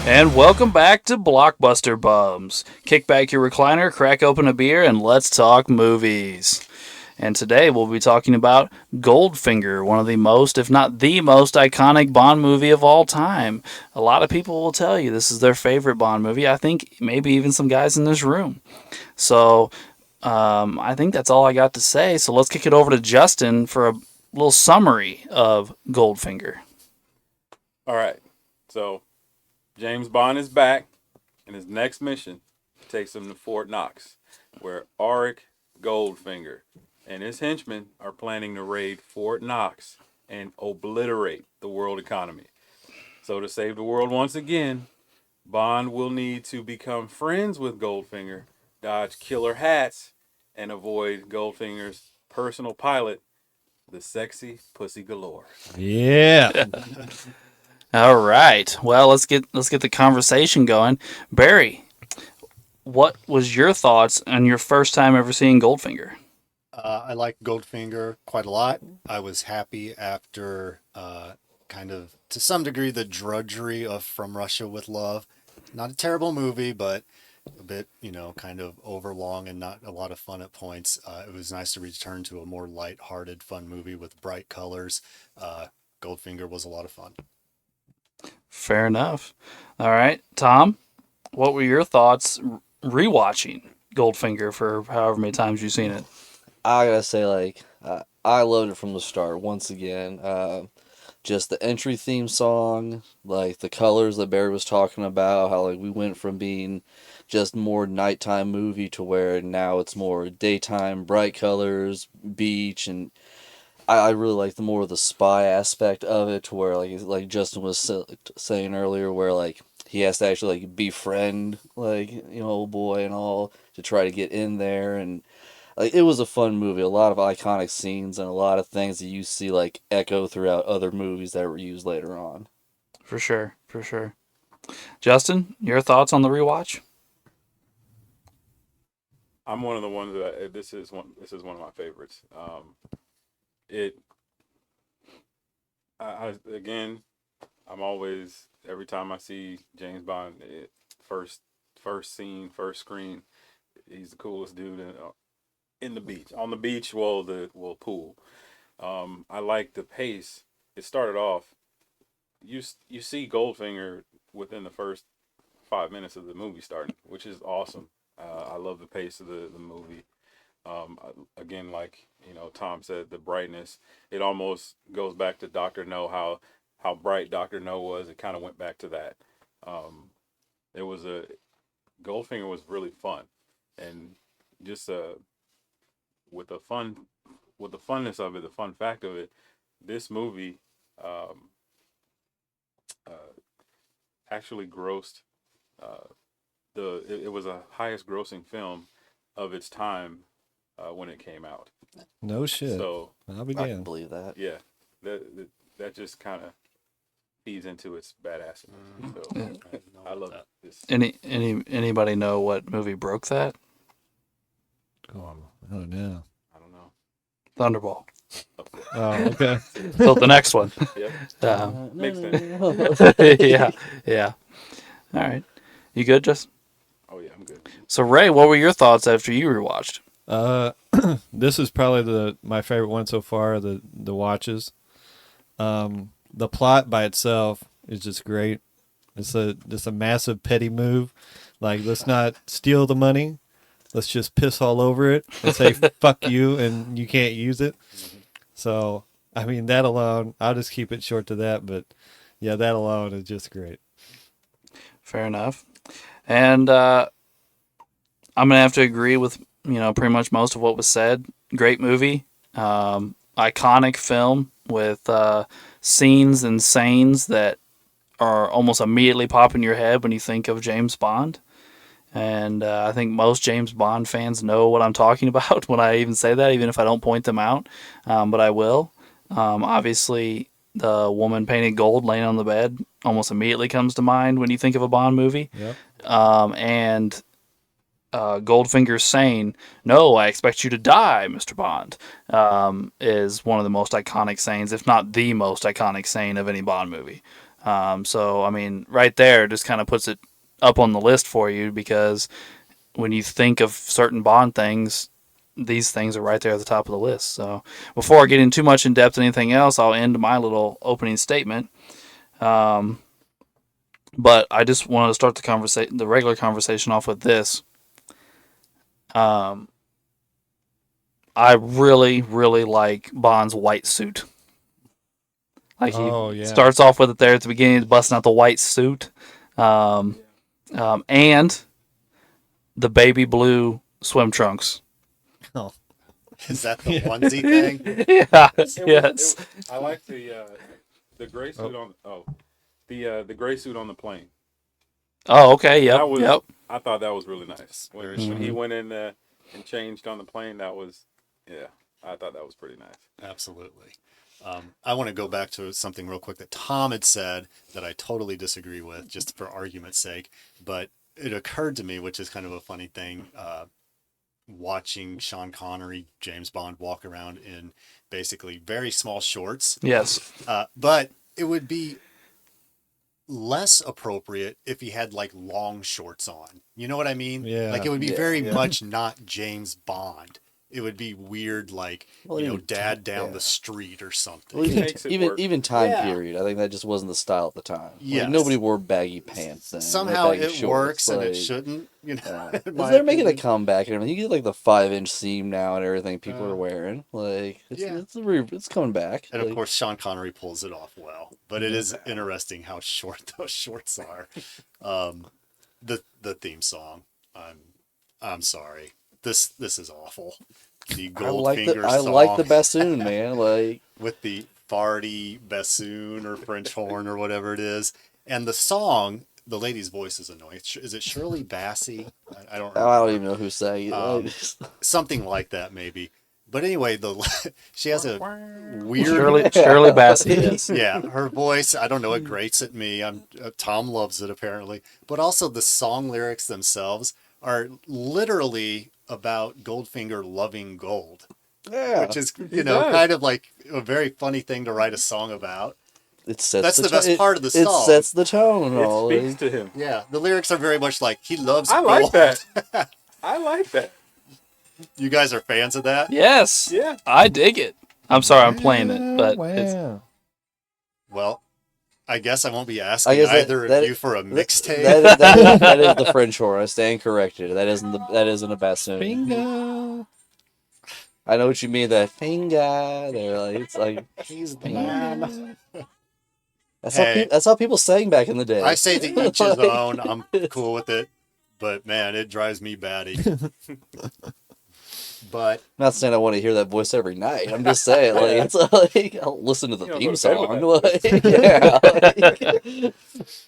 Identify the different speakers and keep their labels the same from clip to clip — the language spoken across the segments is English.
Speaker 1: And welcome back to Blockbuster Bums. Kick back your recliner, crack open a beer, and let's talk movies. And today we'll be talking about Goldfinger, one of the most, if not the most iconic Bond movie of all time. A lot of people will tell you this is their favorite Bond movie. I think maybe even some guys in this room. So I think that's all I got to say. So let's kick it over to Justin for a little summary of Goldfinger.
Speaker 2: All right. So James Bond is back, and his next mission takes him to Fort Knox, where Auric Goldfinger and his henchmen are planning to raid Fort Knox and obliterate the world economy. So to save the world once again, Bond will need to become friends with Goldfinger, dodge killer hats, and avoid Goldfinger's personal pilot, the sexy Pussy Galore.
Speaker 3: Yeah.
Speaker 1: All right. Well, let's get the conversation going. Barry, what was your thoughts on your first time ever seeing Goldfinger?
Speaker 4: I like Goldfinger quite a lot. I was happy after kind of, to some degree, the drudgery of From Russia with Love. Not a terrible movie, but a bit, kind of overlong and not a lot of fun at points. It was nice to return to a more light-hearted, fun movie with bright colors. Goldfinger was a lot of fun.
Speaker 1: Fair enough. All right, Tom, what were your thoughts rewatching Goldfinger for however many times you've seen it?
Speaker 5: I gotta say, I loved it from the start. Once again, just the entry theme song, like the colors that Barry was talking about, how we went from being just more nighttime movie to where now it's more daytime, bright colors, beach, and I really like the more of the spy aspect of it, to where like Justin was saying earlier, where he has to actually befriend old boy and all to try to get in there. And it was a fun movie, a lot of iconic scenes and a lot of things that you see echo throughout other movies that were used later on.
Speaker 1: For sure. Justin, your thoughts on the rewatch?
Speaker 2: I'm one of the ones that this is one of my favorites. It again, I'm always, every time I see James Bond, first scene, first screen, he's the coolest dude in the beach, on the beach, pool. I like the pace. It started off, you see Goldfinger within the first 5 minutes of the movie starting, which is awesome. I love the pace of the movie. Again, Tom said, the brightness, it almost goes back to Dr. No, how bright Dr. No was. It kind of went back to that. It was Goldfinger was really fun, and just with the funness of it, the fun fact of it, this movie uh, actually grossed it was a highest grossing film of its time when it came out.
Speaker 3: No shit.
Speaker 2: So
Speaker 3: I'll
Speaker 5: I can
Speaker 3: begin.
Speaker 5: believe that.
Speaker 2: yeah, that just kind of feeds into its badass. So
Speaker 1: Yeah.
Speaker 2: I love this.
Speaker 1: Anybody know what movie broke that?
Speaker 3: Oh no.
Speaker 2: I don't know.
Speaker 1: Thunderball.
Speaker 2: Of course.
Speaker 3: Oh, okay.
Speaker 1: So the next one.
Speaker 2: Yep. Makes
Speaker 5: sense.
Speaker 1: Yeah. All right. You good, Justin?
Speaker 2: Oh yeah, I'm good.
Speaker 1: So Ray, what were your thoughts after you rewatched?
Speaker 3: This is probably my favorite one so far. The watches. The plot by itself is just great. It's a massive petty move. Let's not steal the money. Let's just piss all over it and say fuck you, and you can't use it. So I mean, that alone, I'll just keep it short to that. But yeah, that alone is just great.
Speaker 1: Fair enough. And I'm gonna have to agree with pretty much most of what was said. Great movie, iconic film with scenes and sayings that are almost immediately pop in your head when you think of James Bond. And I think most James Bond fans know what I'm talking about when I even say that, even if I don't point them out. But I will. Obviously, the woman painted gold laying on the bed almost immediately comes to mind when you think of a Bond movie.
Speaker 3: Yep.
Speaker 1: And Goldfinger saying, "No, I expect you to die, Mr. Bond," is one of the most iconic sayings, if not the most iconic saying of any Bond movie. So I mean, right there just kind of puts it up on the list for you because when you think of certain Bond things, these things are right there at the top of the list. So before I get in too much in depth and anything else, I'll end my little opening statement. Um, but I just wanted to start the regular conversation off with this. Um, I really, really like Bond's white suit. Like
Speaker 3: Oh,
Speaker 1: he
Speaker 3: yeah.
Speaker 1: starts off with it there at the beginning, busting out the white suit, um, and the baby blue swim trunks.
Speaker 3: Oh.
Speaker 4: Is that the onesie thing?
Speaker 1: Yeah.
Speaker 2: Yes.
Speaker 1: Yes.
Speaker 2: I like the gray suit the gray suit on the plane.
Speaker 1: Oh, okay. Yep.
Speaker 2: That was
Speaker 1: Yep.
Speaker 2: I thought that was really nice. When he
Speaker 1: Mhm.
Speaker 2: went in there and changed on the plane, that was I thought that was pretty nice.
Speaker 4: Absolutely. I want to go back to something real quick that Tom had said that I totally disagree with, just for argument's sake. But it occurred to me, which is kind of a funny thing, watching Sean Connery, James Bond, walk around in basically very small shorts.
Speaker 1: Yes.
Speaker 4: But it would be less appropriate if he had like long shorts on. You know what I mean?
Speaker 3: Yeah.
Speaker 4: Like it would be
Speaker 5: Yeah.
Speaker 4: very much not James Bond. It would be weird, like,
Speaker 5: Well,
Speaker 4: you know,
Speaker 5: even-
Speaker 4: Dad down
Speaker 5: yeah.
Speaker 4: the street or something.
Speaker 5: Well,
Speaker 2: makes it work.
Speaker 5: even time
Speaker 4: Yeah.
Speaker 5: period. I think that just wasn't the style at the time.
Speaker 4: Yes.
Speaker 5: Like, nobody wore baggy pants. Then,
Speaker 4: Somehow
Speaker 5: baggy
Speaker 4: it
Speaker 5: shorts,
Speaker 4: works and it
Speaker 5: like,
Speaker 4: shouldn't, you know.
Speaker 5: Yeah.
Speaker 4: in
Speaker 5: 'Cause
Speaker 4: my
Speaker 5: they're making a
Speaker 4: opinion.
Speaker 5: comeback and everything. You get like the 5-inch seam now and everything people are
Speaker 4: Uh,
Speaker 5: wearing. Like
Speaker 4: yeah.
Speaker 5: it's coming back.
Speaker 4: And of
Speaker 5: Like,
Speaker 4: course, Sean Connery pulls it off well. But it is interesting how short those shorts are. The theme song. I'm sorry. This is awful. The Goldfinger
Speaker 5: I
Speaker 4: song
Speaker 5: like the bassoon, man. Like
Speaker 4: with the farty bassoon or French horn or whatever it is, and the song. The lady's voice is annoying. Is it Shirley Bassey? I don't remember.
Speaker 5: I don't even know who sang it.
Speaker 4: Um,
Speaker 5: Like,
Speaker 4: Something like that, maybe. But anyway, she has a weird.
Speaker 1: Shirley Bassey. Yes.
Speaker 4: Yeah, her voice. I don't know. It grates at me. Tom loves it apparently, but also the song lyrics themselves are literally about Goldfinger loving gold,
Speaker 5: yeah,
Speaker 4: which is
Speaker 2: He does.
Speaker 4: kind of like a very funny thing to write a song about.
Speaker 5: it sets
Speaker 4: That's the
Speaker 5: the
Speaker 4: best part of the
Speaker 5: It
Speaker 4: song.
Speaker 5: sets the tone. And
Speaker 2: It
Speaker 5: all.
Speaker 2: speaks
Speaker 5: Like,
Speaker 2: to him.
Speaker 4: Yeah, the lyrics are very much like he loves.
Speaker 2: I like
Speaker 4: gold.
Speaker 2: that. I like that.
Speaker 4: You guys are fans of that?
Speaker 1: Yes.
Speaker 2: Yeah.
Speaker 1: I dig it. I'm sorry, I'm playing it, but it's,
Speaker 3: wow.
Speaker 4: Well, I guess I won't be
Speaker 5: I
Speaker 4: asking
Speaker 5: guess
Speaker 4: either
Speaker 5: that-
Speaker 4: of you for a mixtape.
Speaker 5: that is the French horn. I stand corrected. That isn't a bassoon.
Speaker 3: Bingo.
Speaker 5: I know what you mean. That finger. They're like it's like
Speaker 4: He's the man. Hey.
Speaker 5: that's how people sang back in the day.
Speaker 4: I say to each his
Speaker 5: Like,
Speaker 4: own. I'm cool with it, but man, it drives me batty. But
Speaker 5: I'm not saying I want to hear that voice every night. I'm just saying, like, it's like I'll listen to the
Speaker 2: You don't
Speaker 5: theme
Speaker 2: go to bed
Speaker 5: song.
Speaker 2: with
Speaker 5: Like, yeah, like,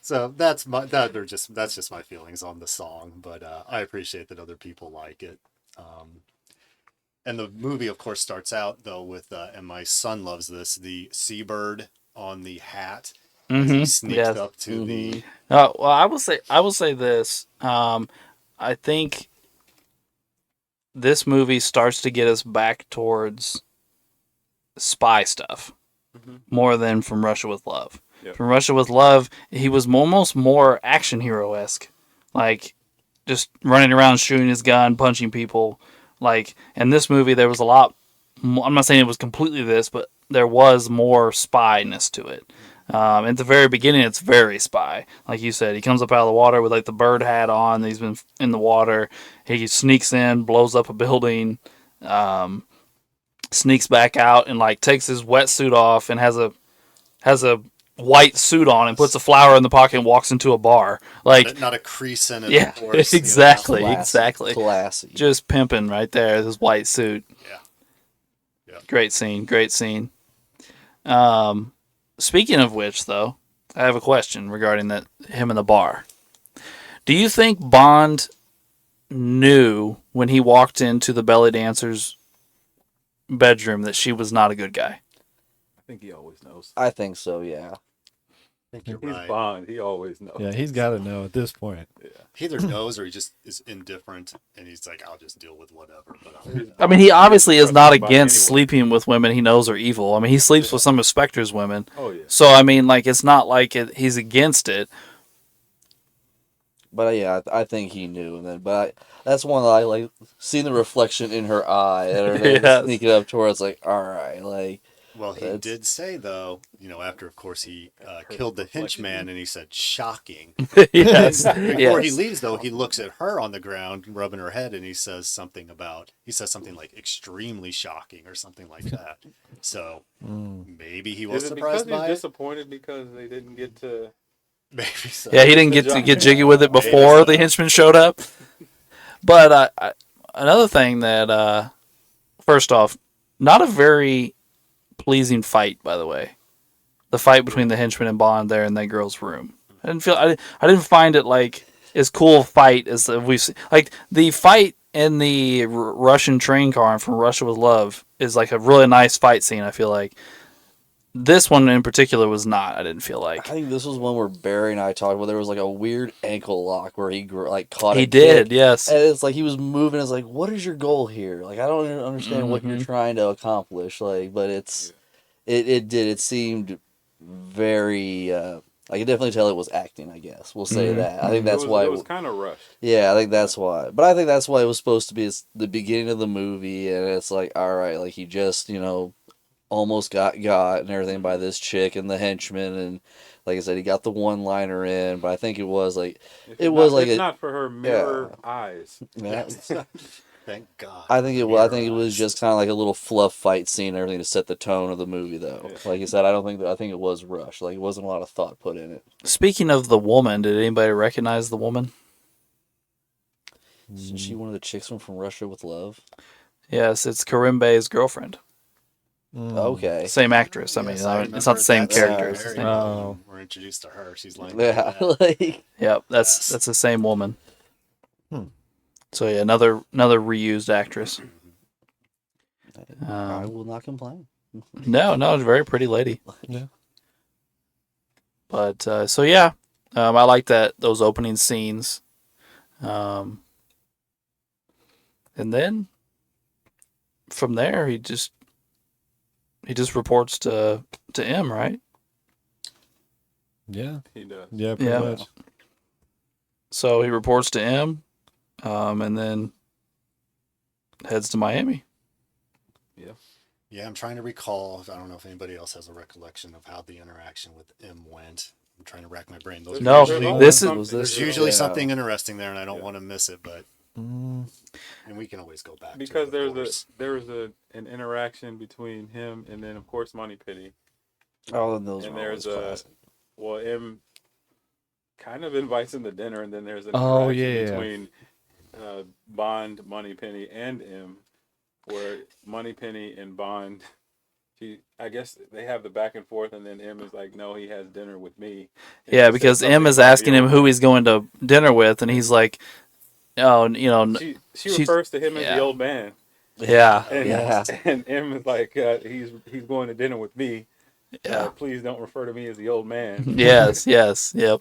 Speaker 4: so that's just my feelings on the song. But I appreciate that other people like it. And the movie, of course, starts out though with and my son loves this, the seabird on the hat as he
Speaker 1: Mhm.
Speaker 4: sneaks
Speaker 1: Yes.
Speaker 4: up to the.
Speaker 1: Well, I will say this. I think this movie starts to get us back towards spy stuff
Speaker 2: Mhm.
Speaker 1: more than From Russia with Love.
Speaker 2: Yep.
Speaker 1: From Russia with Love, he was almost more action hero esque, like just running around shooting his gun, punching people. Like in this movie, there was a lot. I'm not saying it was completely this, but there was more spy-ness to it. At the very beginning, it's very spy. Like you said, he comes up out of the water with like the bird hat on. He's been in the water. He sneaks in, blows up a building, sneaks back out, and like takes his wetsuit off and has a white suit on and puts a flower in the pocket and walks into a bar. Like,
Speaker 4: Not a crease in it.
Speaker 1: yeah,
Speaker 4: of course,
Speaker 1: exactly,
Speaker 5: classy,
Speaker 1: exactly.
Speaker 5: classy.
Speaker 1: Just pimping right there. His white suit.
Speaker 4: Yeah. Yeah.
Speaker 1: Great scene. Great scene. Speaking of which, though, I have a question regarding him in the bar. Do you think Bond knew when he walked into the belly dancer's bedroom that she was not a good guy?
Speaker 2: I think he always knows.
Speaker 5: I think so. Yeah.
Speaker 4: think you're
Speaker 2: He's
Speaker 4: right.
Speaker 2: Bond. He always knows.
Speaker 3: Yeah, he's got to know at this point.
Speaker 4: He either knows or he just is indifferent, and he's like, "I'll just deal with whatever." But
Speaker 1: I mean, he obviously is not
Speaker 2: Trust nobody
Speaker 1: against
Speaker 2: anyway.
Speaker 1: sleeping with women he knows are evil. I mean, he sleeps with some of Spectre's women.
Speaker 2: Oh yeah.
Speaker 1: So, I mean, like, it's not like he's against it.
Speaker 5: But yeah, I think he knew. And then, that's one that I like seeing the reflection in her eye and everything
Speaker 1: Yes.
Speaker 5: sneaking up to her. It's like, all right, like
Speaker 4: well, he
Speaker 5: That's-
Speaker 4: did say though, after of course he killed the henchman, and he said shocking.
Speaker 1: Yes.
Speaker 4: Before he
Speaker 1: Yes.
Speaker 4: leaves though, he looks at her on the ground, rubbing her head, and he says something like extremely shocking or something like that. So maybe he was
Speaker 2: Is it
Speaker 4: surprised
Speaker 2: because
Speaker 4: by
Speaker 2: he's
Speaker 4: it.
Speaker 2: disappointed because they didn't get to?
Speaker 4: Maybe so.
Speaker 1: Yeah, he didn't get to get jiggy with it before the henchman showed up. But another thing that, first off, not a very pleasing fight, by the way. The fight between the henchman and Bond there in that girl's room. I didn't find it like as cool a fight as we've seen. Like the fight in the Russian train car from Russia with Love is like a really nice fight scene. I feel like this one in particular was not. I didn't feel
Speaker 5: I
Speaker 1: like
Speaker 5: think this was one where Barry and I talked about. There was like a weird ankle lock where he like caught.
Speaker 1: he
Speaker 5: a
Speaker 1: did.
Speaker 5: kick,
Speaker 1: Yes.
Speaker 5: and it's like he was moving. It's like, what is your goal here? Like, I don't even understand what you're
Speaker 1: Mhm.
Speaker 5: trying to accomplish. Like, but it seemed very. I could definitely tell it was acting. I guess we'll say that. I think that's why
Speaker 2: it was kind of rushed.
Speaker 5: Yeah, I think that's why. But I think that's why it was supposed to be. It's the beginning of the movie, and it's like, all right, like he just, almost got and everything by this chick and the henchman, and like I said, he got the one liner in. But I think it was like,
Speaker 2: If not for her mirror eyes.
Speaker 5: yeah.
Speaker 4: Thank God.
Speaker 5: I think it was. I think it was
Speaker 4: Mirror
Speaker 5: just kind of like a little fluff fight scene, and everything to set the tone of the movie, though.
Speaker 2: Yeah.
Speaker 5: Like you said, I think it was rushed. Like it wasn't a lot of thought put in it.
Speaker 1: Speaking of the woman, did anybody recognize the woman?
Speaker 5: Isn't she one of the chicks from Russia with Love?
Speaker 1: Yes, it's Karimbe's girlfriend.
Speaker 5: Okay.
Speaker 1: Same actress. I mean,
Speaker 4: Yes, I
Speaker 1: it's not the same
Speaker 4: remember that's
Speaker 1: character.
Speaker 4: very
Speaker 1: It's the same-
Speaker 4: well
Speaker 3: Oh.
Speaker 4: when we're introduced to her. She's like,
Speaker 5: Yeah, like
Speaker 1: Yep,
Speaker 4: Yes.
Speaker 1: that's the same woman.
Speaker 3: Hmm.
Speaker 1: So yeah, another reused actress.
Speaker 5: I will not complain.
Speaker 1: No, it's a very pretty lady.
Speaker 3: Yeah.
Speaker 1: But so yeah, I like those opening scenes. And then from there, he just reports to M, right?
Speaker 3: Yeah.
Speaker 2: He does.
Speaker 3: Yeah, pretty
Speaker 1: Yeah.
Speaker 3: much.
Speaker 1: So he reports to M, and then heads to Miami.
Speaker 4: Yeah, I'm trying to recall. I don't know if anybody else has a recollection of how the interaction with M went. I'm trying to rack my brain. Those
Speaker 1: No,
Speaker 4: usually,
Speaker 1: this is-
Speaker 5: Was
Speaker 4: there's
Speaker 5: this
Speaker 4: usually
Speaker 5: yeah.
Speaker 4: something interesting there, and I don't
Speaker 2: Yeah.
Speaker 4: want to miss it. But and we can always go back
Speaker 2: Because
Speaker 4: to it, of course.
Speaker 2: there's an interaction between him and then of course Moneypenny.
Speaker 5: Oh, and those
Speaker 2: And
Speaker 5: were always
Speaker 2: there's
Speaker 5: classic.
Speaker 2: Well, M kind of invites him to dinner, and then there's an
Speaker 3: Oh,
Speaker 2: interaction
Speaker 3: yeah.
Speaker 2: between Bond, Moneypenny, and M, where Moneypenny and Bond, I guess they have the back and forth, and then M is like, "No, he has dinner with me." And
Speaker 1: Yeah,
Speaker 2: she
Speaker 1: because
Speaker 2: says
Speaker 1: M
Speaker 2: something
Speaker 1: is
Speaker 2: about
Speaker 1: asking
Speaker 2: the
Speaker 1: him
Speaker 2: old
Speaker 1: who
Speaker 2: man.
Speaker 1: he's going to dinner with, and he's like, "Oh,
Speaker 2: She
Speaker 1: she's-
Speaker 2: refers to him as
Speaker 1: yeah.
Speaker 2: the old man,
Speaker 1: yeah,
Speaker 2: and,
Speaker 5: Yeah.
Speaker 2: and M is like, "He's going to dinner with me.
Speaker 1: yeah,
Speaker 2: Please don't refer to me as the old man."
Speaker 1: yes, yep,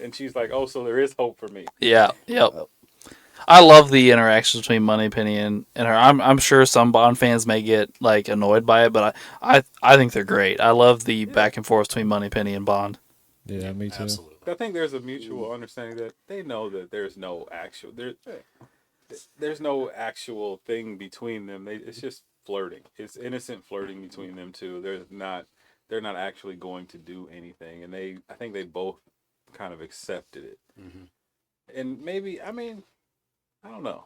Speaker 2: And she's like, "Oh, so there is hope for me."
Speaker 1: yeah, yep." I love the interactions between Moneypenny and her. I'm sure some Bond fans may get like annoyed by it, but I think they're great. I love the back and forth between Moneypenny and Bond.
Speaker 3: Yeah, me too.
Speaker 4: Absolutely.
Speaker 2: I think there's a mutual understanding that they know that there's no actual thing between them. It's just flirting. It's innocent flirting between them two. They're not actually going to do anything, and I think they both kind of accepted it.
Speaker 4: Mm-hmm.
Speaker 2: And maybe, I mean, I don't know.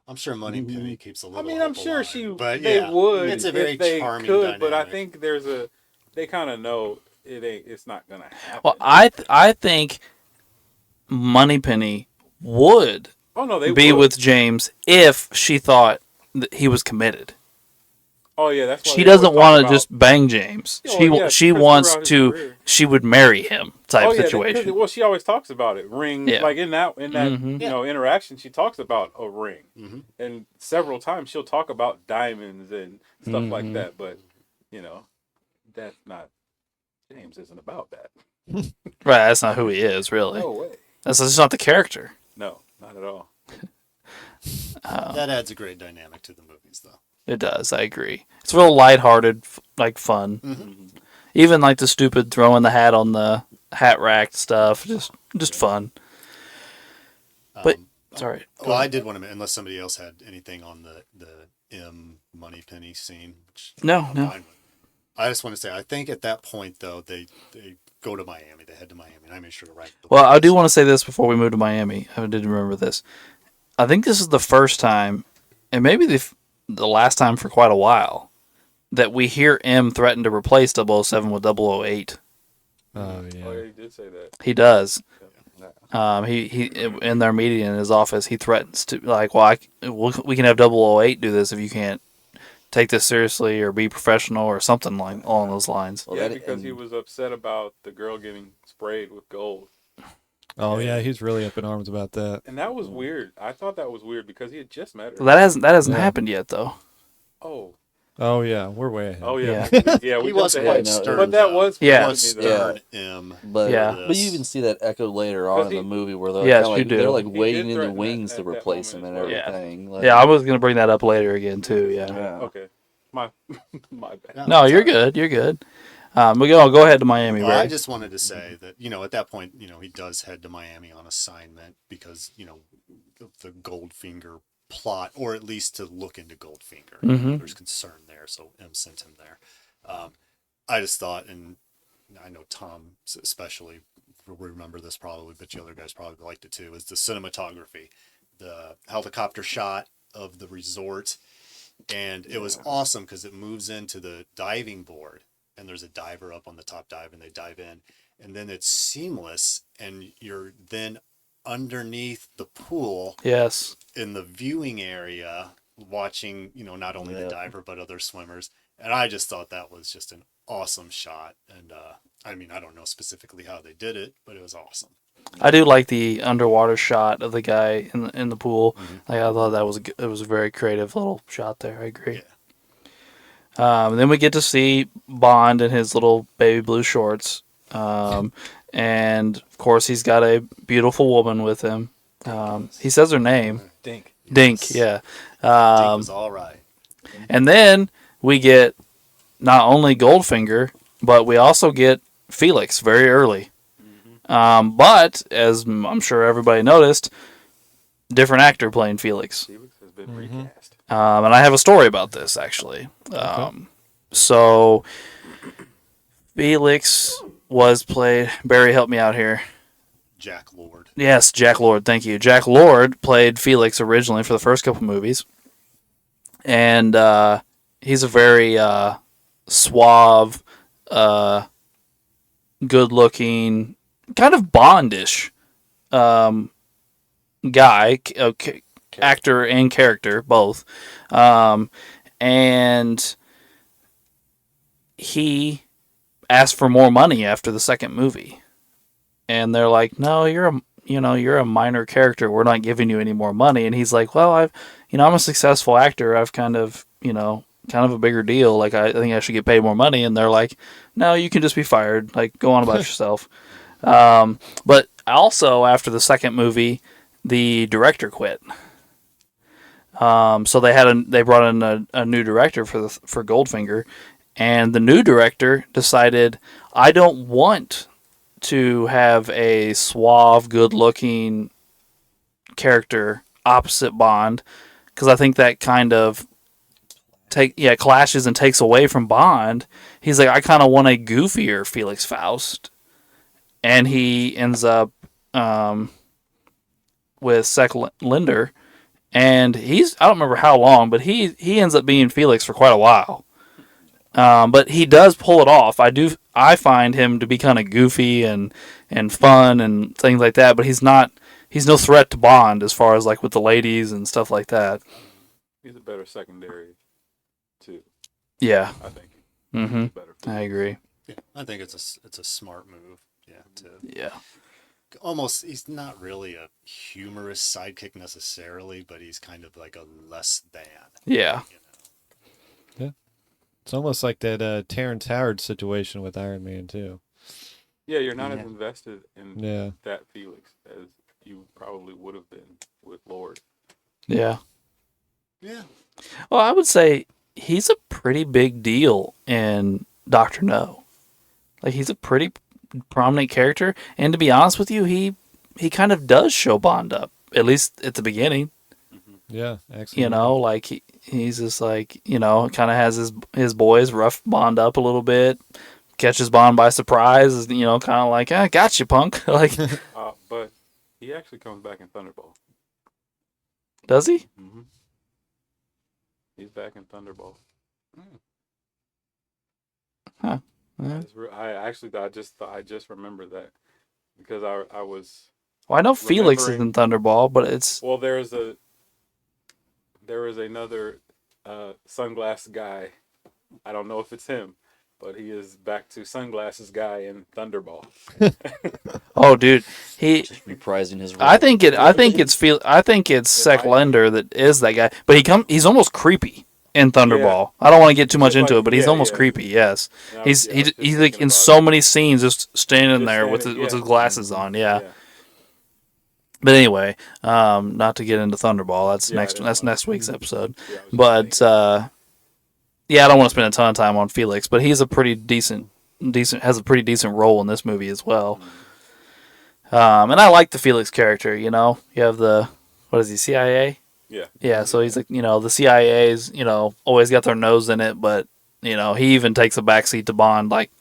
Speaker 4: I'm sure Moneypenny keeps a little.
Speaker 2: I mean, I'm
Speaker 4: hope
Speaker 2: sure
Speaker 4: alive, but
Speaker 2: they
Speaker 4: yeah,
Speaker 2: would.
Speaker 4: It's a very
Speaker 2: if they
Speaker 4: charming
Speaker 2: could,
Speaker 4: dynamic.
Speaker 2: but I think they kind of know it's not gonna happen.
Speaker 1: Well, I think Moneypenny would
Speaker 2: oh no, they
Speaker 1: be
Speaker 2: would.
Speaker 1: with James if she thought that he was committed.
Speaker 2: Oh yeah, that's why
Speaker 1: She
Speaker 2: they always
Speaker 1: doesn't
Speaker 2: talk
Speaker 1: want to
Speaker 2: about-
Speaker 1: just bang James.
Speaker 2: Oh,
Speaker 1: she
Speaker 2: yeah,
Speaker 1: she
Speaker 2: Chris
Speaker 1: wants
Speaker 2: throughout his
Speaker 1: to.
Speaker 2: career.
Speaker 1: She would marry him type situation.
Speaker 2: Well, she always talks about it. Ring,
Speaker 1: Yeah.
Speaker 2: like in that
Speaker 1: Mhm.
Speaker 2: interaction, she talks about a ring,
Speaker 4: Mm-hmm.
Speaker 2: and several times she'll talk about diamonds and stuff like
Speaker 1: Mhm.
Speaker 2: that. But that's James isn't about that.
Speaker 1: Right, that's not who he is, really.
Speaker 2: No way.
Speaker 1: That's just not the character.
Speaker 2: No, not at all.
Speaker 4: That adds a great dynamic to the movies, though.
Speaker 1: It does, I agree. It's real lighthearted, like fun.
Speaker 2: Mm-hmm.
Speaker 1: Even like the stupid throwing the hat on the hat rack stuff, just fun. But sorry.
Speaker 4: Well, I did want to, unless somebody else had anything on the M Moneypenny scene. Which
Speaker 1: No,
Speaker 4: I'm
Speaker 1: no.
Speaker 4: fine with. I just want to say, I think at that point though, they go to Miami. They head to Miami, and I made sure to write.
Speaker 1: Well, I do want to say this before we move to Miami. I did remember this. I think this is the first time, and maybe the last time for quite a while, that we hear M threaten to replace 007 with 008.
Speaker 3: Oh
Speaker 2: Oh,
Speaker 3: yeah.
Speaker 2: yeah, he did say that.
Speaker 1: He does.
Speaker 2: Yeah.
Speaker 1: He in their meeting in his office, he threatens to like, well, we can have 008 do this if you can't take this seriously or be professional or something like along those lines.
Speaker 5: Well,
Speaker 2: Yeah,
Speaker 5: that-
Speaker 2: because he
Speaker 5: and-
Speaker 2: was upset about the girl getting sprayed with gold.
Speaker 3: Oh yeah, he's really up in arms about that.
Speaker 2: And that was weird. I thought that was weird because he had just met her.
Speaker 1: So that hasn't
Speaker 3: Yeah.
Speaker 1: happened yet though.
Speaker 2: Oh.
Speaker 3: Oh yeah, we're way ahead.
Speaker 2: Oh, yeah.
Speaker 1: Yeah.
Speaker 2: Yeah, we
Speaker 4: He was
Speaker 2: jumped
Speaker 4: quite
Speaker 2: ahead.
Speaker 5: no,
Speaker 4: stern,
Speaker 2: But that
Speaker 4: though.
Speaker 2: was
Speaker 1: Yeah.
Speaker 4: He was
Speaker 2: funny, though.
Speaker 4: stern, M.
Speaker 5: But
Speaker 1: Yeah.
Speaker 5: but you even see that echoed later on
Speaker 2: 'Cause
Speaker 5: in the
Speaker 2: he-
Speaker 5: movie where they're
Speaker 1: Yes,
Speaker 5: kind of
Speaker 1: you
Speaker 5: like
Speaker 1: do.
Speaker 5: they're like
Speaker 2: He
Speaker 5: waiting
Speaker 2: did
Speaker 5: in the
Speaker 2: threaten
Speaker 5: wings
Speaker 2: at
Speaker 5: to
Speaker 2: that
Speaker 5: replace him
Speaker 2: moment
Speaker 5: and
Speaker 2: as well.
Speaker 5: everything. Like,
Speaker 1: Yeah, I was gonna bring that up later again too. Yeah.
Speaker 5: yeah.
Speaker 2: Okay. My my bad.
Speaker 1: No, you're good. You're good. Go ahead to Miami,
Speaker 4: Well, I
Speaker 1: Ray.
Speaker 4: just wanted to say that, at that point, he does head to Miami on assignment because, the Goldfinger plot, or at least to look into Goldfinger.
Speaker 1: Mhm.
Speaker 4: There's concern there, so M sent him there. I just thought, and I know Tom especially will remember this probably, but the other guys probably liked it too, is the cinematography, the helicopter shot of the resort. And it was awesome because it moves into the diving board, and there's a diver up on the top dive, and they dive in, and then it's seamless, and you're then underneath the pool
Speaker 1: Yes.
Speaker 4: in the viewing area watching, not only the
Speaker 5: Yeah.
Speaker 4: diver but other swimmers. And I just thought that was just an awesome shot. And I mean, I don't know specifically how they did it, but it was awesome.
Speaker 1: I do like the underwater shot of the guy in the pool.
Speaker 4: Mhm.
Speaker 1: Like, I thought it was a very creative little shot there. I agree.
Speaker 4: Yeah.
Speaker 1: Then we get to see Bond in his little baby blue shorts, and of course he's got a beautiful woman with him. He says her name,
Speaker 2: Dink.
Speaker 1: Dink. Yeah.
Speaker 4: Dink was all right.
Speaker 1: And then we get not only Goldfinger, but we also get Felix very early. But as I'm sure everybody noticed, different actor playing Felix.
Speaker 2: Felix has been recast.
Speaker 1: And I have a story about this actually. So Felix was played. Barry, help me out here.
Speaker 4: Jack Lord.
Speaker 1: Yes, Jack Lord. Thank you. Jack Lord played Felix originally for the first couple movies, and he's a very suave, good-looking, kind of Bondish guy, actor and character both, and he asked for more money after the second movie, and they're like, "No, you're a minor character. We're not giving you any more money." And he's like, "Well, I'm a successful actor. I've kind of a bigger deal. Like, I think I should get paid more money." And they're like, "No, you can just be fired. Like, go on about yourself." But also after the second movie, the director quit. So they brought in a new director for Goldfinger, and the new director decided, I don't want to have a suave, good-looking character opposite Bond, because I think that kind of clashes and takes away from Bond. He's like, I kind of want a goofier Felix Faust, and he ends up with Sek Linder, and I don't remember how long, but he ends up being Felix for quite a while. But he does pull it off. I find him to be kind of goofy and fun and things like that, but he's no threat to Bond as far as like with the ladies and stuff like that.
Speaker 2: He's a better secondary, too.
Speaker 1: Yeah.
Speaker 2: I think.
Speaker 1: Mm-hmm.
Speaker 2: He's better.
Speaker 1: I agree.
Speaker 4: Yeah, I think it's a smart move. Yeah,
Speaker 1: Yeah.
Speaker 4: almost, he's not really a humorous sidekick necessarily, but he's kind of like a less than.
Speaker 1: Yeah.
Speaker 3: It's almost like that Terrence Howard situation with Iron Man too.
Speaker 2: Yeah, you're not
Speaker 4: Yeah.
Speaker 2: as invested in
Speaker 3: Yeah.
Speaker 2: that Felix as you probably would have been with Lord.
Speaker 1: Yeah.
Speaker 4: Yeah.
Speaker 1: Well, I would say he's a pretty big deal in Doctor No. Like he's a pretty prominent character, and to be honest with you, he kind of does show Bond up, at least at the beginning.
Speaker 3: Yeah, actually.
Speaker 1: You know, like he's just like, you know, kind of has his boys rough Bond up a little bit, catches Bond by surprise, you know, kind of like, got you, punk. Like,
Speaker 2: But he actually comes back in Thunderball.
Speaker 1: does he?
Speaker 2: Mm-hmm. He's back in Thunderball.
Speaker 1: Huh. Yeah.
Speaker 2: I just remembered that because I was
Speaker 1: Well, I know Felix is
Speaker 2: remembering-
Speaker 1: in Thunderball, but it's
Speaker 2: well. There is another sunglass guy. I don't know if it's him, but he is back to sunglasses guy in Thunderball.
Speaker 1: oh, dude, he.
Speaker 5: Just reprising his role.
Speaker 1: I think it's Sec Lender that is that guy, but he's almost creepy in Thunderball. I don't want to get too much
Speaker 2: Just
Speaker 1: into
Speaker 2: like-
Speaker 1: it, but he's
Speaker 2: yeah,
Speaker 1: almost
Speaker 2: yeah.
Speaker 1: creepy. Yes,
Speaker 2: And I was
Speaker 1: he's
Speaker 2: just
Speaker 1: like
Speaker 2: thinking
Speaker 1: in
Speaker 2: about
Speaker 1: so
Speaker 2: it.
Speaker 1: many scenes, just standing
Speaker 2: Just
Speaker 1: there with
Speaker 2: standing-
Speaker 1: his
Speaker 2: yeah.
Speaker 1: glasses on. Yeah.
Speaker 2: Yeah.
Speaker 1: But anyway, not to get into Thunderball. That's
Speaker 2: Yeah, I
Speaker 1: next.
Speaker 2: didn't
Speaker 1: That's
Speaker 2: want
Speaker 1: next week's episode.
Speaker 2: Yeah, I was just
Speaker 1: But
Speaker 2: thinking.
Speaker 1: yeah, I don't want to spend a ton of time on Felix, but he's a pretty decent has a pretty decent role in this movie as well. And I like the Felix character. You know, you have what is he, CIA?
Speaker 2: Yeah.
Speaker 1: Yeah, so he's like, you know, the CIA's, you know, always got their nose in it, but you know, he even takes a backseat to Bond, like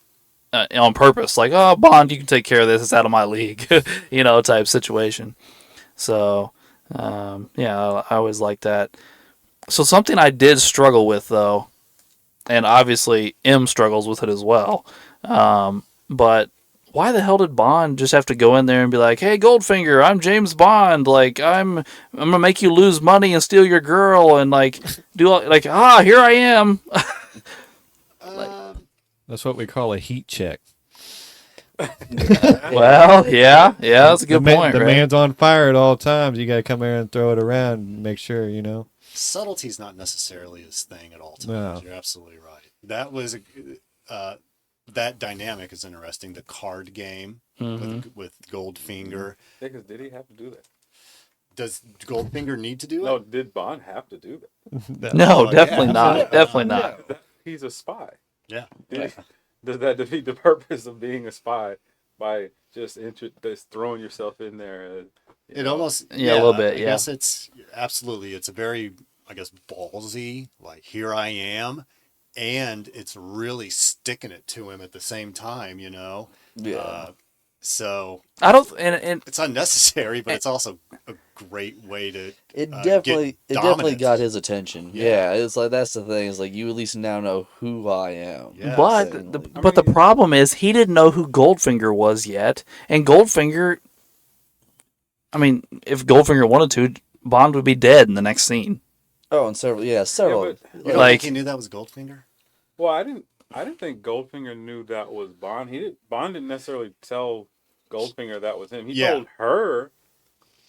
Speaker 1: on purpose, like, oh, Bond, you can take care of this. It's out of my league, you know, type situation. So, yeah, I always like that. So something I did struggle with though, and obviously M struggles with it as well. But why the hell did Bond just have to go in there and be like, "Hey, Goldfinger, I'm James Bond. Like, I'm gonna make you lose money and steal your girl, and like do all, like here I am."
Speaker 3: That's what we call a heat check.
Speaker 1: Well, yeah, that's a good point.
Speaker 3: The
Speaker 1: right?
Speaker 3: man's on fire at all times. You got to come here and throw it around and make sure, you know.
Speaker 4: Subtlety's not necessarily his thing at all times.
Speaker 3: No.
Speaker 4: You're absolutely right. That was that dynamic is interesting. The card game with Goldfinger.
Speaker 2: Yeah, 'cause did he have to do that?
Speaker 4: Does Goldfinger need to do it?
Speaker 2: No, did Bond have to do that?
Speaker 1: No,
Speaker 4: Oh,
Speaker 1: definitely
Speaker 4: yeah.
Speaker 1: not. Definitely not.
Speaker 2: Yeah, he's a spy.
Speaker 4: Yeah.
Speaker 2: Does that defeat the purpose of being a spy by just throwing yourself in there?
Speaker 4: It almost
Speaker 1: Yeah, a little bit,
Speaker 4: I
Speaker 1: yeah.
Speaker 4: guess it's absolutely. It's a very, I guess, ballsy. Like, here I am, and it's really sticking it to him at the same time. You know.
Speaker 5: Yeah.
Speaker 4: So
Speaker 1: I don't, and
Speaker 4: it's unnecessary, but it's also a great way to.
Speaker 5: It
Speaker 4: get
Speaker 5: definitely
Speaker 4: dominance.
Speaker 5: got his attention.
Speaker 4: Yeah.
Speaker 5: Yeah, it's like that's the thing. It's like you at least now know who I am.
Speaker 4: Yeah.
Speaker 1: but
Speaker 5: Saying,
Speaker 1: the,
Speaker 5: like-
Speaker 1: but the problem is he didn't know who Goldfinger was yet, and Goldfinger. I mean, if Goldfinger wanted to, Bond would be dead in the next scene.
Speaker 5: Oh, and several.
Speaker 2: Yeah,
Speaker 4: You don't
Speaker 1: Like-
Speaker 4: think he knew that was Goldfinger?
Speaker 2: Well, I didn't think Goldfinger knew that was Bond. Bond didn't necessarily tell Goldfinger that was him. He
Speaker 4: Yeah.
Speaker 2: told her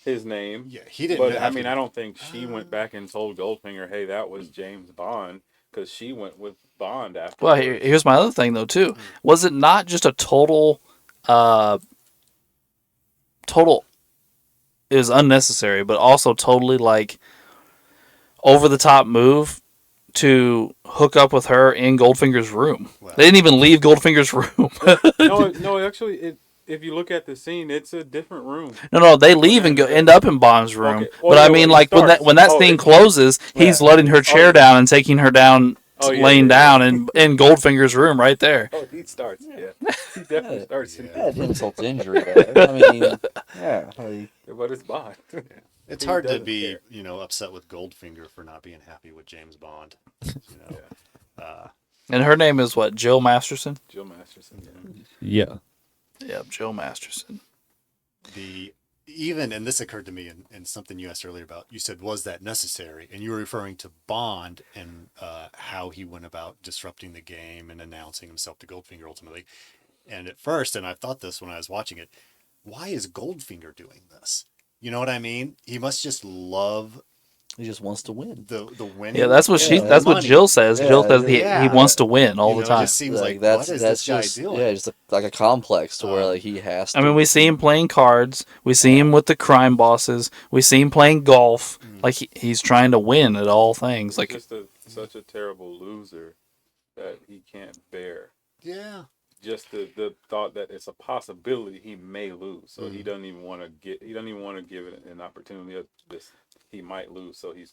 Speaker 2: his name.
Speaker 4: Yeah, he didn't.
Speaker 2: But I
Speaker 4: have
Speaker 2: mean,
Speaker 4: to-
Speaker 2: I don't think she went back and told Goldfinger, "Hey, that was James Bond," because she went with Bond after.
Speaker 1: Well, here's my other thing though too. Was it not just a total? It was unnecessary, but also totally like over the top move to hook up with her in Goldfinger's room.
Speaker 4: Well.
Speaker 1: They didn't even leave Goldfinger's room.
Speaker 2: No, actually, if you look at the scene, it's a different room.
Speaker 1: No, they leave and end up in Bond's room.
Speaker 2: Okay. Well,
Speaker 1: But I
Speaker 2: yeah,
Speaker 1: mean,
Speaker 2: when it
Speaker 1: like
Speaker 2: starts.
Speaker 1: when that
Speaker 2: Oh,
Speaker 1: scene
Speaker 2: it-
Speaker 1: closes, he's
Speaker 2: yeah.
Speaker 1: letting her chair
Speaker 2: yeah.
Speaker 1: down and taking her down,
Speaker 2: Oh, yeah,
Speaker 1: laying
Speaker 2: yeah,
Speaker 1: down in Goldfinger's room right there.
Speaker 2: Oh, he starts. Yeah, he definitely starts. in
Speaker 5: Yeah, insult to injury there. I mean, yeah. Like,
Speaker 2: But it's Bond.
Speaker 4: It's
Speaker 2: He
Speaker 4: hard to
Speaker 2: doesn't
Speaker 4: be,
Speaker 2: care.
Speaker 4: upset with Goldfinger for not being happy with James Bond. You know,
Speaker 1: And her name is what? Jill Masterson.
Speaker 2: Jill Masterson.
Speaker 3: Yeah.
Speaker 1: Yep, Jill Masterson.
Speaker 4: and this occurred to me in something you asked earlier about. You said, "Was that necessary?" And you were referring to Bond and how he went about disrupting the game and announcing himself to Goldfinger ultimately. And at first, and I thought this when I was watching it, why is Goldfinger doing this? You know what I mean? He must just love
Speaker 5: He just wants to win.
Speaker 4: The winning.
Speaker 1: Yeah, that's what
Speaker 5: Yeah.
Speaker 1: that's what
Speaker 4: money.
Speaker 1: Jill says.
Speaker 5: Yeah,
Speaker 1: Jill says he
Speaker 4: yeah.
Speaker 1: wants to win all the
Speaker 4: It
Speaker 1: time.
Speaker 4: just seems like
Speaker 5: that's
Speaker 4: what is
Speaker 5: that's
Speaker 4: this guy
Speaker 5: just
Speaker 4: doing?
Speaker 5: yeah, just like a complex to where like he has to.
Speaker 1: I mean, we see him playing cards. We see him with the crime bosses. We see him playing golf. Like he's trying to win at all things.
Speaker 2: He's
Speaker 1: Like
Speaker 2: just such a terrible loser that he can't bear.
Speaker 4: Yeah.
Speaker 2: Just the thought that it's a possibility he may lose, so he doesn't even want to give it an opportunity of this. He might lose, so he's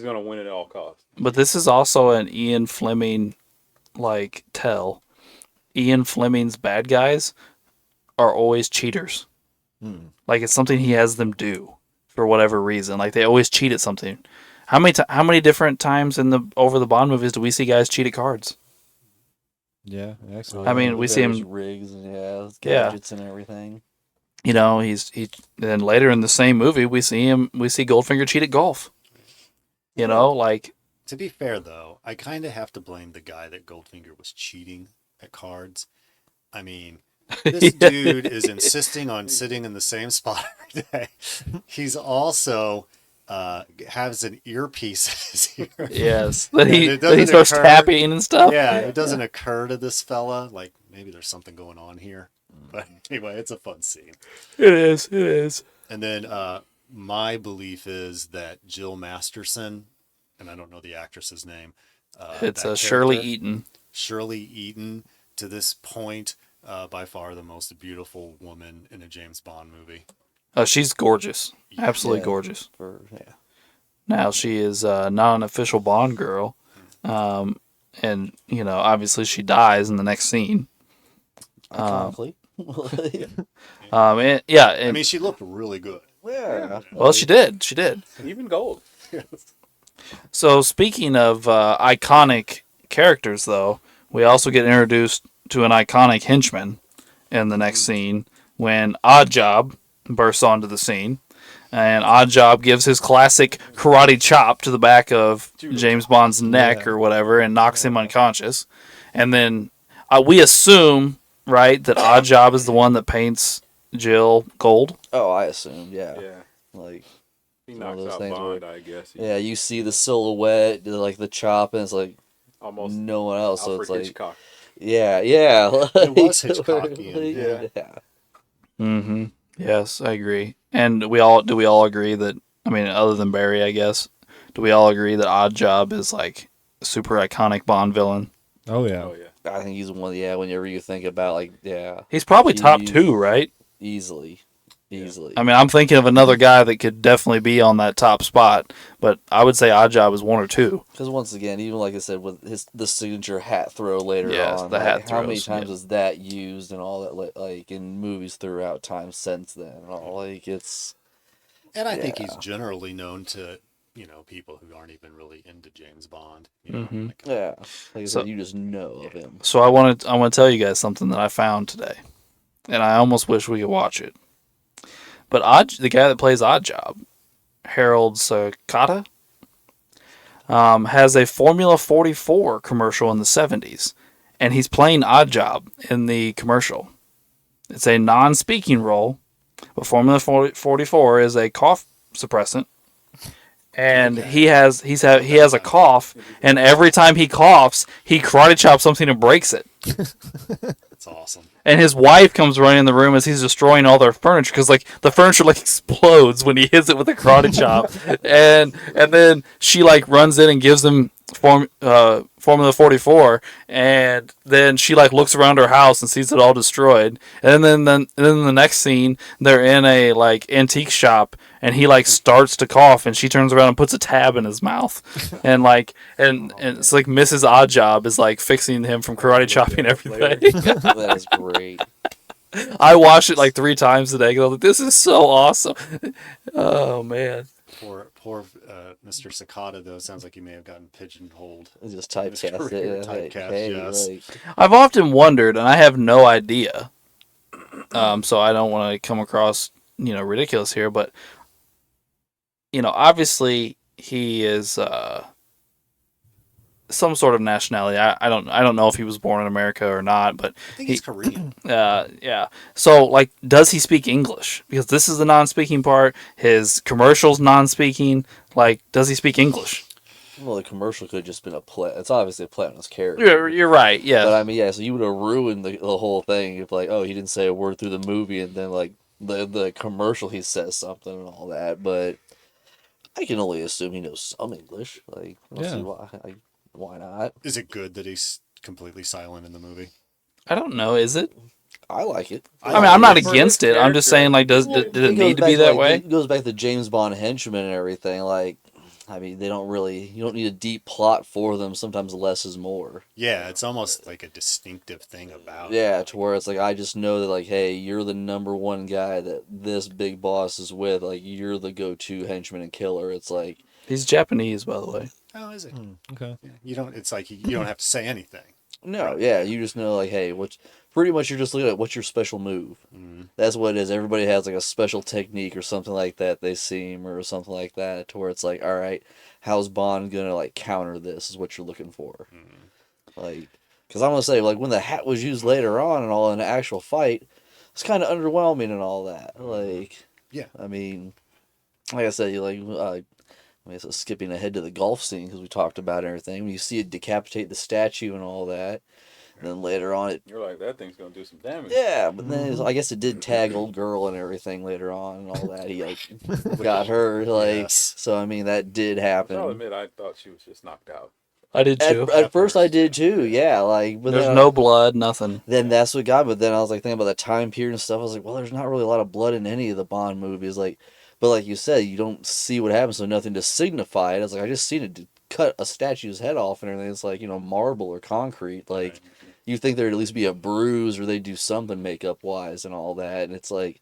Speaker 2: gonna win at all costs.
Speaker 1: But this is also an Ian Fleming like tell. Ian Fleming's bad guys are always cheaters. Like it's something he has them do for whatever reason. Like they always cheat at something. How many different times in the over the Bond movies do we see guys cheat at cards?
Speaker 3: Yeah, actually.
Speaker 1: I mean, we see him-
Speaker 5: Various rigs and gadgets and everything.
Speaker 1: You know, then later in the same movie we see Goldfinger cheat at golf. You know, like
Speaker 4: To be fair, though, I kind of have to blame the guy that Goldfinger was cheating at cards. I mean, this dude is insisting on sitting in the same spot every day. He's also has an earpiece in his ear.
Speaker 1: yes,
Speaker 4: And it
Speaker 1: that
Speaker 4: doesn't
Speaker 1: he starts
Speaker 4: occur-
Speaker 1: tapping and stuff.
Speaker 4: Yeah, it doesn't occur to this fella. Like, maybe there's something going on here. But anyway, it's a fun scene.
Speaker 1: It is.
Speaker 4: And then my belief is that Jill Masterson, and I don't know the actress's name.
Speaker 1: It's
Speaker 4: that
Speaker 1: Shirley
Speaker 4: character,
Speaker 1: Eaton.
Speaker 4: Shirley Eaton, to this point, by far the most beautiful woman in a James Bond movie.
Speaker 1: She's gorgeous, absolutely
Speaker 5: Yeah.
Speaker 1: gorgeous.
Speaker 5: Yeah.
Speaker 1: Now she is not an official Bond girl, and you know, obviously she dies in the next scene.
Speaker 5: Iconically.
Speaker 1: And, yeah, and,
Speaker 4: I mean, she looked really good.
Speaker 5: yeah.
Speaker 1: well, she did.
Speaker 2: Even gold.
Speaker 1: So speaking of iconic characters, though, we also get introduced to an iconic henchman in the next scene when Oddjob bursts onto the scene, and Oddjob gives his classic karate chop to the back of James Bond's neck or whatever, and knocks him unconscious. And then we assume, right, that Oddjob is the one that paints Jill gold.
Speaker 5: Oh, I assumed, yeah.
Speaker 2: Yeah,
Speaker 5: Like,
Speaker 2: he
Speaker 5: one of
Speaker 2: knocks
Speaker 5: those
Speaker 2: out
Speaker 5: things
Speaker 2: Bond,
Speaker 5: where-
Speaker 2: I guess.
Speaker 5: yeah, you see the silhouette, like the chop, and it's like
Speaker 2: Almost
Speaker 5: no one else. So
Speaker 2: Alfred
Speaker 5: it's like,
Speaker 2: Hitchcock.
Speaker 5: yeah.
Speaker 4: It was Hitchcockian,
Speaker 5: yeah.
Speaker 1: Mm-hmm. Yes, I agree. And do we all agree that, I mean, other than Barry, I guess, do we all agree that Oddjob is like a super iconic Bond villain?
Speaker 3: Oh yeah.
Speaker 2: Oh yeah.
Speaker 5: I think he's one. Yeah, whenever you think about like, yeah,
Speaker 1: He's probably top
Speaker 5: He's-
Speaker 1: 2, right?
Speaker 5: easily.
Speaker 1: I mean, I'm thinking of another guy that could definitely be on that top spot, but I would say Oddjob is 1 or 2.
Speaker 5: Because once again, even like I said, with the signature hat throw later
Speaker 1: Yes,
Speaker 5: on,
Speaker 1: the
Speaker 5: like,
Speaker 1: hat
Speaker 5: how many
Speaker 1: throws,
Speaker 5: times
Speaker 1: yeah.
Speaker 5: was that used and all that, like in movies throughout time since then, and all like it's
Speaker 4: And I think
Speaker 5: Yeah.
Speaker 4: he's generally known to, people who aren't even really into James Bond.
Speaker 1: Mhm.
Speaker 4: Like,
Speaker 5: yeah, like I
Speaker 1: So-
Speaker 5: said, you just know of him.
Speaker 1: So I want to tell you guys something that I found today, and I almost wish we could watch it. But the guy that plays Oddjob, Harold Sakata, has a Formula 44 commercial in the 70s, and he's playing Oddjob in the commercial. It's a non-speaking role, but Formula 44 is a cough suppressant, and he has a cough, and every time he coughs, he karate chops something and breaks it.
Speaker 4: it's awesome.
Speaker 1: And his wife comes running in the room as he's destroying all their furniture because like the furniture like explodes when he hits it with a karate chop, and then she like runs in and gives him Formula 44, and then she like looks around her house and sees it all destroyed, and then the next scene they're in a like antique shop and he like starts to cough and she turns around and puts a tab in his mouth, and like and it's like Mrs. Oddjob is like fixing him from karate chopping everything.
Speaker 5: That is great.
Speaker 1: I watched it like 3 times today because I was like, this is so awesome. Oh, man.
Speaker 4: Poor Mr. Sakata, though. Sounds like he may have gotten pigeonholed.
Speaker 5: Just
Speaker 4: His
Speaker 5: typecast
Speaker 4: career,
Speaker 5: it. Like,
Speaker 4: typecast,
Speaker 5: hey,
Speaker 4: yes.
Speaker 5: like,
Speaker 1: I've often wondered, and I have no idea, so I don't want to come across, ridiculous here, but, obviously he is some sort of nationality. I don't know if he was born in America or not, but
Speaker 4: I think he's Korean.
Speaker 1: yeah. So like, does he speak English? Because this is the non-speaking part. His commercials non-speaking. Like, does he speak English?
Speaker 5: Well, the commercial could have just been a play. It's obviously a play on his character.
Speaker 1: You're right. Yeah.
Speaker 5: But I mean, yeah. So you would have ruined the whole thing if like, oh, he didn't say a word through the movie, and then like the commercial he says something and all that. But I can only assume he knows some English. Like, I don't
Speaker 3: Yeah.
Speaker 5: see why. Like, why not?
Speaker 4: Is it good that he's completely silent in the movie?
Speaker 1: I don't know. Is it?
Speaker 5: I like it.
Speaker 1: I mean, I'm not
Speaker 2: For
Speaker 1: against
Speaker 2: his
Speaker 1: it. I'm just
Speaker 2: character,
Speaker 1: saying, like, did it
Speaker 5: goes
Speaker 1: need to
Speaker 5: back
Speaker 1: be that
Speaker 5: like,
Speaker 1: way?
Speaker 5: It goes back to James Bond henchmen and everything. Like, I mean, they don't really. You don't need a deep plot for them. Sometimes less is more.
Speaker 4: Yeah, it's almost like a distinctive thing about it.
Speaker 5: Yeah, to where it's like I just know that like, hey, you're the number one guy that this big boss is with. Like, you're the go-to henchman and killer. It's like,
Speaker 1: He's Japanese, by the way.
Speaker 4: Oh, is it?
Speaker 3: Okay.
Speaker 4: Yeah, you don't. It's like you don't have to say anything.
Speaker 5: no, yeah, you just know like, hey, what's pretty much you're just looking at what's your special move. That's what it is. Everybody has like a special technique or something like that they seem or something like that to where it's like, all right, how's Bond gonna like counter this is what you're looking for. Like, because I'm gonna say like when the hat was used later on and all in the actual fight, it's kind of underwhelming and all that. Like,
Speaker 4: Yeah.
Speaker 5: I mean, like I said, you like. I mean, so skipping ahead to the golf scene because we talked about everything. When you see it decapitate the statue and all that, and then later on it,
Speaker 2: You're like, that thing's gonna do some damage.
Speaker 5: yeah. But then I guess it did tag old girl and everything later on and all that. He like got her like
Speaker 4: Yes.
Speaker 5: so. I mean that did
Speaker 2: I'll
Speaker 5: happen.
Speaker 2: admit, I thought she was just knocked out.
Speaker 1: I did too.
Speaker 5: At first I did too. Yeah, like but
Speaker 1: There's
Speaker 5: then,
Speaker 1: no blood, nothing.
Speaker 5: Then that's what got. But then I was like thinking about the time period and stuff. I was like, well, there's not really a lot of blood in any of the Bond movies. Like. But like you said, you don't see what happens, so nothing to signify it. It's like I just seen it cut a statue's head off and everything. It's like, you know, marble or concrete. Like you think there'd at least be a bruise or they do something makeup wise and all that. And it's like,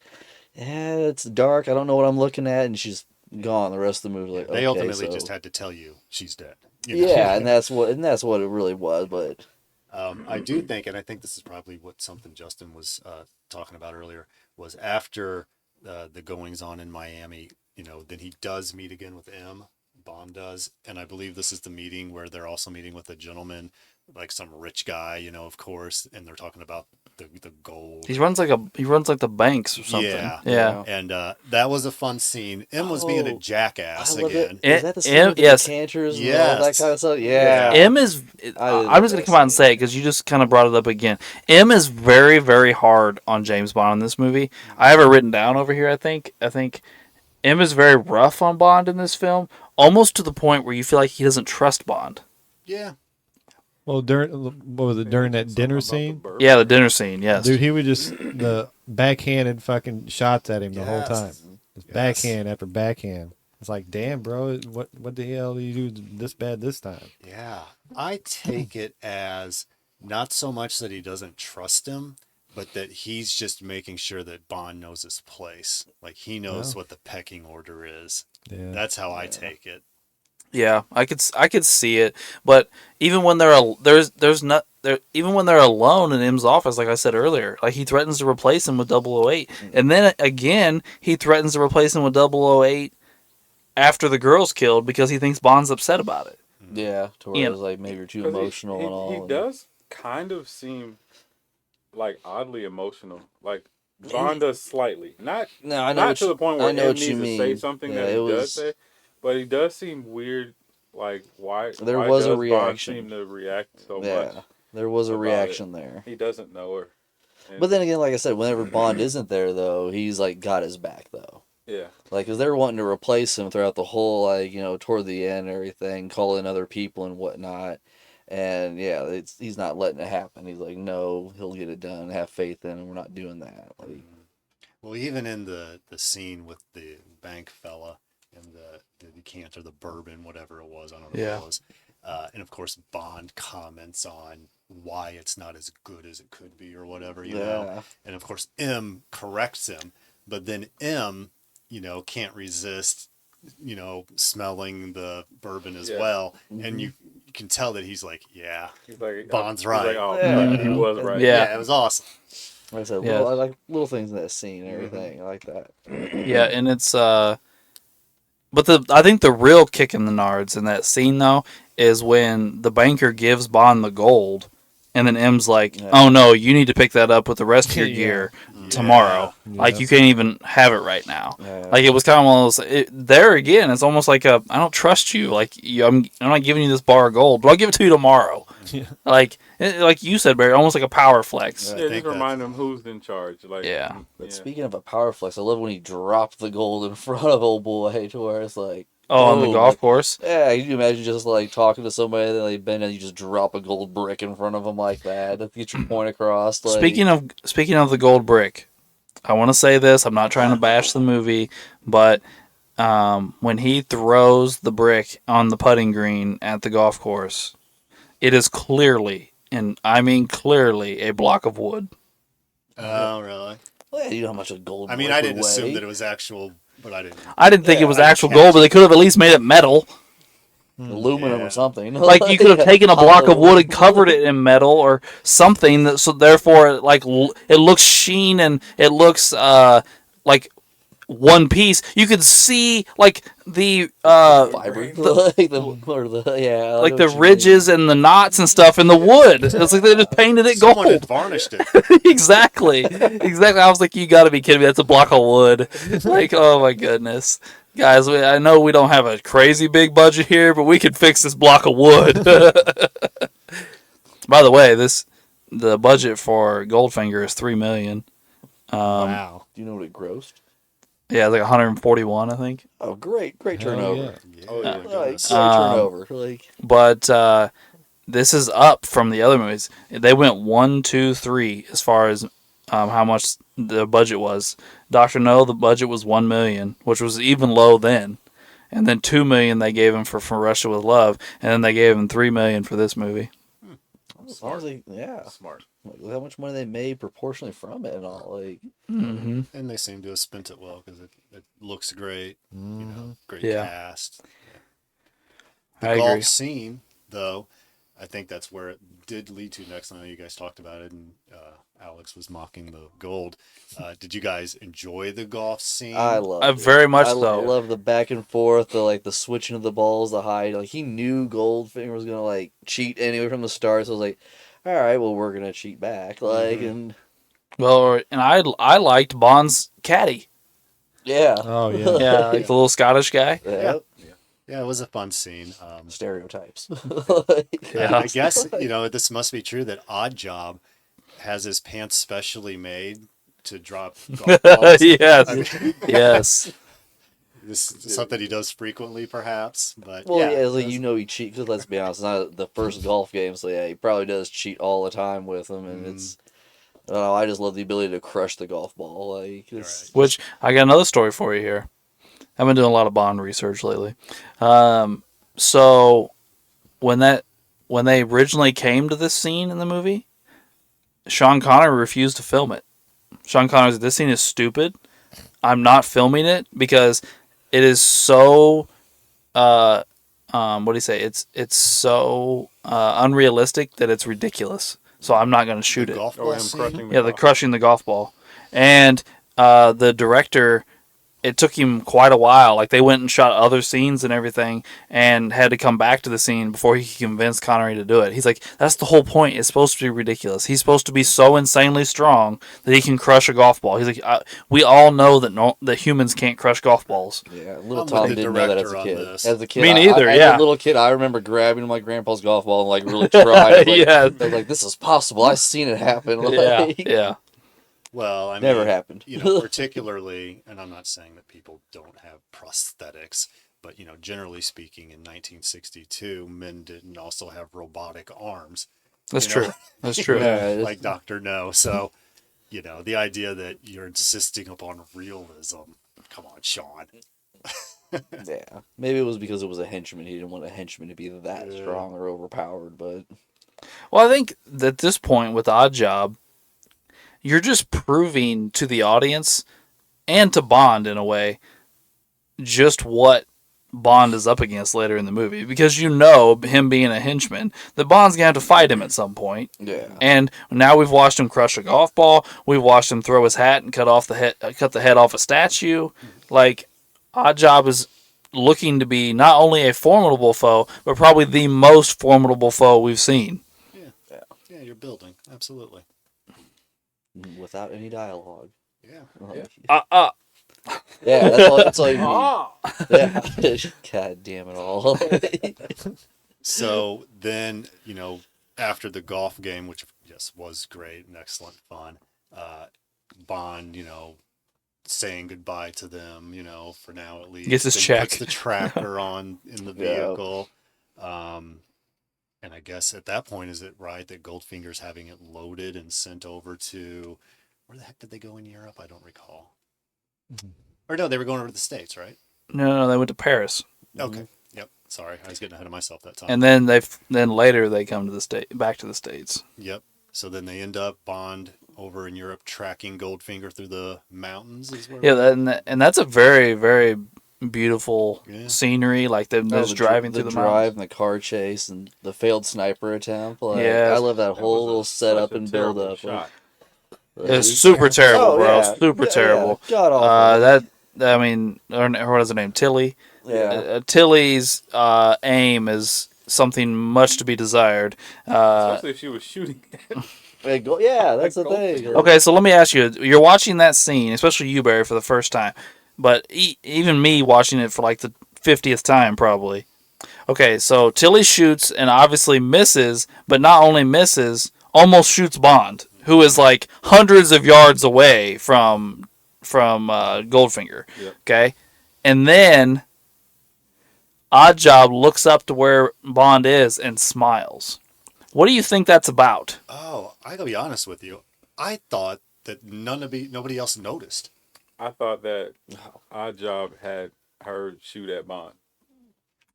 Speaker 5: yeah, it's dark. I don't know what I'm looking at, and she's gone. The rest of the movie, like
Speaker 4: They
Speaker 5: okay,
Speaker 4: ultimately
Speaker 5: so-
Speaker 4: just had to tell you she's dead. You know?
Speaker 5: yeah, and that's what it really was. But
Speaker 4: I do think, and I think this is probably what something Justin was talking about earlier, was after the goings on in Miami, you know, then he does meet again with M. Bond does, and I believe this is the meeting where they're also meeting with a gentleman, like some rich guy, you know, of course, and they're talking about the gold.
Speaker 1: He runs like the banks or something.
Speaker 4: Yeah.
Speaker 1: Yeah.
Speaker 4: And that was a fun scene. M was being a
Speaker 5: Oh,
Speaker 4: jackass
Speaker 5: I love
Speaker 4: again.
Speaker 5: it. Is that the scene
Speaker 1: M-
Speaker 5: with the
Speaker 1: yes.
Speaker 5: decanters and all
Speaker 4: Yes.
Speaker 5: that kind of stuff? Yeah.
Speaker 1: M is.
Speaker 5: I
Speaker 1: I'm just gonna
Speaker 5: didn't
Speaker 1: come out and
Speaker 5: see
Speaker 1: say it because you just kind of brought it up again. M is very, very hard on James Bond in this movie. I have it written down over here. I think M is very rough on Bond in this film, almost to the point where you feel like he doesn't trust Bond.
Speaker 4: Yeah.
Speaker 3: Well, what was it during that dinner scene?
Speaker 1: Yeah, the dinner scene. Yes.
Speaker 3: Dude, he would just the backhanded fucking shots at him the whole
Speaker 4: Yes.
Speaker 3: time. Just backhand after backhand. It's like, damn, bro, what the hell do you do this bad this time?
Speaker 4: Yeah. I take it as not so much that he doesn't trust him, but that he's just making sure that Bond knows his place. Like he knows what the pecking order is.
Speaker 3: Yeah.
Speaker 4: That's how I take it.
Speaker 1: Yeah, I could see it, but even when even when they're alone in M's office, like I said earlier, like he threatens to replace him with 008, and then again he threatens to replace him with 008 after the girl's killed because he thinks Bond's upset about it.
Speaker 5: Yeah, to where
Speaker 1: Yeah.
Speaker 5: it was like maybe you're too
Speaker 2: 'Cause
Speaker 5: emotional and all.
Speaker 2: He
Speaker 5: and-
Speaker 2: does kind of seem like oddly emotional. Like Bond does slightly, not
Speaker 5: No, I know
Speaker 2: not
Speaker 5: what
Speaker 2: to
Speaker 5: you-
Speaker 2: the point
Speaker 5: I
Speaker 2: where
Speaker 5: know
Speaker 2: M
Speaker 5: what
Speaker 2: needs
Speaker 5: you
Speaker 2: to
Speaker 5: mean.
Speaker 2: say something
Speaker 5: Yeah,
Speaker 2: that he
Speaker 5: it
Speaker 2: does
Speaker 5: was-
Speaker 2: say, but he does seem weird. Like why?
Speaker 5: There
Speaker 2: why
Speaker 5: was a
Speaker 2: does Bond
Speaker 5: reaction.
Speaker 2: seem to react so
Speaker 5: Yeah,
Speaker 2: much?
Speaker 5: there was a
Speaker 2: about
Speaker 5: reaction there.
Speaker 2: He doesn't know her. And-
Speaker 5: But then again, like I said, whenever Bond isn't there, though, he's like got his back, though.
Speaker 2: yeah,
Speaker 5: Like, cause they're wanting to replace him throughout the whole, like, you know, toward the end, and everything, call in other people and whatnot. And yeah, he's not letting it happen. He's like, no, he'll get it done. Have faith in him. We're not doing that. Like,
Speaker 4: Well, even in the scene with the bank fella and the decanter, the bourbon, whatever it was, I don't know
Speaker 1: Yeah.
Speaker 4: what it was. And of course, Bond comments on why it's not as good as it could be or whatever, you know.
Speaker 5: Yeah.
Speaker 4: And of course, M corrects him, but then M, you know, can't resist, you know, smelling the bourbon as
Speaker 2: Yeah.
Speaker 4: well. And you can tell that he's like, yeah,
Speaker 2: he's like
Speaker 4: Bond's
Speaker 2: he's
Speaker 4: right.
Speaker 2: Like, oh,
Speaker 5: Yeah.
Speaker 2: he was right.
Speaker 1: Yeah.
Speaker 4: it was awesome.
Speaker 5: like I said,
Speaker 1: Yeah.
Speaker 5: I like little things in that scene and everything. I like that.
Speaker 1: Yeah, and it's but I think the real kick in the nards in that scene though is when the banker gives Bond the gold, and then M's like,
Speaker 5: Yeah.
Speaker 1: "Oh no, you need to pick that up with the rest of your
Speaker 3: Yeah.
Speaker 1: gear tomorrow. Like
Speaker 3: Yeah.
Speaker 1: you can't even have it right now."
Speaker 5: Yeah.
Speaker 1: Like it was kind of one of those. There again, it's almost like I don't trust you. Like I'm not giving you this bar of gold, but I'll give it to you tomorrow.
Speaker 3: Yeah.
Speaker 1: Like you said, Barry, almost like a power flex.
Speaker 5: Yeah.
Speaker 2: Yeah,
Speaker 4: think
Speaker 2: just remind them who's in charge. Like,
Speaker 1: Yeah.
Speaker 5: But speaking of a power flex, I love when he dropped the gold in front of old boy to where it's like,
Speaker 1: Oh, on the
Speaker 5: boom,
Speaker 1: golf
Speaker 5: like,
Speaker 1: course.
Speaker 5: yeah, can you imagine just like talking to somebody and they bend and you just drop a gold brick in front of them like that to get your point across. Like,
Speaker 1: Speaking of the gold brick, I want to say this. I'm not trying to bash the movie, but when he throws the brick on the putting green at the golf course, it is clearly, and I mean clearly, a block of wood.
Speaker 4: Oh, really?
Speaker 5: well, yeah, you know how much a gold.
Speaker 4: I mean,
Speaker 5: brick
Speaker 4: I
Speaker 5: would
Speaker 4: didn't assume
Speaker 5: weigh.
Speaker 4: that it was actual, but I didn't.
Speaker 1: I didn't think it was
Speaker 4: I
Speaker 1: actual
Speaker 4: can't-
Speaker 1: gold, but they could have at least made it metal.
Speaker 5: Aluminum
Speaker 4: Yeah.
Speaker 5: or something.
Speaker 1: Like you could have taken a block of wood
Speaker 5: Hollow.
Speaker 1: and covered it in metal or something. So therefore, it looks sheen and it looks like one piece. You could see like the
Speaker 5: Fiber, like the, or the yeah, I
Speaker 1: like
Speaker 5: know
Speaker 1: the
Speaker 5: what you mean.
Speaker 1: ridges and the knots and stuff in the wood. It's like they just painted it
Speaker 4: Someone had
Speaker 1: gold.
Speaker 4: varnished it.
Speaker 1: Exactly. I was like, you got to be kidding me. That's a block of wood. Like, oh my goodness. Guys, I know we don't have a crazy big budget here, but we could fix this block of wood. By the way, the budget for Goldfinger is $3 million.
Speaker 4: Wow.
Speaker 5: Do you know what it grossed?
Speaker 1: Yeah, it's like 141, I think.
Speaker 5: Oh, great
Speaker 3: Hell
Speaker 5: turnover.
Speaker 3: yeah.
Speaker 2: Oh, yeah.
Speaker 5: Like, great
Speaker 4: goodness.
Speaker 5: turnover. Like,
Speaker 1: But this is up from the other movies. They went 1, 2, 3 as far as how much the budget was. Dr. No, the budget was $1 million, which was even low then. And then $2 million they gave him for From Russia with Love, and then they gave him $3 million for this movie.
Speaker 5: sounds like, yeah,
Speaker 2: Smart.
Speaker 5: like how much money they made proportionally from it and all. Like,
Speaker 1: Mm-hmm.
Speaker 4: And they seem to have spent it well because it looks great. You know, great
Speaker 1: Yeah.
Speaker 4: cast. The
Speaker 1: I
Speaker 4: golf
Speaker 1: agree.
Speaker 4: scene, though, I think that's where it did lead to next. I know you guys talked about it, and Alex was mocking the gold. Did you guys enjoy the golf scene?
Speaker 5: I love
Speaker 1: Very much
Speaker 5: I
Speaker 1: so.
Speaker 5: love the back and forth, the switching of the balls, the high. Like he knew Goldfinger was gonna like cheat anyway from the start, so I was like, all right, well we're gonna cheat back, like and
Speaker 1: Well, and I liked Bond's caddy.
Speaker 5: yeah,
Speaker 3: Oh yeah.
Speaker 1: Yeah, like the little Scottish guy.
Speaker 5: yeah.
Speaker 4: Yeah, it was a fun scene.
Speaker 5: Stereotypes.
Speaker 1: Yeah.
Speaker 4: I guess this must be true that Odd Job has his pants specially made to drop golf balls.
Speaker 1: Yes.
Speaker 4: I mean,
Speaker 1: Yes.
Speaker 4: this is something he does frequently, perhaps. But
Speaker 5: Well, yeah,
Speaker 4: it
Speaker 5: like,
Speaker 4: was-
Speaker 5: you know he cheats. Because let's be honest, it's not the first golf game, so yeah, he probably does cheat all the time with them, and it's. I don't know, I just love the ability to crush the golf ball. Like, it's,
Speaker 1: Which I got another story for you here. I've been doing a lot of Bond research lately. So when they originally came to this scene in the movie, Sean Connery refused to film it. Sean Connery said, "This scene is stupid. I'm not filming it because it is so what do you say? It's so unrealistic that it's ridiculous. So I'm not going to shoot it."
Speaker 4: golf
Speaker 2: Oh,
Speaker 4: ball
Speaker 2: him
Speaker 4: scene?
Speaker 2: crushing the
Speaker 1: Yeah, the
Speaker 2: golf.
Speaker 1: crushing the golf ball. And the director, it took him quite a while. Like, they went and shot other scenes and everything and had to come back to the scene before he could convince Connery to do it. He's like, that's the whole point. It's supposed to be ridiculous. He's supposed to be so insanely strong that he can crush a golf ball. He's like, we all know that humans can't crush golf balls.
Speaker 5: yeah, little
Speaker 4: I'm
Speaker 5: Tom
Speaker 4: with the
Speaker 5: didn't know that as
Speaker 4: director
Speaker 5: a
Speaker 4: on
Speaker 5: kid.
Speaker 4: this.
Speaker 5: As a kid,
Speaker 1: Me neither,
Speaker 5: as
Speaker 1: yeah.
Speaker 5: a little kid, I remember grabbing my grandpa's golf ball and like really trying. Like,
Speaker 1: Yeah.
Speaker 5: I was like, this is possible. I've seen it happen.
Speaker 1: Yeah,
Speaker 5: Like,
Speaker 1: yeah.
Speaker 4: Well, I mean,
Speaker 5: Never happened.
Speaker 4: Particularly, and I'm not saying that people don't have prosthetics, but generally speaking, in 1962, men didn't also have robotic arms.
Speaker 1: That's
Speaker 4: You know?
Speaker 1: true. That's true.
Speaker 5: Yeah.
Speaker 4: Like Dr. No. So, the idea that you're insisting upon realism. Come on, Sean.
Speaker 5: Yeah, maybe it was because it was a henchman. He didn't want a henchman to be that
Speaker 4: Yeah.
Speaker 5: strong or overpowered. But
Speaker 1: Well, I think that at this point with Odd Job, you're just proving to the audience and to Bond in a way just what Bond is up against later in the movie. Because him being a henchman, that Bond's going to have to fight him at some point.
Speaker 5: yeah,
Speaker 1: And now we've watched him crush a golf ball. We've watched him throw his hat and cut the head off a statue. Like, Odd Job is looking to be not only a formidable foe, but probably the most formidable foe we've seen.
Speaker 4: Yeah, you're building. Absolutely.
Speaker 5: Without any dialogue.
Speaker 4: Yeah.
Speaker 5: Like,
Speaker 1: Uh, uh.
Speaker 5: yeah, that's all you need.
Speaker 2: Ah!
Speaker 5: Yeah. God damn it all.
Speaker 4: So then, after the golf game, which yes was great and excellent fun, Bond, saying goodbye to them, for now at least.
Speaker 1: Gets his
Speaker 4: And
Speaker 1: check.
Speaker 4: puts the tracker on in the
Speaker 5: Yeah.
Speaker 4: vehicle. And I guess at that point, is it right that Goldfinger's having it loaded and sent over to where the heck did they go in Europe? I don't recall. Or no, they were going over to the States, right?
Speaker 1: No, they went to Paris,
Speaker 4: Okay. Yep. Sorry, I was getting ahead of myself that time.
Speaker 1: and then later they come to the back to the States.
Speaker 4: Yep. So then they end up Bond over in Europe tracking Goldfinger through the mountains. Is where
Speaker 1: Yeah, and that's a very, very beautiful
Speaker 4: Yeah.
Speaker 1: scenery, like them
Speaker 5: Oh,
Speaker 1: just driving
Speaker 5: the
Speaker 1: through the
Speaker 5: drive
Speaker 1: mountains.
Speaker 5: and the car chase and the failed sniper attempt. Like,
Speaker 1: Yes.
Speaker 5: I love that
Speaker 2: That
Speaker 5: whole
Speaker 2: was
Speaker 5: little
Speaker 2: such
Speaker 5: setup
Speaker 2: a
Speaker 5: and build
Speaker 2: terrible
Speaker 5: up.
Speaker 2: shot.
Speaker 1: It's super terrible, bro. Super terrible.
Speaker 5: God awful.
Speaker 1: I mean, or what is her name? Tilly.
Speaker 5: Yeah.
Speaker 1: Tilly's aim is something much to be desired.
Speaker 2: Especially if she was shooting.
Speaker 5: Yeah, that's the
Speaker 2: Like
Speaker 5: thing.
Speaker 1: Okay, so let me ask you: you're watching that scene, especially you, Barry, for the first time, but even me watching it for like the 50th time, probably. Okay, so Tilly shoots and obviously misses, but not only misses, almost shoots Bond, who is like hundreds of yards away from Goldfinger.
Speaker 2: Yep.
Speaker 1: Okay, and then Oddjob looks up to where Bond is and smiles. What do you think that's about?
Speaker 4: Oh, I gotta be honest with you. I thought that nobody else noticed.
Speaker 2: I thought that Oddjob had her shoot at Bond.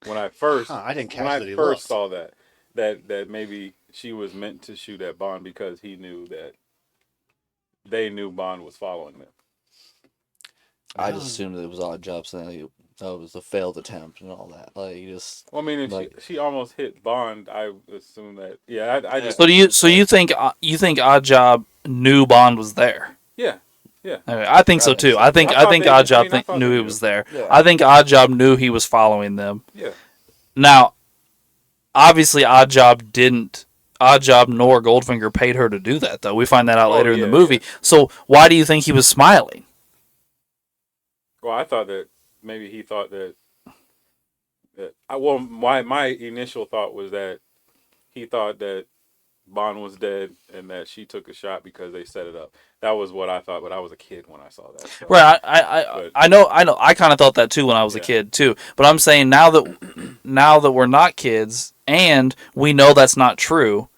Speaker 2: When I first,
Speaker 4: I didn't catch
Speaker 2: when I
Speaker 4: that he
Speaker 2: first
Speaker 4: looked.
Speaker 2: saw that maybe she was meant to shoot at Bond because he knew that they knew Bond was following them.
Speaker 5: I just assumed it was odd job saying it was a failed attempt and all that. Like, just.
Speaker 2: Well, I mean, if
Speaker 5: Like-
Speaker 2: she almost hit Bond, I assume that. Yeah, I just.
Speaker 1: So you think Oddjob knew Bond was there?
Speaker 2: Yeah, yeah.
Speaker 1: Okay, I think so too. I think
Speaker 2: I thought they- I
Speaker 1: Oddjob
Speaker 2: mean, I thought
Speaker 1: knew
Speaker 2: they
Speaker 1: he
Speaker 2: knew.
Speaker 1: was there.
Speaker 5: Yeah.
Speaker 1: I think Oddjob knew he was following them.
Speaker 2: Yeah.
Speaker 1: Now, obviously, Oddjob nor Goldfinger paid her to do that, though. We find that out later in the movie.
Speaker 2: yeah.
Speaker 1: So why do you think he was smiling?
Speaker 2: Well, I thought that maybe he thought that my initial thought was that he thought that Bond was dead and that she took a shot because they set it up. That was what I thought, but I was a kid when I saw that. So.
Speaker 1: Right.
Speaker 2: But-
Speaker 1: I know. I kind of thought that too when I was a
Speaker 2: Yeah.
Speaker 1: kid too. But I'm saying now that we're not kids and we know that's not true,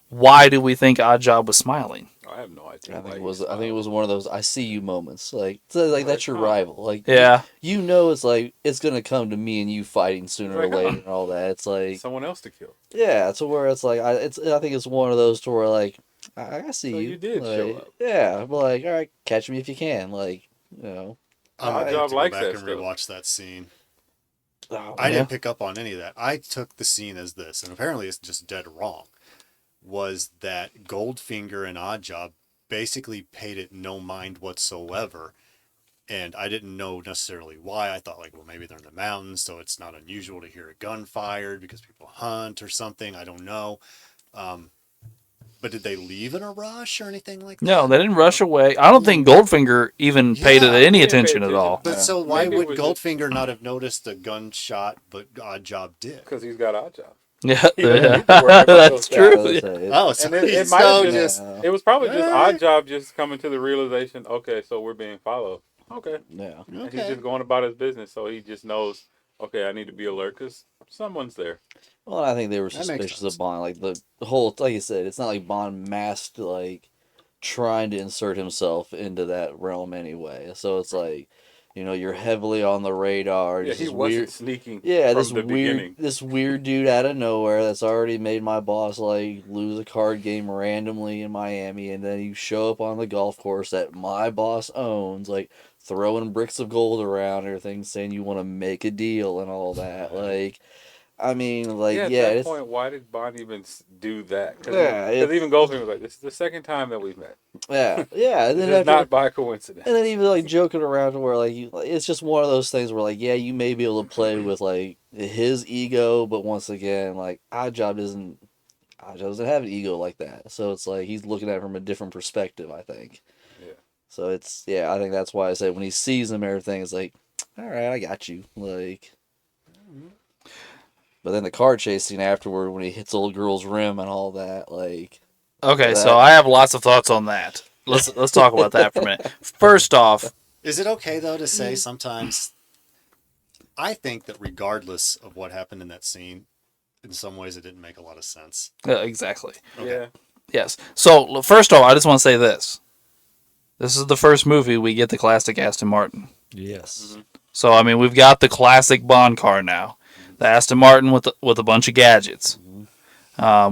Speaker 1: why do we think Oddjob was smiling?
Speaker 2: I have no idea.
Speaker 5: I think
Speaker 2: why
Speaker 5: it
Speaker 2: he
Speaker 5: was.
Speaker 2: was
Speaker 5: I think it
Speaker 2: smiling.
Speaker 5: was one of those "I see you" moments. Like that's your rival. Like
Speaker 1: Yeah.
Speaker 5: you know, it's like it's gonna come to me and you fighting sooner or
Speaker 2: Right
Speaker 5: later
Speaker 2: on.
Speaker 5: and all that. It's like
Speaker 2: someone else to kill.
Speaker 5: yeah, to where it's like I think it's one of those to where like I see
Speaker 2: So
Speaker 5: you.
Speaker 2: you did
Speaker 5: like,
Speaker 2: show up.
Speaker 5: Yeah, but like all right, catch me if you can. Like
Speaker 4: I'm
Speaker 2: Odd
Speaker 4: gonna
Speaker 2: Job
Speaker 4: have to go
Speaker 2: likes
Speaker 4: back
Speaker 2: that
Speaker 4: and
Speaker 2: stuff.
Speaker 4: rewatch that scene.
Speaker 5: oh,
Speaker 4: I
Speaker 1: Yeah.
Speaker 4: didn't pick up on any of that. I took the scene as this, and apparently it's just dead wrong. Was that Goldfinger and Oddjob basically paid it no mind whatsoever, and I didn't know necessarily why. I thought like, well, maybe they're in the mountains, so it's not unusual to hear a gun fired because people hunt or something. I don't know. But did they leave in a rush or anything like that?
Speaker 1: No, they didn't rush away. I don't think Goldfinger even paid it
Speaker 4: Yeah,
Speaker 1: any
Speaker 2: he didn't pay
Speaker 1: attention at
Speaker 2: attention.
Speaker 1: all.
Speaker 4: But
Speaker 5: Yeah.
Speaker 4: so why
Speaker 2: Maybe it
Speaker 4: would
Speaker 2: was just-
Speaker 4: Goldfinger not have noticed the gunshot, but Oddjob did?
Speaker 2: Because he's got Oddjob.
Speaker 1: Yeah,
Speaker 2: He doesn't need to worry about
Speaker 1: that's
Speaker 2: those
Speaker 1: true.
Speaker 5: I was
Speaker 1: Yeah.
Speaker 4: Oh, so
Speaker 2: And it
Speaker 4: he's
Speaker 2: might have
Speaker 4: so
Speaker 2: been-
Speaker 4: just
Speaker 2: It was probably just
Speaker 4: Alright.
Speaker 2: Oddjob just coming to the realization, okay, so we're being followed. Okay.
Speaker 5: yeah.
Speaker 2: And he's
Speaker 4: okay.
Speaker 2: just going about his business, so he just knows, okay, I need to be alert because someone's there.
Speaker 5: Well, I think they were
Speaker 4: That makes
Speaker 5: suspicious
Speaker 4: sense.
Speaker 5: of Bond. Like the whole, like you said, it's not like Bond masked like trying to insert himself into that realm anyway. So it's like, you're heavily on the radar.
Speaker 2: Yeah,
Speaker 5: this
Speaker 2: he wasn't
Speaker 5: weird,
Speaker 2: sneaking
Speaker 5: yeah,
Speaker 2: from
Speaker 5: this
Speaker 2: the
Speaker 5: weird,
Speaker 2: beginning.
Speaker 5: this weird dude out of nowhere that's already made my boss like lose a card game randomly in Miami, and then you show up on the golf course that my boss owns, like throwing bricks of gold around and everything, saying you want to make a deal and all that, like. I mean, like,
Speaker 2: At
Speaker 5: yeah,
Speaker 2: that
Speaker 5: it's
Speaker 2: point, why did Bond even do that? Because
Speaker 5: yeah,
Speaker 2: even Goldfinger was like, "This is the second time that we've met.
Speaker 5: yeah. And
Speaker 2: This
Speaker 5: then
Speaker 2: is
Speaker 5: after,
Speaker 2: not by coincidence."
Speaker 5: and then even like joking around to where like it's just one of those things where like yeah, you may be able to play with like his ego, but once again, like Oddjob doesn't have an ego like that. So it's like he's looking at it from a different perspective, I think.
Speaker 2: Yeah.
Speaker 5: So it's yeah, I think that's why I said when he sees him, everything is like, all right, I got you, like. But then the car chase scene afterward, when he hits old girl's rim and all that, like
Speaker 1: Okay, so
Speaker 5: that.
Speaker 1: I have lots of thoughts on that. Let's talk about that for a minute. First off,
Speaker 4: Is it okay though to say sometimes? I think that regardless of what happened in that scene, in some ways it didn't make a lot of sense.
Speaker 1: exactly.
Speaker 4: Okay.
Speaker 2: Yeah.
Speaker 1: Yes. So first off, I just want to say this. This is the first movie we get the classic Aston Martin.
Speaker 3: Yes.
Speaker 1: So I mean, we've got the classic Bond car now, the Aston Martin with a bunch of gadgets,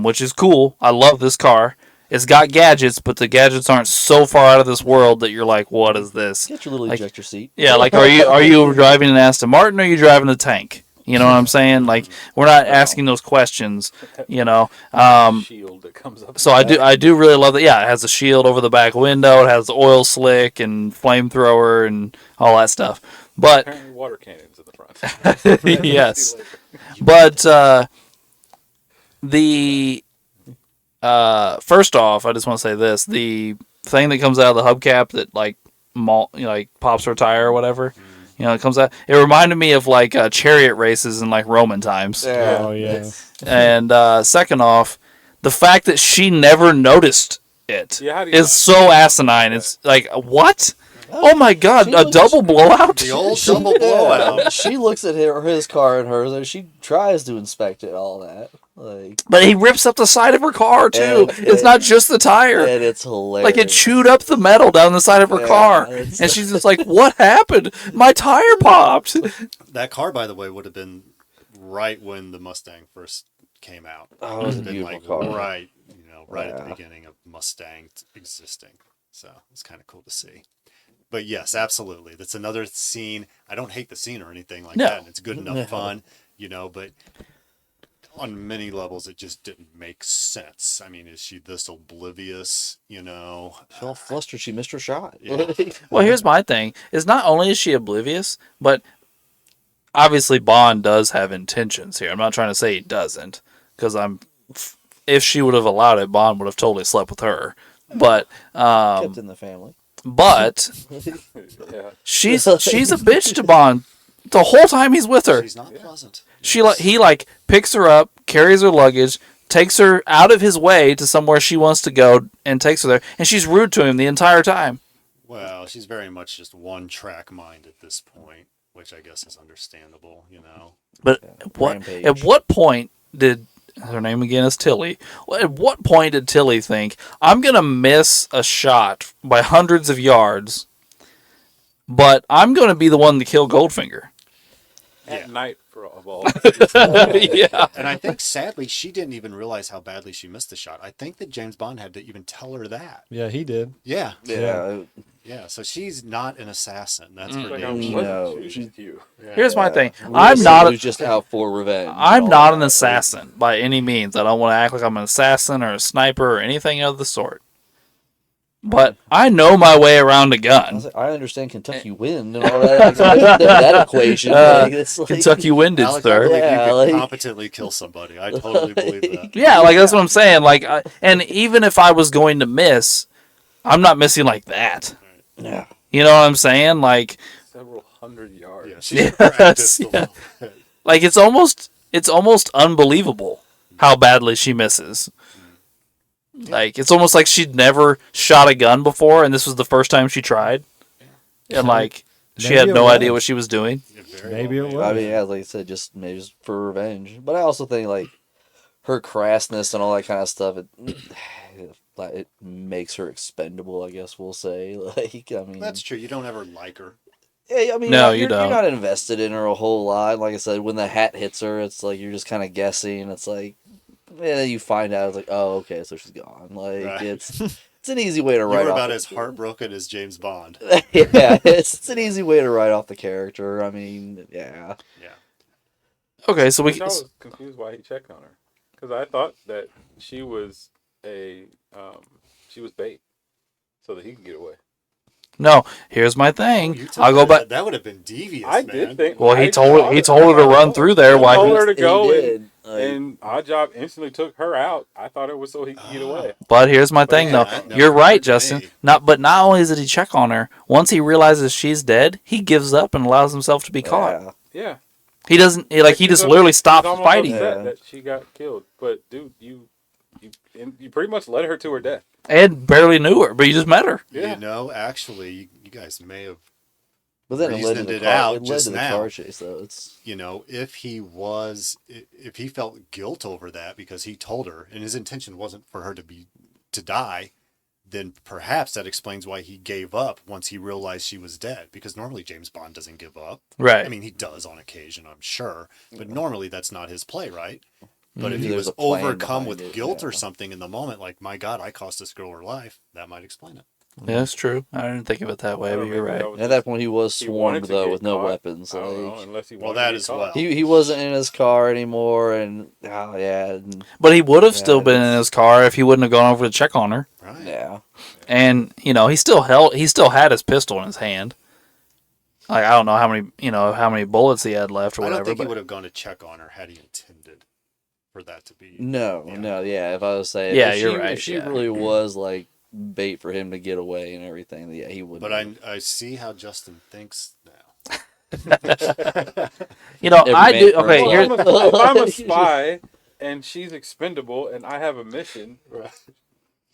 Speaker 1: which is cool. I love this car. It's got gadgets, but the gadgets aren't so far out of this world that you're like, what is this?
Speaker 5: Get your little
Speaker 1: Like-
Speaker 5: ejector seat.
Speaker 1: Yeah, like are you driving an Aston Martin or are you driving a tank? You know what I'm saying? Like we're not asking those questions. You know.
Speaker 2: Shield that comes up.
Speaker 1: So I do really love that. Yeah, it has a shield over the back window. It has the oil slick and flamethrower and all that stuff. But
Speaker 2: Apparently water cannons in the front.
Speaker 1: yes, but the first off, I just want to say this: the thing that comes out of the hubcap that like like pops her tire or whatever. You know, it comes out. It reminded me of like chariot races in like Roman times.
Speaker 5: Yeah.
Speaker 3: Oh yeah.
Speaker 1: And second off, the fact that she never noticed it
Speaker 2: Yeah, how do you
Speaker 1: is
Speaker 2: not
Speaker 1: so
Speaker 2: know
Speaker 1: asinine.
Speaker 2: that?
Speaker 1: It's like, what? Oh my god,
Speaker 5: She
Speaker 1: a
Speaker 5: looks-
Speaker 1: double blowout?
Speaker 4: The old double blowout.
Speaker 5: She looks at his car and hers, and she tries to inspect it. All that, like,
Speaker 1: But he rips up the side of her car too.
Speaker 5: And-
Speaker 1: It's not just the tire.
Speaker 5: and it's hilarious.
Speaker 1: Like it chewed up the metal down the side of her
Speaker 5: Yeah,
Speaker 1: car.
Speaker 5: it's-
Speaker 1: And she's just like, what happened? My tire popped.
Speaker 4: That car, by the way, would have been right when the Mustang first came out.
Speaker 5: Oh, it was a
Speaker 4: Been
Speaker 5: beautiful
Speaker 4: like
Speaker 5: car.
Speaker 4: right, right at the
Speaker 5: Yeah.
Speaker 4: beginning of Mustang existing. So it's kind of cool to see. But yes, absolutely. That's another scene. I don't hate the scene or anything like
Speaker 1: No.
Speaker 4: that. And it's good enough
Speaker 5: No.
Speaker 4: fun, but on many levels it just didn't make sense. I mean, is she this oblivious,
Speaker 5: She all flustered. She missed her shot.
Speaker 4: Yeah.
Speaker 1: Well, here's my thing: is not only is she oblivious, but obviously Bond does have intentions here. I'm not trying to say he doesn't, because if she would have allowed it, Bond would have totally slept with her. But
Speaker 5: Kept in the family.
Speaker 1: but
Speaker 2: Yeah.
Speaker 1: she's a bitch to Bond the whole time he's with her.
Speaker 4: she's not pleasant.
Speaker 1: He picks her up, carries her luggage, takes her out of his way to somewhere she wants to go, and takes her there. And she's rude to him the entire time.
Speaker 4: Well, she's very much just one track mind at this point, which I guess is understandable,
Speaker 1: But
Speaker 5: Rampage.
Speaker 1: at what point did her name again is Tilly? At what point did Tilly think I'm gonna miss a shot by hundreds of yards, but I'm gonna be the one to kill Goldfinger?
Speaker 2: At
Speaker 4: Yeah.
Speaker 2: night of all.
Speaker 1: Yeah.
Speaker 4: And I think sadly she didn't even realize how badly she missed the shot. I think that James Bond had to even tell her that.
Speaker 3: Yeah, he did.
Speaker 4: Yeah.
Speaker 5: Yeah.
Speaker 4: Yeah. So she's not an assassin. That's for
Speaker 2: Like,
Speaker 4: damn
Speaker 2: I
Speaker 4: sure.
Speaker 5: No,
Speaker 2: wasn't choosing you.
Speaker 1: Here's my thing.
Speaker 5: She
Speaker 1: I'm
Speaker 5: was just out for revenge.
Speaker 1: I'm
Speaker 5: All
Speaker 1: not an
Speaker 5: that.
Speaker 1: assassin by any means. I don't want to act like I'm an assassin or a sniper or anything of the sort. But I know my way around a
Speaker 5: I,
Speaker 1: gun.
Speaker 5: was like, I understand Kentucky wind and all that. That equation. Like, it's like,
Speaker 1: Kentucky winded,
Speaker 4: Alex, I
Speaker 1: sir.
Speaker 4: believe
Speaker 5: Yeah,
Speaker 4: you could
Speaker 5: like-
Speaker 4: competently kill somebody. I totally believe that.
Speaker 1: Yeah, like that's what I'm saying. And even if I was going to miss, I'm not missing like that.
Speaker 5: Yeah.
Speaker 1: You know what I'm saying? Like
Speaker 2: Several hundred yards.
Speaker 4: Yeah, she's
Speaker 1: Yes,
Speaker 4: practiced a
Speaker 1: yeah.
Speaker 4: little bit.
Speaker 1: Like it's almost unbelievable how badly she misses. Like it's almost like she'd never shot a gun before, and this was the first time she tried, and like she
Speaker 3: Maybe
Speaker 1: had
Speaker 3: it
Speaker 1: no
Speaker 3: was.
Speaker 1: idea what she was doing.
Speaker 4: Yeah, very
Speaker 3: Maybe
Speaker 4: well
Speaker 3: it
Speaker 4: made.
Speaker 3: was.
Speaker 5: I mean, yeah, like I said, just maybe just for revenge. But I also think like her crassness and all that kind of stuff. It makes her expendable. I guess we'll say. Like, I mean,
Speaker 4: That's true. You don't ever like her.
Speaker 5: yeah, I mean,
Speaker 1: No,
Speaker 5: you're,
Speaker 1: you don't.
Speaker 5: You're not invested in her a whole lot. Like I said, when the hat hits her, it's like you're just kind of guessing. It's like, and then you find out, it's like, oh, okay, so she's gone. Like
Speaker 4: Right.
Speaker 5: it's an easy way to
Speaker 4: You
Speaker 5: write
Speaker 4: were
Speaker 5: off.
Speaker 4: about as heartbroken as James Bond.
Speaker 5: Yeah, it's an easy way to write off the character. I mean, yeah.
Speaker 4: Yeah.
Speaker 1: Okay, so
Speaker 2: Which I was confused why he checked on her, because I thought that she was she was bait, so that he could get away.
Speaker 1: no. Here's my
Speaker 4: Oh,
Speaker 1: thing.
Speaker 4: you took
Speaker 1: I'll go back.
Speaker 4: That would have been devious,
Speaker 2: I
Speaker 4: man.
Speaker 2: did think.
Speaker 1: Well, he
Speaker 2: I
Speaker 1: told
Speaker 2: thought
Speaker 1: he
Speaker 2: it-
Speaker 1: told her to
Speaker 2: I
Speaker 1: run
Speaker 2: thought-
Speaker 1: through there.
Speaker 2: He
Speaker 1: Why?
Speaker 2: told her to go,
Speaker 5: He
Speaker 2: and,
Speaker 5: did. Like,
Speaker 2: and Oddjob instantly took her out. I thought it was so he could get away.
Speaker 1: But here's my thing,
Speaker 2: yeah,
Speaker 1: though.
Speaker 4: that never
Speaker 1: You're right,
Speaker 4: occurred to
Speaker 1: Justin.
Speaker 4: me.
Speaker 1: But not only did he check on her, once he realizes she's dead, he gives up and allows himself to be caught.
Speaker 5: yeah.
Speaker 2: Yeah,
Speaker 1: He doesn't. He
Speaker 2: Like,
Speaker 1: just
Speaker 2: he's
Speaker 1: literally
Speaker 2: he's
Speaker 1: stops
Speaker 2: almost
Speaker 1: fighting,
Speaker 2: upset
Speaker 5: Yeah.
Speaker 2: that she got killed. But dude, you pretty much led her to her death.
Speaker 1: and barely knew her, but you just met her.
Speaker 2: Yeah.
Speaker 4: You know, actually, you guys may have,
Speaker 5: But then it led to
Speaker 4: reasoned
Speaker 5: the
Speaker 4: it
Speaker 5: car.
Speaker 4: out
Speaker 5: It led
Speaker 4: just
Speaker 5: to the
Speaker 4: now.
Speaker 5: car chase, though. It's
Speaker 4: you know, if he felt guilt over that because he told her and his intention wasn't for her to die, then perhaps that explains why he gave up once he realized she was dead. Because normally James Bond doesn't give up.
Speaker 1: Right.
Speaker 4: I mean, he does on occasion, I'm sure, but normally that's not his play, right? But if
Speaker 5: Maybe
Speaker 4: he
Speaker 5: there's
Speaker 4: was
Speaker 5: a plan
Speaker 4: overcome
Speaker 5: behind
Speaker 4: with
Speaker 5: it,
Speaker 4: guilt
Speaker 5: yeah.
Speaker 4: or something in the moment, like, my God, I cost this girl her life, that might explain it.
Speaker 1: Yeah, that's true. I didn't think of it that way,
Speaker 2: I
Speaker 1: but
Speaker 2: don't know,
Speaker 1: you're
Speaker 2: maybe
Speaker 1: right.
Speaker 2: that was
Speaker 5: at that point he was
Speaker 2: he wanted
Speaker 5: swarmed
Speaker 2: to
Speaker 5: though
Speaker 2: get
Speaker 5: with no
Speaker 2: caught.
Speaker 5: weapons.
Speaker 2: I don't know,
Speaker 5: Like
Speaker 2: unless he
Speaker 4: Well,
Speaker 2: wanted
Speaker 4: that
Speaker 2: to get
Speaker 4: as
Speaker 2: caught.
Speaker 4: well.
Speaker 5: he wasn't in his car anymore, and and
Speaker 1: But he would have still
Speaker 5: Yeah,
Speaker 1: been in
Speaker 5: that's-
Speaker 1: his car if he wouldn't have gone over to check on her.
Speaker 4: Right.
Speaker 5: yeah.
Speaker 1: And he still had his pistol in his hand. Like, I don't know how many bullets he had left or
Speaker 4: I
Speaker 1: whatever.
Speaker 4: don't think he
Speaker 1: but
Speaker 4: would have gone to check on her had he intended for that to be.
Speaker 5: No,
Speaker 4: Yeah.
Speaker 5: no, yeah. If I was saying,
Speaker 1: Yeah,
Speaker 5: if
Speaker 1: you're
Speaker 5: she,
Speaker 1: right,
Speaker 5: If she
Speaker 1: yeah.
Speaker 5: really was like bait for him to get away and everything, yeah, he would.
Speaker 4: But I see how Justin thinks now.
Speaker 1: I
Speaker 5: man
Speaker 1: do.
Speaker 5: for
Speaker 1: Okay,
Speaker 5: himself.
Speaker 1: here's
Speaker 2: If I'm a spy and she's expendable and I have a mission,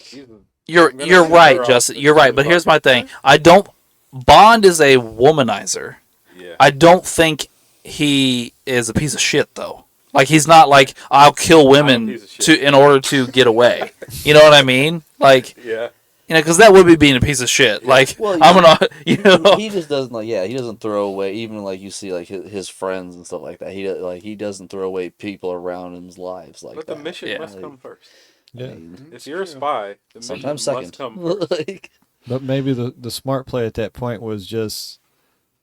Speaker 2: she's a-
Speaker 1: you're
Speaker 2: I'm gonna
Speaker 1: you're
Speaker 2: send
Speaker 1: right,
Speaker 2: her off
Speaker 1: Justin.
Speaker 2: to
Speaker 1: You're right. But
Speaker 2: the
Speaker 1: here's my
Speaker 2: bucket.
Speaker 1: thing. Bond is a womanizer.
Speaker 2: Yeah.
Speaker 1: I don't think he is a piece of shit though. Like, he's not like, I'll kill women
Speaker 2: piece of shit.
Speaker 1: in order to get away. You know what I mean? Like,
Speaker 2: Yeah.
Speaker 1: because that would be being a piece of shit. Like,
Speaker 5: Well,
Speaker 1: I'm gonna,
Speaker 5: he just doesn't he doesn't throw away, even like you see like his friends and stuff like that. He doesn't throw away people around his lives like
Speaker 2: But
Speaker 5: that.
Speaker 2: the mission
Speaker 1: Yeah.
Speaker 2: must come first.
Speaker 3: Yeah.
Speaker 2: If you're a spy, the mission
Speaker 5: Sometimes
Speaker 2: must
Speaker 5: second.
Speaker 2: come first.
Speaker 5: Like,
Speaker 3: But maybe the smart play at that point was just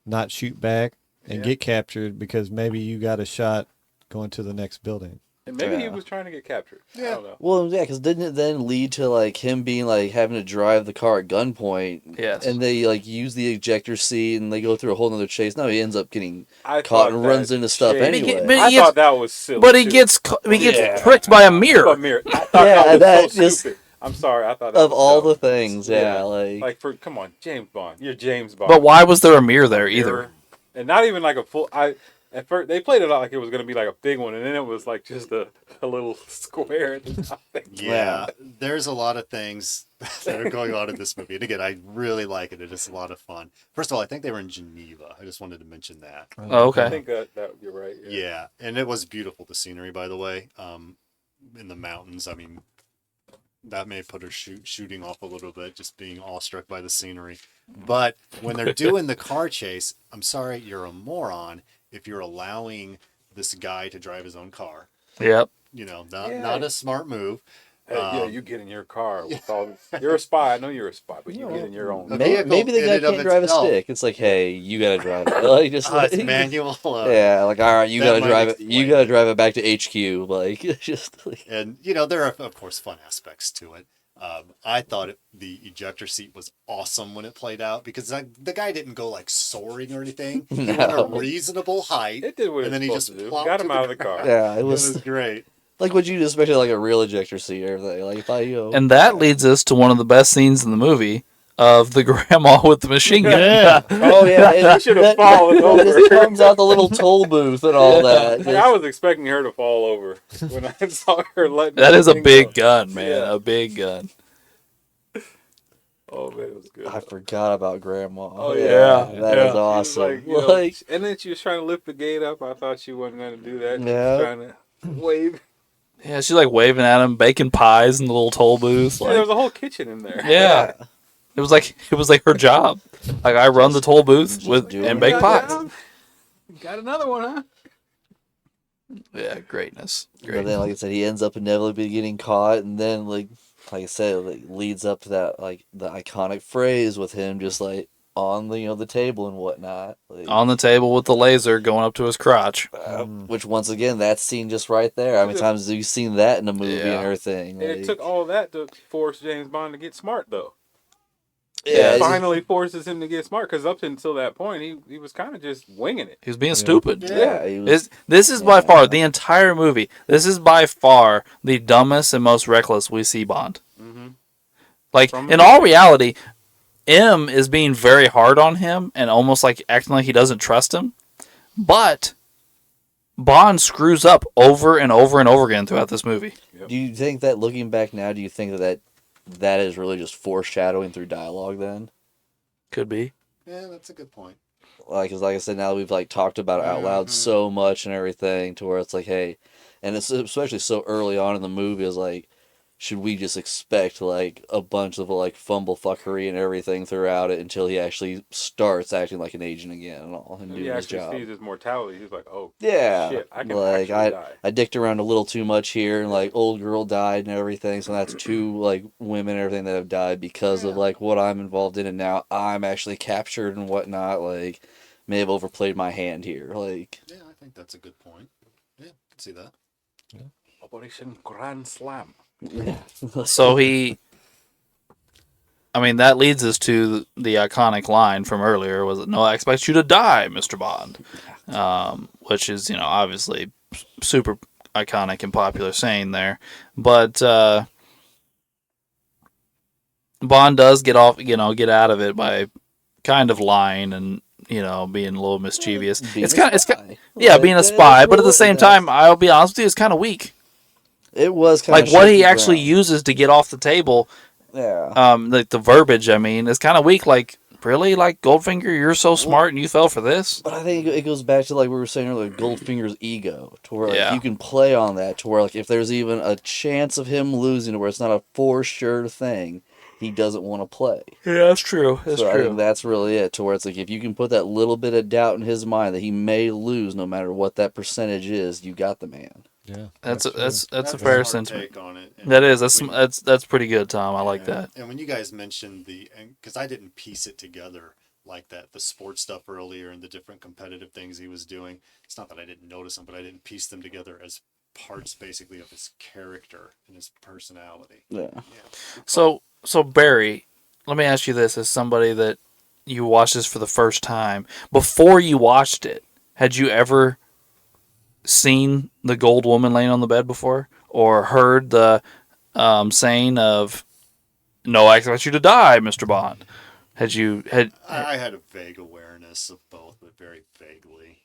Speaker 3: not shoot back and
Speaker 2: Yeah.
Speaker 3: get captured, because maybe you got a shot going to the next building.
Speaker 2: And maybe he
Speaker 5: Yeah.
Speaker 2: was trying to get captured. I don't know.
Speaker 5: well, yeah, because didn't it then lead to like him being like having to drive the car at gunpoint?
Speaker 1: Yes.
Speaker 5: And they like use the ejector seat and they go through a whole nother chase. No, he ends up getting
Speaker 2: I
Speaker 5: caught
Speaker 2: thought
Speaker 5: and
Speaker 2: that
Speaker 5: runs into stuff
Speaker 2: shade-
Speaker 5: anyway.
Speaker 1: But
Speaker 2: I
Speaker 1: he
Speaker 2: thought that was silly.
Speaker 1: but he
Speaker 2: too.
Speaker 1: gets
Speaker 5: Yeah.
Speaker 1: pricked by a mirror.
Speaker 2: But mirror. I thought
Speaker 5: Yeah,
Speaker 2: that was
Speaker 5: that
Speaker 2: so
Speaker 5: just-
Speaker 2: stupid. I'm sorry. I thought that
Speaker 5: Of
Speaker 2: was
Speaker 5: all
Speaker 2: dumb.
Speaker 5: the things, yeah, like
Speaker 2: come on, James Bond. You're James Bond.
Speaker 1: But why was there a mirror there either?
Speaker 2: Mirror. And not even like a full. At first they played it out like it was gonna be like a big one, and then it was like just a little square at the top.
Speaker 4: Yeah, there's a lot of things that are going on in this movie. And again, I really like it. It is a lot of fun. First of all, I think they were in Geneva. I just wanted to mention that.
Speaker 1: Oh, okay.
Speaker 2: I think that you're right.
Speaker 4: Yeah, and it was beautiful, the scenery, by the way. In the mountains, I mean, that may put her shooting off a little bit, just being awestruck by the scenery. But when they're doing the car chase, I'm sorry, you're a moron if you're allowing this guy to drive his own car.
Speaker 1: Yep.
Speaker 4: Not a smart move.
Speaker 2: Hey, yeah, you get in your car with all. You're a spy. I know you're a spy, but you get in your own.
Speaker 4: The
Speaker 2: car.
Speaker 4: vehicle
Speaker 5: maybe the
Speaker 4: in
Speaker 5: guy
Speaker 4: and of
Speaker 5: can't drive
Speaker 4: itself.
Speaker 5: a stick. It's like, hey, you gotta drive it. Like just like,
Speaker 4: It's manual.
Speaker 5: yeah, like all right, you
Speaker 4: that
Speaker 5: gotta
Speaker 4: might
Speaker 5: drive it.
Speaker 4: explain
Speaker 5: You gotta drive it back to HQ. Like just like
Speaker 4: And, there are, of course, fun aspects to it. I thought the ejector seat was awesome when it played out because the guy didn't go like soaring or anything. He went at a reasonable height.
Speaker 2: It did what
Speaker 4: And
Speaker 2: it
Speaker 4: then he
Speaker 2: was
Speaker 4: just
Speaker 2: supposed to do.
Speaker 4: plopped
Speaker 2: Got him
Speaker 4: to
Speaker 2: out
Speaker 4: the
Speaker 2: of the car.
Speaker 5: yeah, it
Speaker 4: It
Speaker 5: was
Speaker 4: was great.
Speaker 5: like what you'd expect like a real ejector seat or everything. Like if I
Speaker 1: And that leads us to one of the best scenes in the movie of the grandma with the machine gun.
Speaker 3: Yeah.
Speaker 5: oh yeah,
Speaker 2: You should have fallen
Speaker 5: It
Speaker 2: over.
Speaker 5: just comes out the little toll booth and all that.
Speaker 2: Like, I was expecting her to fall over when I saw her letting.
Speaker 1: That is a
Speaker 2: thing
Speaker 1: big
Speaker 2: go.
Speaker 1: gun, man.
Speaker 2: Yeah.
Speaker 1: A big gun.
Speaker 2: Oh man, it was good.
Speaker 5: I forgot about Grandma.
Speaker 2: Oh,
Speaker 1: yeah.
Speaker 5: that is
Speaker 1: Yeah.
Speaker 2: She was
Speaker 5: awesome.
Speaker 2: like,
Speaker 5: Like,
Speaker 2: and then she was trying to lift the gate up. I thought she wasn't going to do that. She
Speaker 5: Yeah.
Speaker 2: was trying to wave.
Speaker 1: Yeah, she's like waving at him, baking pies in the little toll booth.
Speaker 2: Yeah, there
Speaker 1: Like,
Speaker 2: was a whole kitchen in there.
Speaker 1: yeah. It was like her job. Like, I run the toll booth
Speaker 5: doing
Speaker 1: and
Speaker 5: it.
Speaker 1: bake
Speaker 2: Got
Speaker 1: pies.
Speaker 2: down. Got another one, huh?
Speaker 1: Yeah, greatness.
Speaker 5: but
Speaker 1: Great.
Speaker 5: then, like I said, he ends up inevitably getting caught, and then, like I said, like leads up to that, like the iconic phrase with him just like on the the table and whatnot. Like,
Speaker 1: On the table with the laser going up to his crotch.
Speaker 5: which once again, that scene just right there. How many times have you seen that in a movie and
Speaker 1: Yeah.
Speaker 5: everything?
Speaker 2: And it took all that to force James Bond to get smart, though.
Speaker 5: yeah,
Speaker 2: It
Speaker 5: it's
Speaker 2: finally forces him to get smart, because up until that point, he was kind of just winging it.
Speaker 1: He was being stupid.
Speaker 5: yeah, he was,
Speaker 1: This is by far the entire movie. This is by far the dumbest and most reckless we see Bond.
Speaker 2: Mm-hmm.
Speaker 1: Like,
Speaker 2: From
Speaker 1: in
Speaker 2: the-
Speaker 1: all reality, M is being very hard on him and almost like acting like he doesn't trust him. But Bond screws up over and over and over again throughout this movie.
Speaker 5: do you think that looking back now, do you think that is really just foreshadowing through dialogue then?
Speaker 1: Could be.
Speaker 4: Yeah, that's a good point.
Speaker 5: Like, 'cause like I said, now we've like talked about it out loud so much and everything to where it's like, hey, and it's especially so early on in the movie is like, should we just expect like a bunch of like fumble fuckery and everything throughout it until he actually starts acting like an agent again and all and
Speaker 2: When
Speaker 5: doing
Speaker 2: he
Speaker 5: his
Speaker 2: actually
Speaker 5: job?
Speaker 2: sees his mortality, he's like, "Oh,
Speaker 5: Yeah,
Speaker 2: shit, I can
Speaker 5: like
Speaker 2: actually die."
Speaker 5: I dicked around a little too much here, and like old girl died and everything. So that's two like women and everything that have died because of like what I'm involved in, and now I'm actually captured and whatnot. Like, may have overplayed my hand here. Like,
Speaker 4: Yeah, I think that's a good point. Yeah, I can see that.
Speaker 2: Operation Grand Slam.
Speaker 1: So that leads us to the iconic line from earlier. Was it, "No, I expect you to die, Mr. Bond," which is obviously super iconic and popular saying there. But Bond does get out of it by kind of lying and being a little mischievous.
Speaker 5: being
Speaker 1: It's
Speaker 5: a
Speaker 1: kind of
Speaker 5: spy.
Speaker 1: being a spy, but at the same time, I'll be honest with you, it's kind of weak.
Speaker 5: It was kind
Speaker 1: Like
Speaker 5: of
Speaker 1: what he actually uses to get off the table.
Speaker 5: Yeah.
Speaker 1: Like the verbiage, is kind of weak. Like, really? Like, Goldfinger, you're so smart and you fell for this?
Speaker 5: But I think it goes back to like we were saying earlier, Goldfinger's ego, to where like
Speaker 1: Yeah.
Speaker 5: you can play on that, to where like if there's even a chance of him losing, to where it's not a for sure thing, he doesn't want to play.
Speaker 1: Yeah, that's true. That's
Speaker 5: So I
Speaker 1: true.
Speaker 5: think that's really it, to where it's like if you can put that little bit of doubt in his mind that he may lose, no matter what that percentage is, you got the man.
Speaker 3: Yeah,
Speaker 1: That's a
Speaker 4: That's
Speaker 1: fair
Speaker 4: smart
Speaker 1: sentiment.
Speaker 4: take on it. And
Speaker 1: That is.
Speaker 4: when-
Speaker 1: That's pretty good, Tom. I like that.
Speaker 4: And when you guys mentioned because I didn't piece it together like that, the sports stuff earlier and the different competitive things he was doing. It's not that I didn't notice them, but I didn't piece them together as parts basically of his character and his personality.
Speaker 5: Yeah.
Speaker 1: So Barry, let me ask you this: as somebody that you watched this for the first time, before you watched it, had you ever seen the gold woman laying on the bed before, or heard the saying of "No, I expect you to die, Mr. Bond"?
Speaker 4: I had a vague awareness of both, but very vaguely.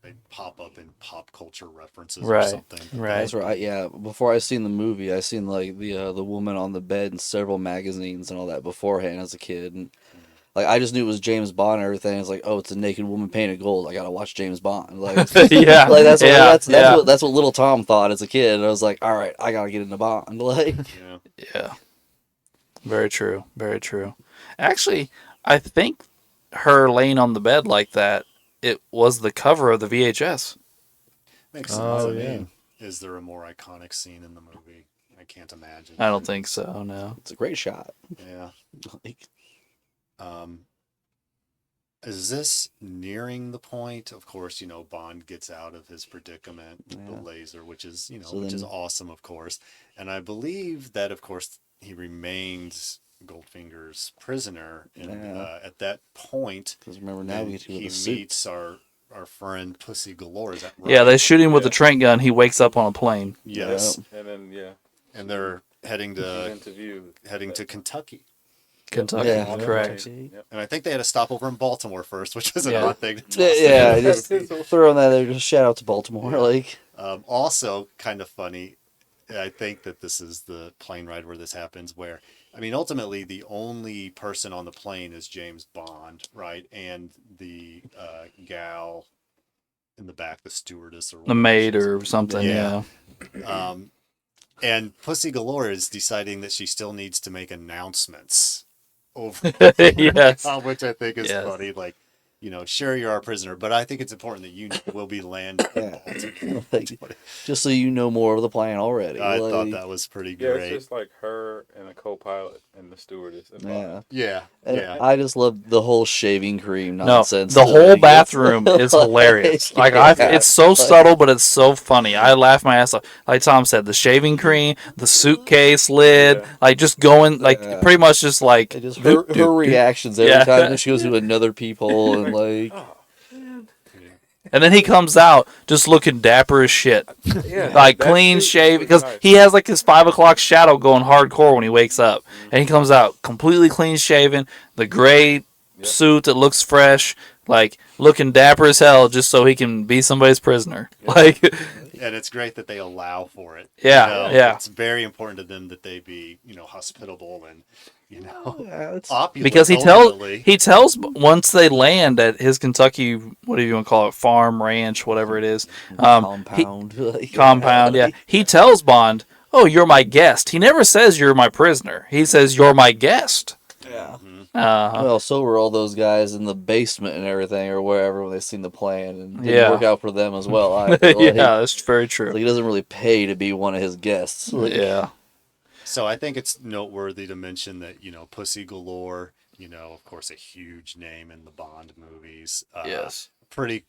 Speaker 4: They pop up in pop culture references or
Speaker 1: Right.
Speaker 4: something.
Speaker 1: Right.
Speaker 5: That's right. Yeah. Before I seen the movie, I seen like the woman on the bed in several magazines and all that beforehand as a kid, and like I just knew it was James Bond and everything. It's like, oh, it's a naked woman painted gold. I gotta watch James Bond. Like,
Speaker 1: Yeah.
Speaker 5: like that's
Speaker 1: Yeah.
Speaker 5: what little Tom thought as a kid. I was like, all right, I gotta get into Bond. Like,
Speaker 4: Yeah.
Speaker 1: Yeah. Very true. Very true. Actually, I think her laying on the bed like that, it was the cover of the VHS.
Speaker 4: Makes sense.
Speaker 3: Oh,
Speaker 4: I
Speaker 3: yeah.
Speaker 4: mean, is there a more iconic scene in the movie? I can't imagine.
Speaker 1: I don't think so, no.
Speaker 5: it's a great shot.
Speaker 4: Yeah.
Speaker 5: Like,
Speaker 4: Is this nearing the point? Of course, Bond gets out of his predicament with
Speaker 5: Yeah.
Speaker 4: the laser, which is,
Speaker 5: So
Speaker 4: which is
Speaker 5: then-
Speaker 4: awesome, of course. And I believe that, of course, he remains Goldfinger's prisoner. And
Speaker 5: Yeah.
Speaker 4: at that point,
Speaker 5: because remember now
Speaker 4: then
Speaker 5: we get to go to
Speaker 4: he
Speaker 5: the suit.
Speaker 4: meets our friend Pussy Galore. Is that right?
Speaker 1: Yeah, they shoot him with
Speaker 2: Yeah.
Speaker 1: a Trent gun. He wakes up on a plane.
Speaker 4: Yes.
Speaker 2: And then
Speaker 4: And they're heading to
Speaker 2: interview.
Speaker 4: Kentucky.
Speaker 1: Kentucky,
Speaker 5: Yeah.
Speaker 1: correct.
Speaker 5: Yep.
Speaker 4: And I think they had to stop over in Baltimore first, which was an
Speaker 1: Yeah.
Speaker 4: odd thing to toss
Speaker 5: Yeah,
Speaker 4: in.
Speaker 5: just throwing that there. Just shout out to Baltimore.
Speaker 4: Yeah.
Speaker 5: Like,
Speaker 4: Also, kind of funny, I think that this is the plane ride where this happens, where, ultimately the only person on the plane is James Bond, right? And the gal in the back, the stewardess or
Speaker 1: The
Speaker 4: whatever
Speaker 1: maid
Speaker 4: she's-
Speaker 1: or something, yeah.
Speaker 4: And Pussy Galore is deciding that she still needs to make announcements over
Speaker 1: Yes.
Speaker 4: which I think is
Speaker 1: Yes.
Speaker 4: funny. Like, sure, you're our prisoner, but I think it's important that you will be landing.
Speaker 5: yeah, like, just so you know more of the plan already.
Speaker 4: I
Speaker 5: like,
Speaker 4: thought that was pretty
Speaker 2: Yeah,
Speaker 4: great.
Speaker 2: it's just like her in a co-pilot and the stewardess. And
Speaker 5: Yeah.
Speaker 4: Yeah,
Speaker 5: And
Speaker 4: yeah.
Speaker 5: I just love the whole shaving cream
Speaker 1: No,
Speaker 5: nonsense.
Speaker 1: the
Speaker 5: that
Speaker 1: whole
Speaker 5: he gets.
Speaker 1: bathroom is hilarious. Like it's so
Speaker 5: like-
Speaker 1: subtle, but it's so funny. I laugh my ass off. Like Tom said, the shaving cream, the suitcase lid,
Speaker 2: Yeah.
Speaker 1: like just going, like
Speaker 5: Yeah.
Speaker 1: pretty much just like
Speaker 5: And just
Speaker 1: doot,
Speaker 5: her
Speaker 1: doot, doot.
Speaker 5: reactions every
Speaker 1: Yeah.
Speaker 5: time that she goes to another people and like
Speaker 2: Oh, man.
Speaker 1: And then he comes out just looking dapper as shit,
Speaker 2: Yeah,
Speaker 1: like
Speaker 2: that
Speaker 1: clean
Speaker 2: suit
Speaker 1: shave,
Speaker 2: was
Speaker 1: because
Speaker 2: nice.
Speaker 1: he has like his 5 o'clock shadow going hardcore when he wakes up, and he comes out completely clean shaven, the gray
Speaker 2: Yep.
Speaker 1: suit that looks fresh, like looking dapper as hell, just so he can be somebody's prisoner.
Speaker 2: Yeah.
Speaker 1: Like,
Speaker 4: And it's great that they allow for it.
Speaker 1: Yeah, yeah.
Speaker 4: It's very important to them that they be, hospitable and,
Speaker 5: yeah, it's,
Speaker 4: opulent.
Speaker 1: because
Speaker 4: ultimately.
Speaker 1: he tells once they land at his Kentucky, what do you want to call it, farm, ranch, whatever it is,
Speaker 5: compound. like,
Speaker 1: compound. Yeah, he tells Bond, "Oh, you're my guest." He never says you're my prisoner. He says you're my guest.
Speaker 5: Yeah.
Speaker 1: Uh-huh.
Speaker 5: Well, so were all those guys in the basement and everything, or wherever when they seen the plan, and didn't
Speaker 1: Yeah.
Speaker 5: work out for them as well. Either. Like,
Speaker 1: Yeah, that's very true.
Speaker 5: like, he doesn't really pay to be one of his guests. Like,
Speaker 1: Yeah.
Speaker 4: So I think it's noteworthy to mention that, Pussy Galore, of course, a huge name in the Bond movies.
Speaker 1: Yes.
Speaker 4: Pretty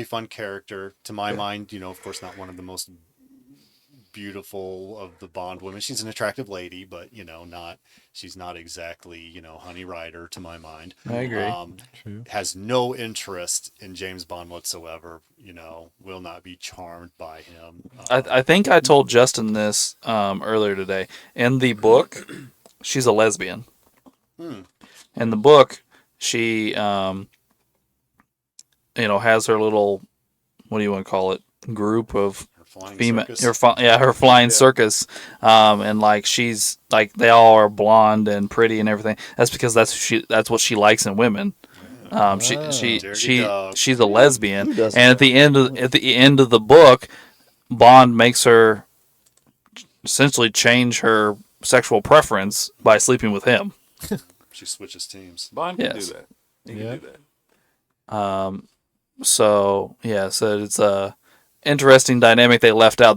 Speaker 4: fun character to my mind. Of course, not one of the most beautiful of the Bond women. She's an attractive lady, but she's not exactly Honey Rider to my mind.
Speaker 1: I agree.
Speaker 3: True.
Speaker 4: Has no interest in James Bond whatsoever. Will not be charmed by him.
Speaker 1: I think I told Justin this earlier today. In the book, she's a lesbian. In the book, she has her little, what do you want to call it, group of
Speaker 4: Her flying
Speaker 1: female,
Speaker 4: circus.
Speaker 1: her flying
Speaker 2: Yeah.
Speaker 1: circus, and like she's like they all are blonde and pretty and everything. That's because that's what she likes in women.
Speaker 4: Dirty dog.
Speaker 1: She's a lesbian,
Speaker 5: Who doesn't?
Speaker 1: and at the end of the book, Bond makes her essentially change her sexual preference by sleeping with him.
Speaker 4: She switches teams.
Speaker 2: Bond can
Speaker 1: Yes.
Speaker 2: do that. He
Speaker 3: Yeah.
Speaker 2: can do that.
Speaker 1: So it's a interesting dynamic they left out.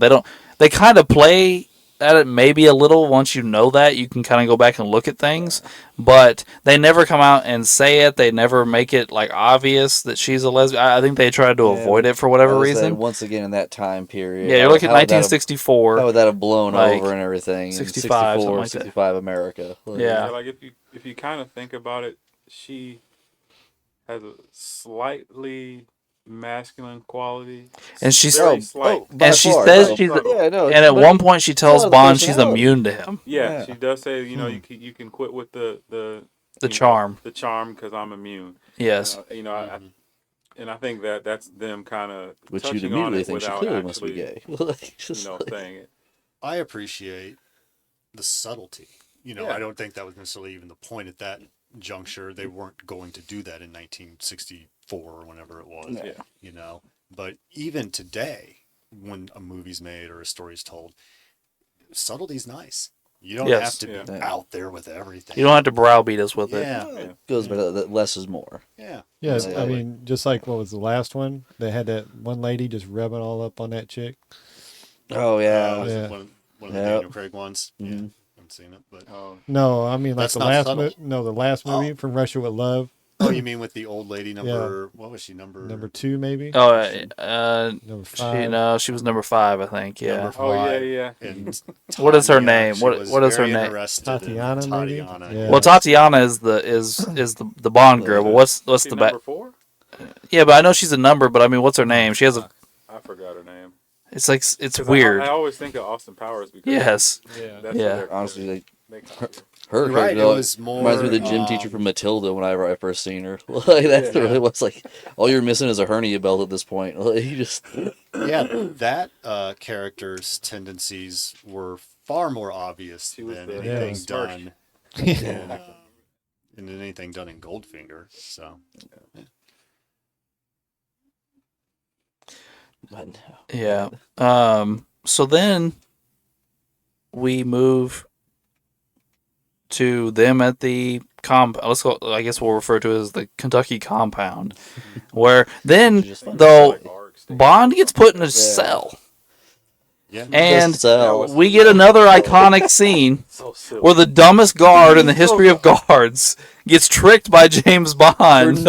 Speaker 1: They kind of play at it maybe a little once you know that. You can kind of go back and look at things, but they never come out and say it. They never make it like obvious that she's a lesbian. I think they tried to
Speaker 5: Yeah,
Speaker 1: avoid it for
Speaker 5: I
Speaker 1: whatever
Speaker 5: would say,
Speaker 1: reason.
Speaker 5: once again, in that time period.
Speaker 1: Yeah, you're looking at 1964.
Speaker 5: How would that have blown
Speaker 1: like,
Speaker 5: over and everything?
Speaker 1: 65, something like that.
Speaker 5: 65 America. Like,
Speaker 1: Yeah.
Speaker 2: Yeah, like if you kind of think about it, she has a slightly masculine quality,
Speaker 1: And she's
Speaker 2: very slight.
Speaker 5: by
Speaker 1: and she
Speaker 5: far.
Speaker 1: says
Speaker 5: No,
Speaker 1: she's
Speaker 5: yeah, no,
Speaker 1: and at
Speaker 5: but
Speaker 1: one point she tells
Speaker 5: part of the
Speaker 1: Bond she's
Speaker 5: personality.
Speaker 1: immune to him.
Speaker 2: Yeah,
Speaker 5: Yeah.
Speaker 2: she does say, you can quit with the
Speaker 1: charm.
Speaker 2: the charm, because I'm immune.
Speaker 1: Yes.
Speaker 2: I think that's them kind of
Speaker 5: which
Speaker 2: touching
Speaker 5: you'd
Speaker 2: on
Speaker 5: immediately
Speaker 2: it
Speaker 5: think she
Speaker 2: without
Speaker 5: clearly must be
Speaker 2: actually,
Speaker 5: gay. Like, just like-
Speaker 2: saying it.
Speaker 4: I appreciate the subtlety.
Speaker 2: Yeah.
Speaker 4: I don't think that was necessarily even the point at that juncture. They weren't going to do that in 1964 or whenever it was.
Speaker 2: Yeah.
Speaker 4: But even today, when a movie's made or a story's told, subtlety's nice. You don't
Speaker 1: Yes.
Speaker 4: have to be
Speaker 5: Yeah.
Speaker 4: out there with everything.
Speaker 1: You don't have to browbeat us with it.
Speaker 4: Yeah.
Speaker 5: goes back to that less is more.
Speaker 4: Yeah.
Speaker 3: Yeah, I
Speaker 5: Absolutely.
Speaker 3: mean, just like what was the last one? They had that one lady just rubbing all up on that chick.
Speaker 5: Oh yeah.
Speaker 4: Was it
Speaker 3: Yeah.
Speaker 4: one of the
Speaker 5: Yep.
Speaker 4: Daniel Craig ones. Yeah.
Speaker 5: Mhm.
Speaker 4: Haven't seen it, but
Speaker 3: No, I mean like
Speaker 4: That's
Speaker 3: the
Speaker 4: not
Speaker 3: last
Speaker 4: subtle.
Speaker 3: the last movie from Russia with Love,
Speaker 4: you mean with the old lady number? What was she
Speaker 3: number 2 maybe,
Speaker 1: Oh,
Speaker 3: number 5.
Speaker 1: she was number 5, I think. Yeah.
Speaker 4: Number
Speaker 2: Oh yeah,
Speaker 4: five.
Speaker 2: yeah.
Speaker 4: And
Speaker 1: What is her
Speaker 4: Tanya,
Speaker 1: name?
Speaker 4: she
Speaker 1: What
Speaker 4: was
Speaker 1: is her
Speaker 4: very
Speaker 1: name?
Speaker 4: interested in
Speaker 3: Tatiana, maybe?
Speaker 4: Tatiana.
Speaker 3: Yeah.
Speaker 1: Well, Tatiana is the Bond girl. But what's
Speaker 2: She
Speaker 1: the
Speaker 2: number
Speaker 1: back?
Speaker 2: 4?
Speaker 1: Yeah, but I know she's a number. But I mean, what's her name? She has a.
Speaker 2: I forgot her name.
Speaker 1: It's like it's
Speaker 2: 'Cause
Speaker 1: weird.
Speaker 2: I always think of Austin Powers because
Speaker 1: Yes.
Speaker 2: that's
Speaker 1: Yeah.
Speaker 2: what
Speaker 5: Honestly,
Speaker 2: they call it.
Speaker 5: her
Speaker 4: You're right,
Speaker 5: character
Speaker 4: it was more,
Speaker 5: reminds me of the gym teacher from Matilda whenever I first seen her. Like that's really what's like. All you're missing is a hernia belt at this point. Like, you just
Speaker 4: Yeah, that character's tendencies were far more obvious
Speaker 2: She was
Speaker 4: than
Speaker 2: the-
Speaker 4: anything
Speaker 2: yeah.
Speaker 4: done
Speaker 3: Yeah.
Speaker 4: in anything done in Goldfinger. So
Speaker 5: but no.
Speaker 1: Yeah. So then we move to them at the let's go. I guess we'll refer to it as the Kentucky compound, where then
Speaker 5: Just fun.
Speaker 1: though
Speaker 2: Like arcs, they-
Speaker 1: Bond gets put in a cell.
Speaker 4: Yeah.
Speaker 1: And
Speaker 5: Just sell.
Speaker 2: was-
Speaker 1: we get another iconic scene
Speaker 2: So silly.
Speaker 1: where the dumbest guard in the history of guards gets tricked by James
Speaker 5: for
Speaker 1: Bond.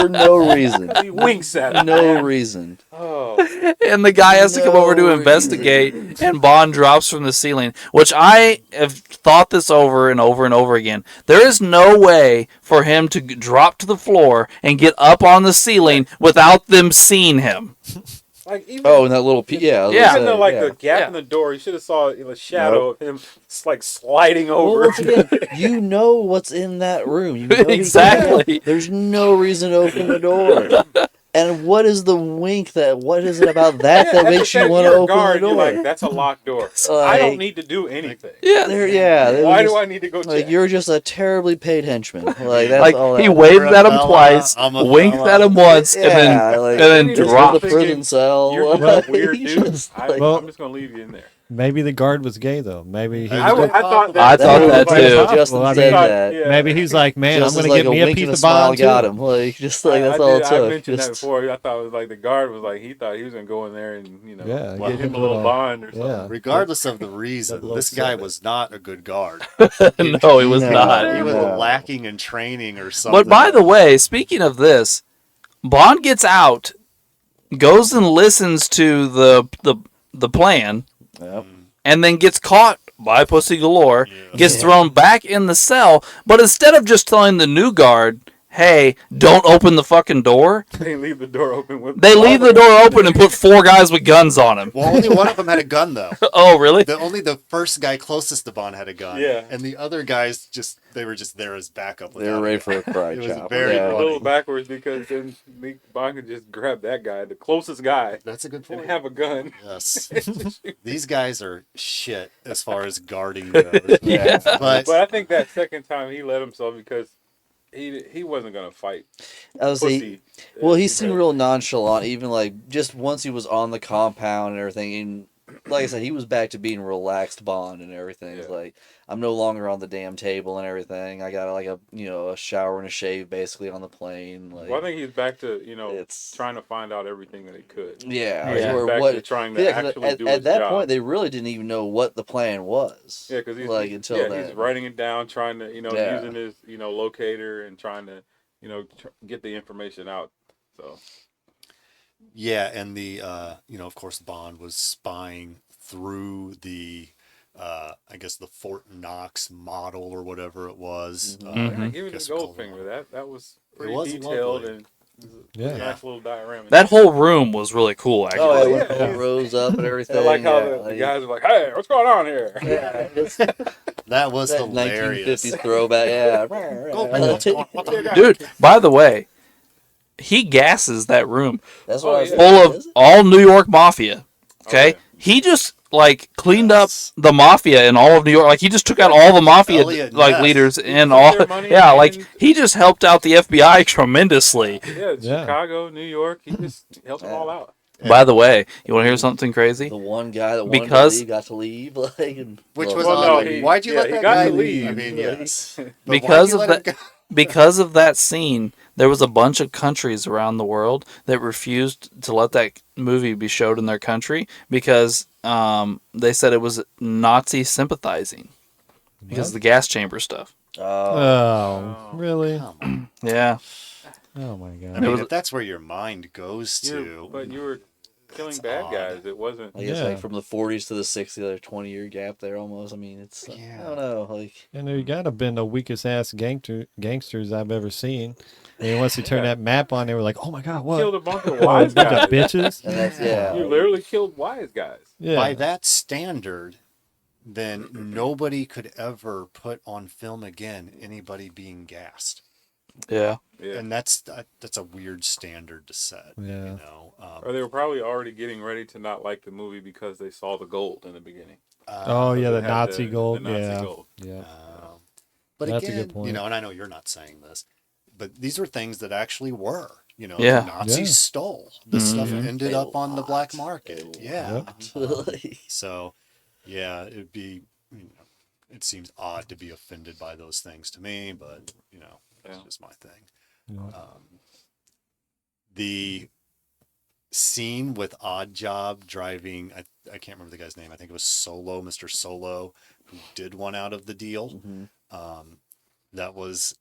Speaker 5: no reason.
Speaker 2: He winks at him.
Speaker 5: No
Speaker 2: man.
Speaker 5: reason.
Speaker 2: Oh,
Speaker 1: And the guy has to come over to
Speaker 5: No
Speaker 1: investigate, and Bond drops from the ceiling, which I have thought this over and over and over again. There is no way for him to drop to the floor and get up on the ceiling without them seeing him.
Speaker 2: like even
Speaker 5: Oh, and that little yeah. I was
Speaker 1: Yeah.
Speaker 5: gonna
Speaker 2: even though
Speaker 5: say,
Speaker 2: like
Speaker 5: yeah.
Speaker 2: the gap
Speaker 1: Yeah.
Speaker 2: in the door, you should have saw the shadow of him like sliding
Speaker 5: Well,
Speaker 2: over.
Speaker 5: once again, you know what's in that room. You know he
Speaker 1: Exactly.
Speaker 5: can't. There's no reason to open the door. And what is the wink that? What is it about that
Speaker 2: Yeah,
Speaker 5: that
Speaker 2: at the
Speaker 5: makes you
Speaker 2: fact
Speaker 5: want to
Speaker 2: you're a
Speaker 5: open
Speaker 2: guard,
Speaker 5: the
Speaker 2: you're
Speaker 5: door?
Speaker 2: like, that's a locked door. I
Speaker 5: Like-
Speaker 2: don't need to do anything.
Speaker 1: Yeah.
Speaker 5: They're
Speaker 2: Why
Speaker 5: just,
Speaker 2: do I need to go
Speaker 5: like
Speaker 2: check?
Speaker 5: you're just a terribly paid henchman. Like that's
Speaker 1: Like,
Speaker 5: all.
Speaker 1: he
Speaker 5: that
Speaker 1: waved at him
Speaker 4: Fella,
Speaker 1: twice,
Speaker 4: I'm a
Speaker 1: winked
Speaker 4: fella.
Speaker 1: at him once,
Speaker 5: Yeah,
Speaker 1: and then
Speaker 5: like,
Speaker 1: and then
Speaker 2: Just
Speaker 5: just
Speaker 1: dropped.
Speaker 5: in the prison cell.
Speaker 2: You're just
Speaker 5: like,
Speaker 2: a weird dude.
Speaker 5: just, like-
Speaker 2: I'm just gonna leave you in there.
Speaker 3: Maybe the guard was gay though. Maybe he
Speaker 4: I
Speaker 3: was
Speaker 4: would-
Speaker 2: I thought
Speaker 1: I
Speaker 2: that.
Speaker 1: thought that
Speaker 5: was
Speaker 1: too.
Speaker 5: like Justin
Speaker 3: Well, I
Speaker 5: said
Speaker 3: mean,
Speaker 5: that.
Speaker 2: Yeah.
Speaker 3: maybe he's like, man,
Speaker 5: Just
Speaker 3: I'm
Speaker 5: as
Speaker 3: gonna
Speaker 5: like
Speaker 3: get
Speaker 5: a
Speaker 3: me a
Speaker 5: wink
Speaker 3: piece
Speaker 5: and a
Speaker 3: of
Speaker 5: smile
Speaker 3: Bond
Speaker 5: got
Speaker 3: too.
Speaker 5: him. Like just like that's
Speaker 2: I
Speaker 5: all
Speaker 2: did,
Speaker 5: it
Speaker 2: I
Speaker 5: took.
Speaker 2: mentioned that
Speaker 5: Just,
Speaker 2: before. I thought it was like the guard was like he thought he was gonna go in there and
Speaker 3: Yeah,
Speaker 2: get him a little bond or something.
Speaker 3: Yeah.
Speaker 4: Regardless of the reason,
Speaker 3: That little
Speaker 4: this guy
Speaker 3: snippet.
Speaker 4: was not a good guard.
Speaker 1: No, he was
Speaker 5: No.
Speaker 1: not.
Speaker 4: He was
Speaker 5: No.
Speaker 4: lacking in training or something.
Speaker 1: But by the way, speaking of this, Bond gets out, goes and listens to the plan,
Speaker 5: Yep.
Speaker 1: and then gets caught by Pussy Galore, gets thrown back in the cell. But instead of just telling the new guard, "Hey, don't open the fucking door,"
Speaker 2: They leave the door open with.
Speaker 1: they leave the door open and put 4 guys with guns on him.
Speaker 4: Well, only one of them had a gun, though.
Speaker 1: Oh, really?
Speaker 4: Only the first guy closest to Bond had a gun.
Speaker 2: Yeah.
Speaker 4: And the other guys they were just there as backup.
Speaker 5: They were ready for a cry
Speaker 4: It was
Speaker 5: chopper.
Speaker 4: very
Speaker 5: Yeah.
Speaker 2: a
Speaker 4: funny.
Speaker 2: little backwards because then Bond could just grab that guy, the closest guy,
Speaker 4: That's a good
Speaker 2: and
Speaker 4: point.
Speaker 2: have a gun.
Speaker 4: Yes. These guys are shit as far as guarding goes.
Speaker 5: Yeah.
Speaker 4: But
Speaker 2: But I think that second time he let himself because he wasn't gonna fight
Speaker 5: I was like,
Speaker 2: Pussy.
Speaker 5: well, he seemed
Speaker 2: because-
Speaker 5: real nonchalant, even like just once he was on the compound and everything. And like I said, he was back to being relaxed Bond and everything. It's
Speaker 2: Yeah.
Speaker 5: like I'm no longer on the damn table and everything. I got like a shower and a shave basically on the plane. Like
Speaker 2: Well, I think he's back to
Speaker 5: it's
Speaker 2: trying to find out everything that he could.
Speaker 5: yeah,
Speaker 1: Yeah.
Speaker 5: or
Speaker 2: Back
Speaker 5: what
Speaker 2: to trying to
Speaker 5: yeah, 'cause
Speaker 2: actually do
Speaker 5: at
Speaker 2: his
Speaker 5: that
Speaker 2: job.
Speaker 5: point they really didn't even know what the plan was.
Speaker 2: Yeah, because he's
Speaker 5: like until then.
Speaker 2: he's writing it down, trying to
Speaker 5: Yeah.
Speaker 2: using his locator and trying to get the information out. So
Speaker 4: yeah, and the of course Bond was spying through the I guess the Fort Knox model or whatever it was.
Speaker 1: Mhm.
Speaker 2: even the
Speaker 4: guess
Speaker 2: Goldfinger, that was pretty
Speaker 4: was
Speaker 2: detailed
Speaker 4: lovely.
Speaker 2: and it was a
Speaker 3: Yeah.
Speaker 2: nice little diorama.
Speaker 1: That whole room was really cool, actually.
Speaker 5: Oh,
Speaker 2: yeah,
Speaker 5: when it all
Speaker 2: yeah.
Speaker 5: rose up and everything.
Speaker 2: I like how
Speaker 5: yeah,
Speaker 2: the guys are like, "Hey, what's going on here?"
Speaker 5: yeah, it's
Speaker 4: That was
Speaker 5: that
Speaker 4: hilarious.
Speaker 5: 1950s throwback. Yeah,
Speaker 4: What the guy-
Speaker 1: Dude, by the way, he gasses that room
Speaker 5: that's
Speaker 2: Oh,
Speaker 5: what I was
Speaker 2: yeah.
Speaker 1: full
Speaker 5: thinking,
Speaker 1: of
Speaker 5: is it?
Speaker 1: all New York mafia. Okay?
Speaker 2: yeah.
Speaker 1: He just cleaned
Speaker 4: Yes.
Speaker 1: up the mafia in all of New York. Like he just took out all the mafia
Speaker 4: Elliot Ness.
Speaker 1: leaders and
Speaker 2: took
Speaker 1: all.
Speaker 2: their money
Speaker 1: Yeah,
Speaker 2: and-
Speaker 1: he just helped out the FBI tremendously.
Speaker 2: Yeah,
Speaker 3: Yeah.
Speaker 2: Chicago, New York, he just helped them all out.
Speaker 1: By the way, you want to hear something crazy?
Speaker 5: The one guy that wanted
Speaker 1: Because-
Speaker 5: to leave got to leave. Like, and,
Speaker 4: Which
Speaker 5: well,
Speaker 4: was
Speaker 2: Well,
Speaker 4: odd.
Speaker 2: no,
Speaker 4: Like,
Speaker 2: he-
Speaker 4: why'd you
Speaker 2: yeah,
Speaker 4: let
Speaker 2: he
Speaker 4: that
Speaker 2: got
Speaker 4: guy
Speaker 2: to
Speaker 4: leave?
Speaker 2: leave.
Speaker 4: I mean, yes. But
Speaker 1: Because
Speaker 4: why'd you
Speaker 1: of
Speaker 4: let him
Speaker 1: that-
Speaker 4: go?
Speaker 1: Because of that scene, there was a bunch of countries around the world that refused to let that movie be showed in their country because they said it was Nazi sympathizing because of the gas chamber stuff.
Speaker 3: Oh, really?
Speaker 4: Come on.
Speaker 1: Yeah.
Speaker 3: Oh my
Speaker 4: I
Speaker 3: god.
Speaker 4: mean,
Speaker 1: was-
Speaker 4: if that's where your mind goes
Speaker 2: But
Speaker 4: to,
Speaker 2: you were killing
Speaker 4: It's
Speaker 2: bad
Speaker 4: odd.
Speaker 2: guys. It wasn't.
Speaker 5: I guess
Speaker 3: Yeah.
Speaker 5: like from the 40s to the 60s, like 20-year gap there almost. I mean, it's I
Speaker 4: Yeah.
Speaker 5: don't know, like
Speaker 3: And there gotta been the weakest ass gangsters I've ever seen. And once they turned
Speaker 2: Yeah.
Speaker 3: that map on, they were like, "Oh my god, what?
Speaker 2: Killed a bunch of
Speaker 3: Oh, a
Speaker 2: wise
Speaker 3: bunch
Speaker 2: guys.
Speaker 3: of bitches."
Speaker 5: and that's
Speaker 4: Yeah.
Speaker 2: You literally killed wise guys.
Speaker 3: Yeah.
Speaker 4: by that standard, then nobody could ever put on film again anybody being gassed.
Speaker 1: Yeah.
Speaker 2: Yeah.
Speaker 4: And that's a weird standard to set.
Speaker 3: Yeah.
Speaker 4: You know.
Speaker 2: Or they were probably already getting ready to not like the movie because they saw the gold in the beginning.
Speaker 3: Oh yeah, the
Speaker 2: It had
Speaker 3: Nazi gold.
Speaker 2: The Nazi
Speaker 3: yeah.
Speaker 2: gold.
Speaker 3: Yeah.
Speaker 4: But
Speaker 3: That's a
Speaker 4: again,
Speaker 3: good point.
Speaker 4: you know, and I know you're not saying this, but these are things that actually were. You know,
Speaker 1: Yeah.
Speaker 4: the Nazis
Speaker 3: Yeah.
Speaker 4: stole. This stuff
Speaker 1: Mhm.
Speaker 4: ended
Speaker 5: A
Speaker 4: up on the
Speaker 5: lot.
Speaker 4: black market.
Speaker 5: A
Speaker 4: Yeah.
Speaker 5: lot. Like,
Speaker 4: So, yeah, it'd be, it seems odd to be offended by those things to me, but, it's
Speaker 2: Yeah.
Speaker 4: just my thing.
Speaker 3: Yeah.
Speaker 4: The scene with Odd Job driving. I can't remember the guy's name. I think it was Solo, Mr. Solo, who did one out of the deal.
Speaker 5: Mhm.
Speaker 4: That was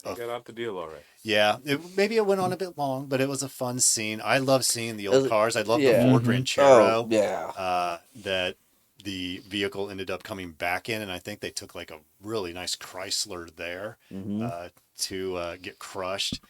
Speaker 2: He got out the deal all right.
Speaker 4: yeah. Maybe it went on a bit long, but it was a fun scene. I love seeing the old cars. I love
Speaker 5: yeah.
Speaker 4: the Ford
Speaker 3: Mhm.
Speaker 4: Ranchero.
Speaker 5: Oh, yeah.
Speaker 4: That the vehicle ended up coming back in, and I think they took like a really nice Chrysler there to get crushed.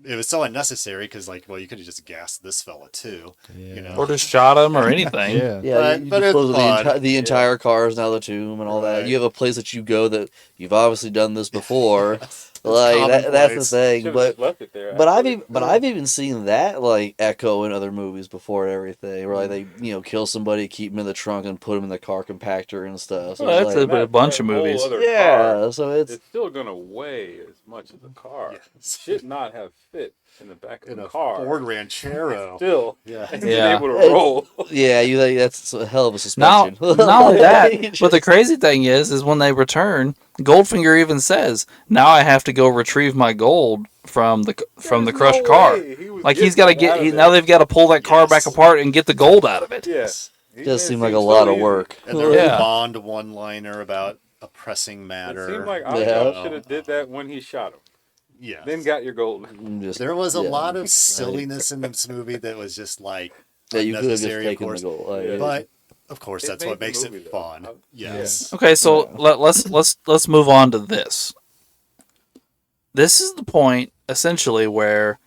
Speaker 4: It was so unnecessary because, like, well, you could have just gassed this fella too, you know.
Speaker 1: Or just shot him or anything.
Speaker 3: Yeah.
Speaker 5: Yeah,
Speaker 4: But-
Speaker 5: you
Speaker 4: but it's
Speaker 5: dispose of
Speaker 4: fun.
Speaker 5: the entire cars now the tomb and all that.
Speaker 4: Right.
Speaker 5: You have a place that you go that you've obviously done this before.
Speaker 4: It's
Speaker 5: Like that's the
Speaker 4: commonplace.
Speaker 5: thing.
Speaker 2: Should've
Speaker 5: But
Speaker 2: just left it there.
Speaker 5: but I've even seen that like echo in other movies before and everything, where like they kill somebody, keep them in the trunk, and put them in the car compactor and stuff. So
Speaker 1: Well,
Speaker 5: it's
Speaker 1: that's
Speaker 5: like,
Speaker 1: a bunch of
Speaker 2: whole
Speaker 1: movies.
Speaker 2: other
Speaker 5: yeah.
Speaker 2: car,
Speaker 5: So it's
Speaker 2: still gonna weigh as much as the car.
Speaker 4: Yes.
Speaker 2: Should not have fit in the back of
Speaker 4: In
Speaker 2: the
Speaker 4: a
Speaker 2: car.
Speaker 4: Ford Ranchero.
Speaker 2: Still,
Speaker 4: Yeah.
Speaker 2: ain't
Speaker 1: Yeah.
Speaker 2: been able to roll.
Speaker 5: yeah. You think that's a hell of a
Speaker 1: Not
Speaker 5: suspension.
Speaker 1: only that, but the crazy thing is when they return, Goldfinger even says, "Now I have to go retrieve my gold from the
Speaker 2: There's
Speaker 1: crushed
Speaker 2: no
Speaker 1: car."
Speaker 2: way he was
Speaker 1: Like he's
Speaker 2: getting
Speaker 1: got to
Speaker 2: it out of
Speaker 1: now
Speaker 2: there.
Speaker 1: they've got to pull that car back
Speaker 4: Yes.
Speaker 1: apart and get the gold out of it.
Speaker 2: Yes.
Speaker 5: It does seem like a lot of work.
Speaker 4: And there was
Speaker 1: Yeah.
Speaker 4: a Bond one-liner about a pressing matter.
Speaker 2: It seemed like
Speaker 5: Yeah.
Speaker 2: I should have did that when he shot him.
Speaker 4: Yeah.
Speaker 2: Then got your gold.
Speaker 5: Just,
Speaker 4: There was a
Speaker 5: yeah.
Speaker 4: lot of silliness in this movie that was just like
Speaker 5: Yeah, you could have just
Speaker 4: unnecessary, of
Speaker 5: taken the
Speaker 4: course.
Speaker 5: goal. Like,
Speaker 2: Yeah.
Speaker 4: But of course,
Speaker 2: It
Speaker 4: that's
Speaker 2: made
Speaker 4: what
Speaker 2: the
Speaker 4: makes
Speaker 2: movie,
Speaker 4: it
Speaker 2: though.
Speaker 4: fun. Yes.
Speaker 1: Okay, so
Speaker 5: Yeah.
Speaker 1: let's move on to this. This is the point essentially where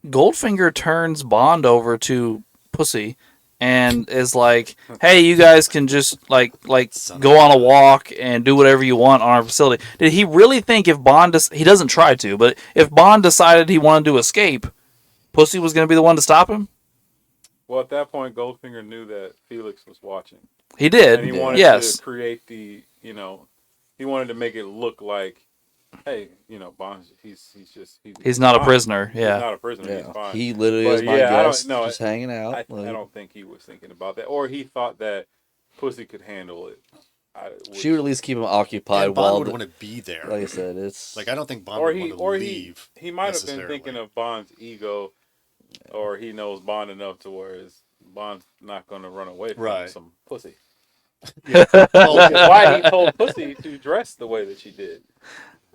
Speaker 1: Goldfinger turns Bond over to Pussy and is like, "Hey, you guys can just like go on a walk and do whatever you want on our facility." Did he really think if Bond he doesn't try to, but if Bond decided he wanted to escape, Pussy was going to be the one to stop him?
Speaker 2: Well, at that point, Goldfinger knew that Felix was watching,
Speaker 1: He did.
Speaker 2: and he wanted
Speaker 1: Yes.
Speaker 2: to create the, he wanted to make it look like, hey, Bond,
Speaker 1: He's not a
Speaker 2: fine.
Speaker 1: prisoner.
Speaker 2: He's
Speaker 1: Yeah.
Speaker 2: not a prisoner. He's
Speaker 5: yeah.
Speaker 2: fine.
Speaker 5: He literally
Speaker 2: But
Speaker 5: was my
Speaker 2: yeah, I don't
Speaker 5: guest,
Speaker 2: know.
Speaker 5: just hanging out.
Speaker 2: I
Speaker 5: like,
Speaker 2: don't think he was thinking about that, or he thought that Pussy could handle it.
Speaker 5: she would at least keep him occupied
Speaker 4: And Bond
Speaker 5: while,
Speaker 4: would want to be there.
Speaker 5: like I said, it's
Speaker 4: Like I don't think Bond
Speaker 2: or
Speaker 4: would
Speaker 2: he,
Speaker 4: want to
Speaker 2: or
Speaker 4: leave.
Speaker 2: he might have been
Speaker 4: necessarily.
Speaker 2: thinking of Bond's ego, or he knows Bond enough to where Bond's not going to run away from
Speaker 4: Right.
Speaker 2: some pussy.
Speaker 4: Well,
Speaker 2: Why he told Pussy to dress the way that she did.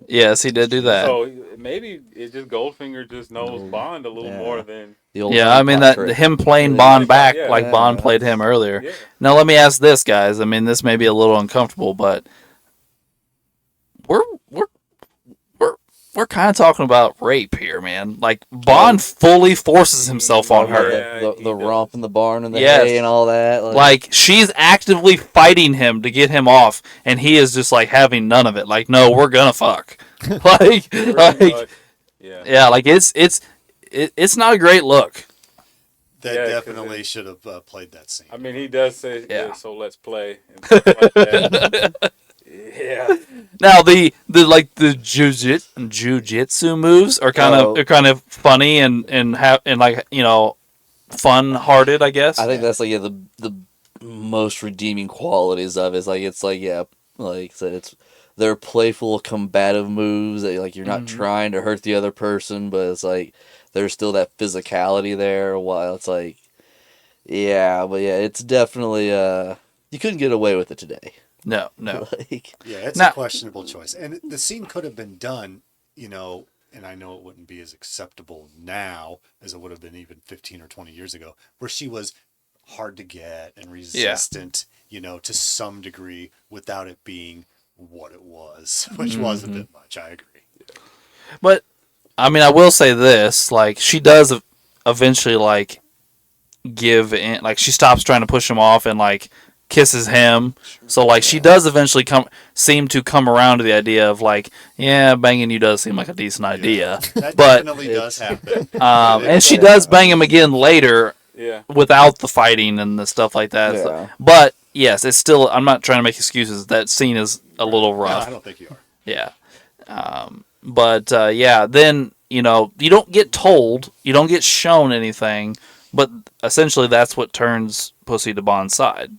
Speaker 1: Yes, he did do that.
Speaker 2: So maybe it just Goldfinger just knows Bond a little
Speaker 5: Yeah.
Speaker 2: more than.
Speaker 5: the old
Speaker 1: Yeah, I mean
Speaker 5: honey pot
Speaker 1: that
Speaker 5: trick.
Speaker 1: him playing
Speaker 5: Yeah.
Speaker 1: Bond back
Speaker 2: Yeah.
Speaker 1: like
Speaker 5: Yeah,
Speaker 1: Bond played
Speaker 5: that's-
Speaker 1: him earlier.
Speaker 2: Yeah.
Speaker 1: Now let me ask this, guys. I mean, this may be a little uncomfortable, but we're we're kind of talking about rape here, man. Like Bond fully forces himself on
Speaker 2: Yeah.
Speaker 1: her.
Speaker 5: the
Speaker 2: he
Speaker 5: romp in the barn and the
Speaker 1: Yes.
Speaker 5: hay and all that.
Speaker 1: Like she's actively fighting him to get him off, and he is just like having none of it. Like, no, we're gonna fuck. like,
Speaker 2: Pretty
Speaker 1: like,
Speaker 2: much. Yeah.
Speaker 1: yeah, like it's not a great look.
Speaker 4: that
Speaker 2: Yeah, 'cause
Speaker 4: definitely should have played that scene.
Speaker 2: I mean, he does say,
Speaker 1: Yeah.
Speaker 2: so let's play. And stuff like that. Yeah.
Speaker 1: Now the jujitsu moves are kind of funny and like fun hearted, I guess.
Speaker 5: I think that's like the most redeeming qualities of it. It's like like I said, they're playful, combative moves that like you're not trying to hurt the other person, but it's like there's still that physicality there. While it's like, it's definitely you couldn't get away with it today.
Speaker 1: No.
Speaker 5: Like,
Speaker 4: Yeah, it's
Speaker 1: Now-
Speaker 4: a questionable choice. And the scene could have been done, and I know it wouldn't be as acceptable now as it would have been even 15 or 20 years ago, where she was hard to get and resistant, to some degree without it being what it was, which was a bit much. I agree.
Speaker 1: But I mean, I will say this: like she does eventually like give in, like she stops trying to push him off and like kisses him. So like she does eventually seem to come around to the idea of like, yeah, banging you does seem like a decent idea.
Speaker 4: That
Speaker 1: But
Speaker 4: definitely does happen.
Speaker 1: and she does bang him again later
Speaker 2: Yeah.
Speaker 1: without the fighting and the stuff like that. So-
Speaker 5: Yeah.
Speaker 1: but yes, it's still. I'm not trying to make excuses. That scene is a little
Speaker 4: No,
Speaker 1: rough.
Speaker 4: I don't think you are.
Speaker 1: Yeah. Then, you don't get told, you don't get shown anything, but essentially that's what turns Pussy to Bond's side.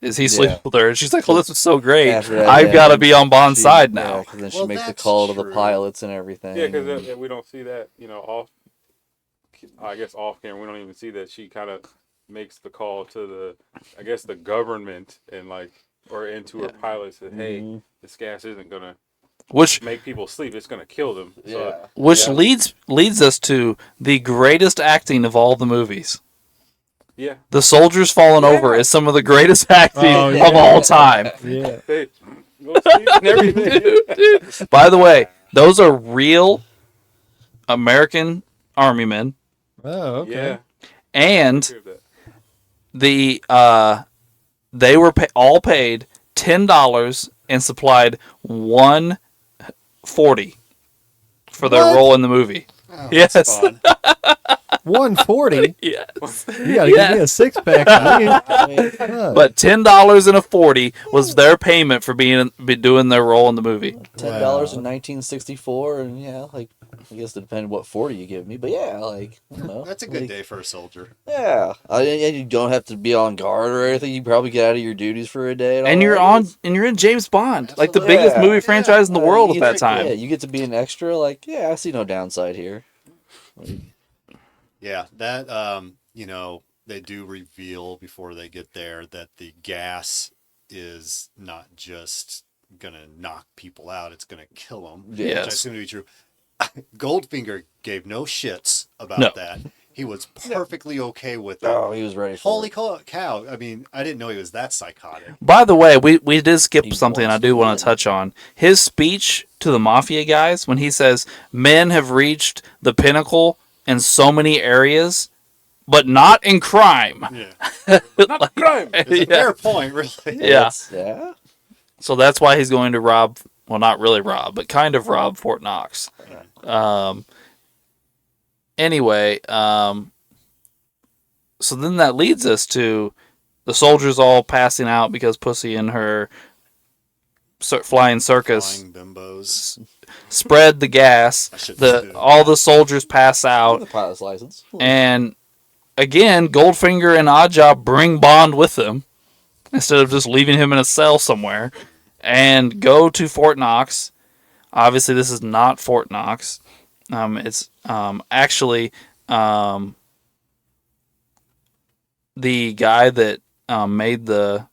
Speaker 1: Is he sleeping with her? And she's like, well, this was so great.
Speaker 5: After that,
Speaker 1: I've
Speaker 5: yeah,
Speaker 1: got to be on Bond's
Speaker 5: she-
Speaker 1: side now.
Speaker 5: 'cause then she
Speaker 4: Well,
Speaker 5: makes the
Speaker 4: that's
Speaker 5: call to the
Speaker 4: true.
Speaker 5: pilots and everything.
Speaker 2: Yeah, because we don't see that, off I guess off camera, we don't even see that she kind of makes the call to the government and or into her pilot said, hey, this gas isn't gonna
Speaker 1: Which
Speaker 2: make people sleep; it's gonna kill them. So
Speaker 5: Yeah.
Speaker 1: which
Speaker 2: yeah,
Speaker 1: leads us to the greatest acting of all the movies.
Speaker 2: yeah.
Speaker 1: The soldiers falling over is some of the greatest acting
Speaker 3: Oh,
Speaker 1: of
Speaker 3: yeah.
Speaker 1: all time.
Speaker 3: Yeah.
Speaker 2: They go to sleep and everything.
Speaker 1: Dude. By the way, those are real American army men,
Speaker 3: Oh, okay.
Speaker 2: Yeah,
Speaker 1: and
Speaker 2: hear that.
Speaker 1: they were all paid $10 and supplied $140 for their
Speaker 3: What?
Speaker 1: role in the movie.
Speaker 4: Oh,
Speaker 1: Yes.
Speaker 4: that's fun.
Speaker 3: 140.
Speaker 1: Yes.
Speaker 3: You gotta give me a 6-pack.
Speaker 5: I mean,
Speaker 1: But $10 and a 40 was their payment for be doing their role in the movie.
Speaker 5: $10 in 1964, and yeah, like I guess it depended what 40 you give me, but yeah, like I don't know.
Speaker 4: That's a good
Speaker 5: like,
Speaker 4: day for a soldier.
Speaker 5: Yeah, and you don't have to be on guard or anything. You probably get out of your duties for a day,
Speaker 1: And you're in James Bond, like the biggest
Speaker 5: Yeah.
Speaker 1: movie franchise in the world
Speaker 5: you
Speaker 1: at that
Speaker 5: get-
Speaker 1: time.
Speaker 5: Yeah, you get to be an extra. Like, yeah, I see no downside here.
Speaker 4: Yeah, that they do reveal before they get there that the gas is not just gonna knock people out; it's gonna kill them.
Speaker 5: Yeah.
Speaker 4: Which I
Speaker 1: Yes.
Speaker 4: assume to be true. Goldfinger gave no shits about
Speaker 1: No.
Speaker 4: that. He was perfectly okay with that.
Speaker 5: Oh, he was ready for
Speaker 4: Holy
Speaker 5: it.
Speaker 4: cow! I mean, I didn't know he was that psychotic.
Speaker 1: By the way, we did skip
Speaker 5: He
Speaker 1: something I
Speaker 5: wants
Speaker 1: do
Speaker 5: to
Speaker 1: want
Speaker 5: win.
Speaker 1: to touch on. His speech to the mafia guys when he says men have reached the pinnacle in so many areas, but not in crime.
Speaker 4: Yeah,
Speaker 2: Not crime.
Speaker 4: it's a
Speaker 1: Yeah.
Speaker 4: fair point, really.
Speaker 1: Yeah.
Speaker 5: Yeah.
Speaker 1: So that's why he's going to rob, well, not really rob, but kind of rob Fort Knox. Anyway, so then that leads us to the soldiers all passing out because Pussy and her flying circus
Speaker 4: Flying bimbos.
Speaker 1: spread the gas.
Speaker 4: I shouldn't have done
Speaker 1: All
Speaker 4: that.
Speaker 1: the soldiers pass out,
Speaker 5: The pilot's license.
Speaker 1: and again, Goldfinger and Oddjob bring Bond with them instead of just leaving him in a cell somewhere, and go to Fort Knox. Obviously, this is not Fort Knox. It's actually the guy that made the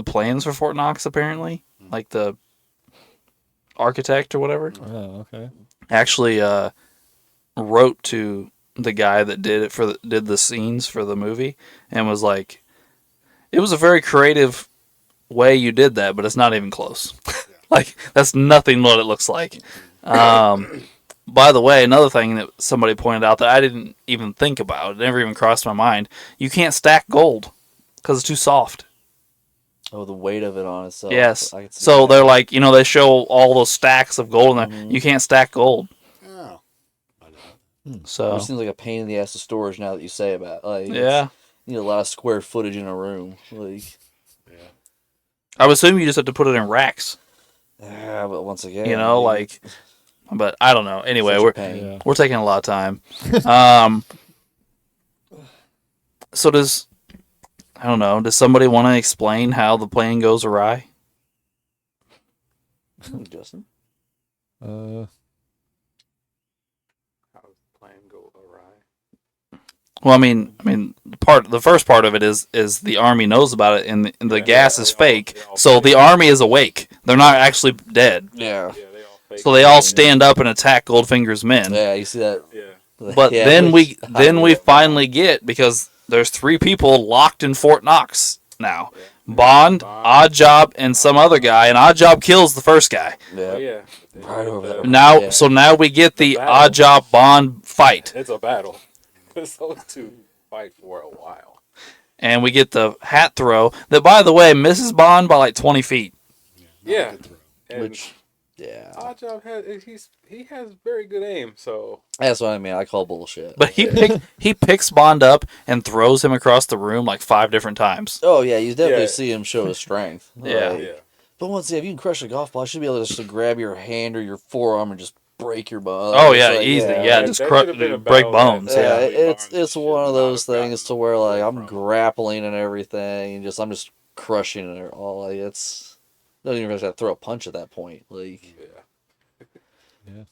Speaker 1: plans for Fort Knox. Apparently, like the architect or whatever,
Speaker 3: Oh, okay.
Speaker 1: actually wrote to the guy that did the scenes for the movie and was like, it was a very creative way you did that, but it's not even close. Like, that's nothing what it looks like. By the way, another thing that somebody pointed out that I didn't even think about, it never even crossed my mind, you can't stack gold because it's too soft.
Speaker 5: Oh, the weight of it on itself.
Speaker 1: Yes.
Speaker 5: I could see
Speaker 1: So
Speaker 5: that.
Speaker 1: they're like, they show all those stacks of gold in there. You can't stack gold.
Speaker 4: Oh. I know.
Speaker 1: So,
Speaker 5: Which seems like a pain in the ass of storage now that you say about it. Like,
Speaker 1: yeah.
Speaker 5: you need a lot of square footage in a room. Like,
Speaker 4: Yeah.
Speaker 1: I would assume you just have to put it in racks,
Speaker 5: yeah, but once again,
Speaker 1: but I don't know. Anyway,
Speaker 5: such a
Speaker 1: we're
Speaker 5: pain.
Speaker 3: Yeah.
Speaker 1: we're taking a lot of time. So does somebody want to explain how the plane goes awry?
Speaker 5: Justin.
Speaker 3: Uh,
Speaker 2: How does the plan go awry?
Speaker 1: Well, I mean, the first part of it is the army knows about it, and the gas is fake. So the army is awake. They're not actually dead.
Speaker 5: Yeah.
Speaker 2: Yeah, they all fake.
Speaker 1: So they all stand up and attack Goldfinger's men.
Speaker 5: Yeah, you see that.
Speaker 2: Yeah.
Speaker 1: But
Speaker 5: Yeah,
Speaker 1: then
Speaker 5: which-
Speaker 1: we finally get, because there's 3 people locked in Fort Knox now. Bond, Oddjob, and some other guy, and Oddjob kills the first guy.
Speaker 5: Yeah.
Speaker 2: Oh, yeah.
Speaker 5: Right over there.
Speaker 1: Now,
Speaker 5: Yeah.
Speaker 1: so now we get the
Speaker 2: battle.
Speaker 1: Oddjob Bond fight,
Speaker 2: It's a battle. Those two fight for a while.
Speaker 1: and we get the hat throw that, by the way, misses Bond by like 20 feet.
Speaker 2: Yeah.
Speaker 4: Good throw.
Speaker 2: And
Speaker 5: Which, yeah.
Speaker 2: Oddjob he has very good aim, so
Speaker 5: That's what I mean. I call bullshit.
Speaker 1: But he picks Bond up and throws him across the room like 5 different times.
Speaker 5: Oh, yeah, you definitely
Speaker 2: Yeah.
Speaker 5: see him show his strength.
Speaker 1: Yeah.
Speaker 5: Like,
Speaker 2: yeah.
Speaker 5: But once again, if you can crush a golf ball, I should be able to just grab your hand or your forearm and just break your bone.
Speaker 1: Oh
Speaker 5: It's
Speaker 1: yeah,
Speaker 5: like,
Speaker 1: easy.
Speaker 5: yeah.
Speaker 1: Yeah,
Speaker 2: That
Speaker 1: just
Speaker 2: should have been a
Speaker 1: break
Speaker 2: battle
Speaker 1: bones.
Speaker 2: that-
Speaker 5: Yeah,
Speaker 1: Yeah.
Speaker 5: it's one of those things to where like I'm grappling and everything, and I'm just crushing it all. Like it's don't even have to throw a punch at that point. Like
Speaker 2: Yeah.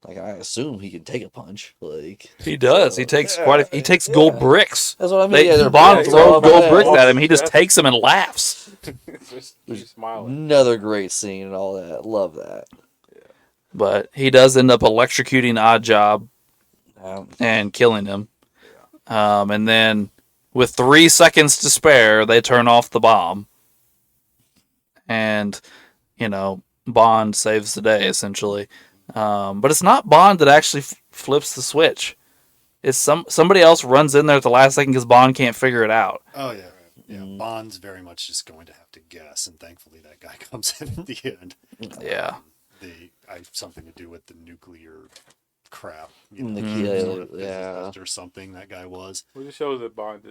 Speaker 5: Like I assume he can take a punch. Like
Speaker 1: He does. He
Speaker 5: so,
Speaker 1: takes
Speaker 5: yeah,
Speaker 1: he takes gold
Speaker 5: yeah.
Speaker 1: bricks.
Speaker 5: That's what I mean. Yeah, they're
Speaker 1: Bond
Speaker 5: bricks
Speaker 1: throws
Speaker 5: off.
Speaker 1: gold
Speaker 5: Yeah,
Speaker 1: bricks at him.
Speaker 2: his
Speaker 1: He just
Speaker 2: chest.
Speaker 1: takes them and laughs.
Speaker 2: Just
Speaker 5: Which-
Speaker 2: he's smiling.
Speaker 5: Another great scene and all that. Love that.
Speaker 1: But he does end up electrocuting Oddjob
Speaker 5: Um,
Speaker 1: and killing him. And then, with 3 seconds to spare, they turn off the bomb. And, Bond saves the day, essentially. But it's not Bond that actually flips the switch. It's somebody else runs in there at the last second because Bond can't figure it out.
Speaker 4: Oh yeah, yeah. Bond's very much just going to have to guess, and thankfully that guy comes in at the end.
Speaker 1: Yeah.
Speaker 4: Something to do with the nuclear crap,
Speaker 5: yeah.
Speaker 4: or something. That guy was.
Speaker 2: Well, it shows that Bond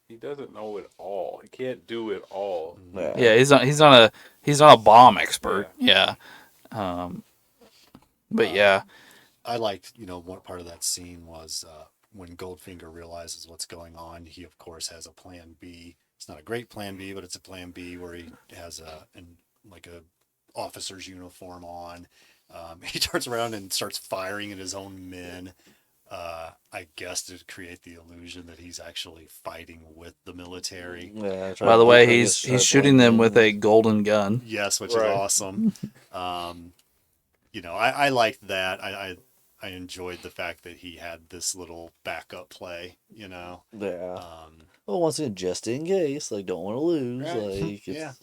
Speaker 2: he doesn't know it all. He can't do it all.
Speaker 1: Yeah, he's not a bomb expert. Yeah. But yeah.
Speaker 4: I liked, one part of that scene was when Goldfinger realizes what's going on. He of course has a plan B. It's not a great plan B, but it's a plan B where he has a officer's uniform on. He turns around and starts firing at his own men. I guess to create the illusion that he's actually fighting with the military.
Speaker 5: Yeah,
Speaker 1: By the way, he's shooting them with a golden gun.
Speaker 4: Yes, which is awesome. I liked that. I enjoyed the fact that he had this little backup play.
Speaker 5: Yeah. Well, once again, just in case, like, don't want to lose.
Speaker 4: Right.
Speaker 5: Like,
Speaker 4: Yeah.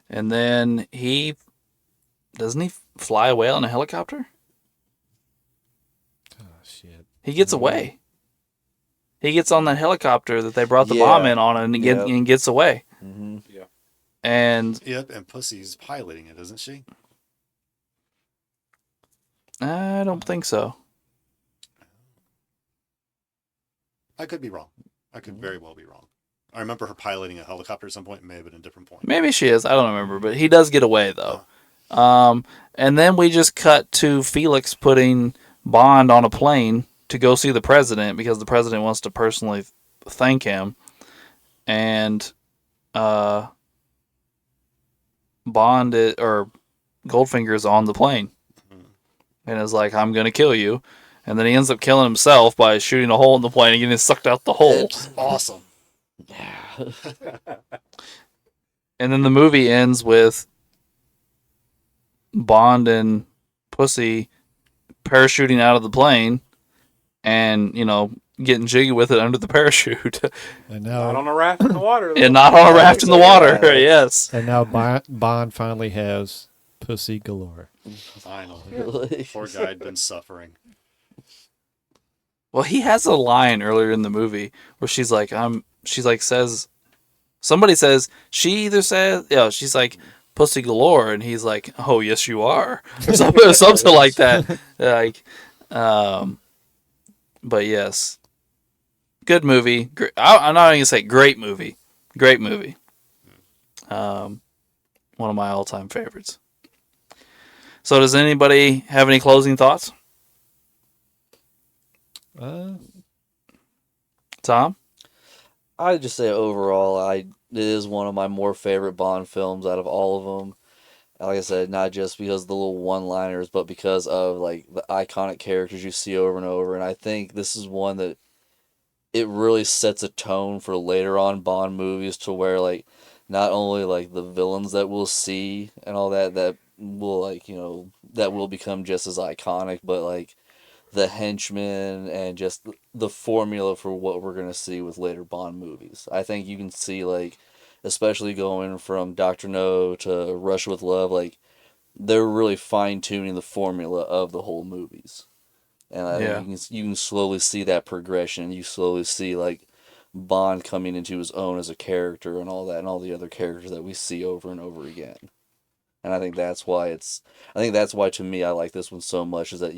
Speaker 1: And then doesn't he fly away on a helicopter?
Speaker 3: Oh shit!
Speaker 1: He gets away. He gets on that helicopter that they brought the bomb in on, and gets away.
Speaker 5: Mm-hmm.
Speaker 2: Yeah.
Speaker 1: And
Speaker 4: and Pussy's piloting it, isn't she?
Speaker 1: I don't think so.
Speaker 4: I could be wrong. I could very well be wrong. I remember her piloting a helicopter at some point. It may have been a different point.
Speaker 1: Maybe she is. I don't remember, but he does get away though. And then we just cut to Felix putting Bond on a plane to go see the president because the president wants to personally thank him. And Goldfinger is on the plane and is like, "I'm gonna kill you," and then he ends up killing himself by shooting a hole in the plane and getting sucked out the hole.
Speaker 4: It's awesome.
Speaker 5: Yeah.
Speaker 1: And then the movie ends with Bond and Pussy parachuting out of the plane and, getting jiggy with it under the parachute.
Speaker 3: And
Speaker 2: Not
Speaker 3: now,
Speaker 2: on a raft in the water.
Speaker 1: And not on a raft in the water. Yes.
Speaker 3: and now Bond finally has pussy galore.
Speaker 4: Finally. Poor guy had been suffering.
Speaker 1: Well, he has a line earlier in the movie where she's like, somebody says, she's like, pussy galore, and he's like, oh, yes, you are. Something like that. Like, but yes. Good movie. I'm not even going to say great movie. Great movie. One of my all-time favorites. So does anybody have any closing thoughts? Tom?
Speaker 5: I'd just say overall, it is one of my more favorite Bond films out of all of them. Like I said, not just because of the little one-liners, but because of like the iconic characters you see over and over. And I think this is one that it really sets a tone for later on Bond movies, to where like not only like the villains that we'll see and all that will that will become just as iconic, but like the henchmen and just the formula for what we're going to see with later Bond movies. I think you can see, like, especially going from Dr. No to Russia with Love, like, they're really fine-tuning the formula of the whole movies. And I think you can slowly see that progression. You slowly see, like, Bond coming into his own as a character and all that, and all the other characters that we see over and over again. And I think that's why to me I like this one so much, is that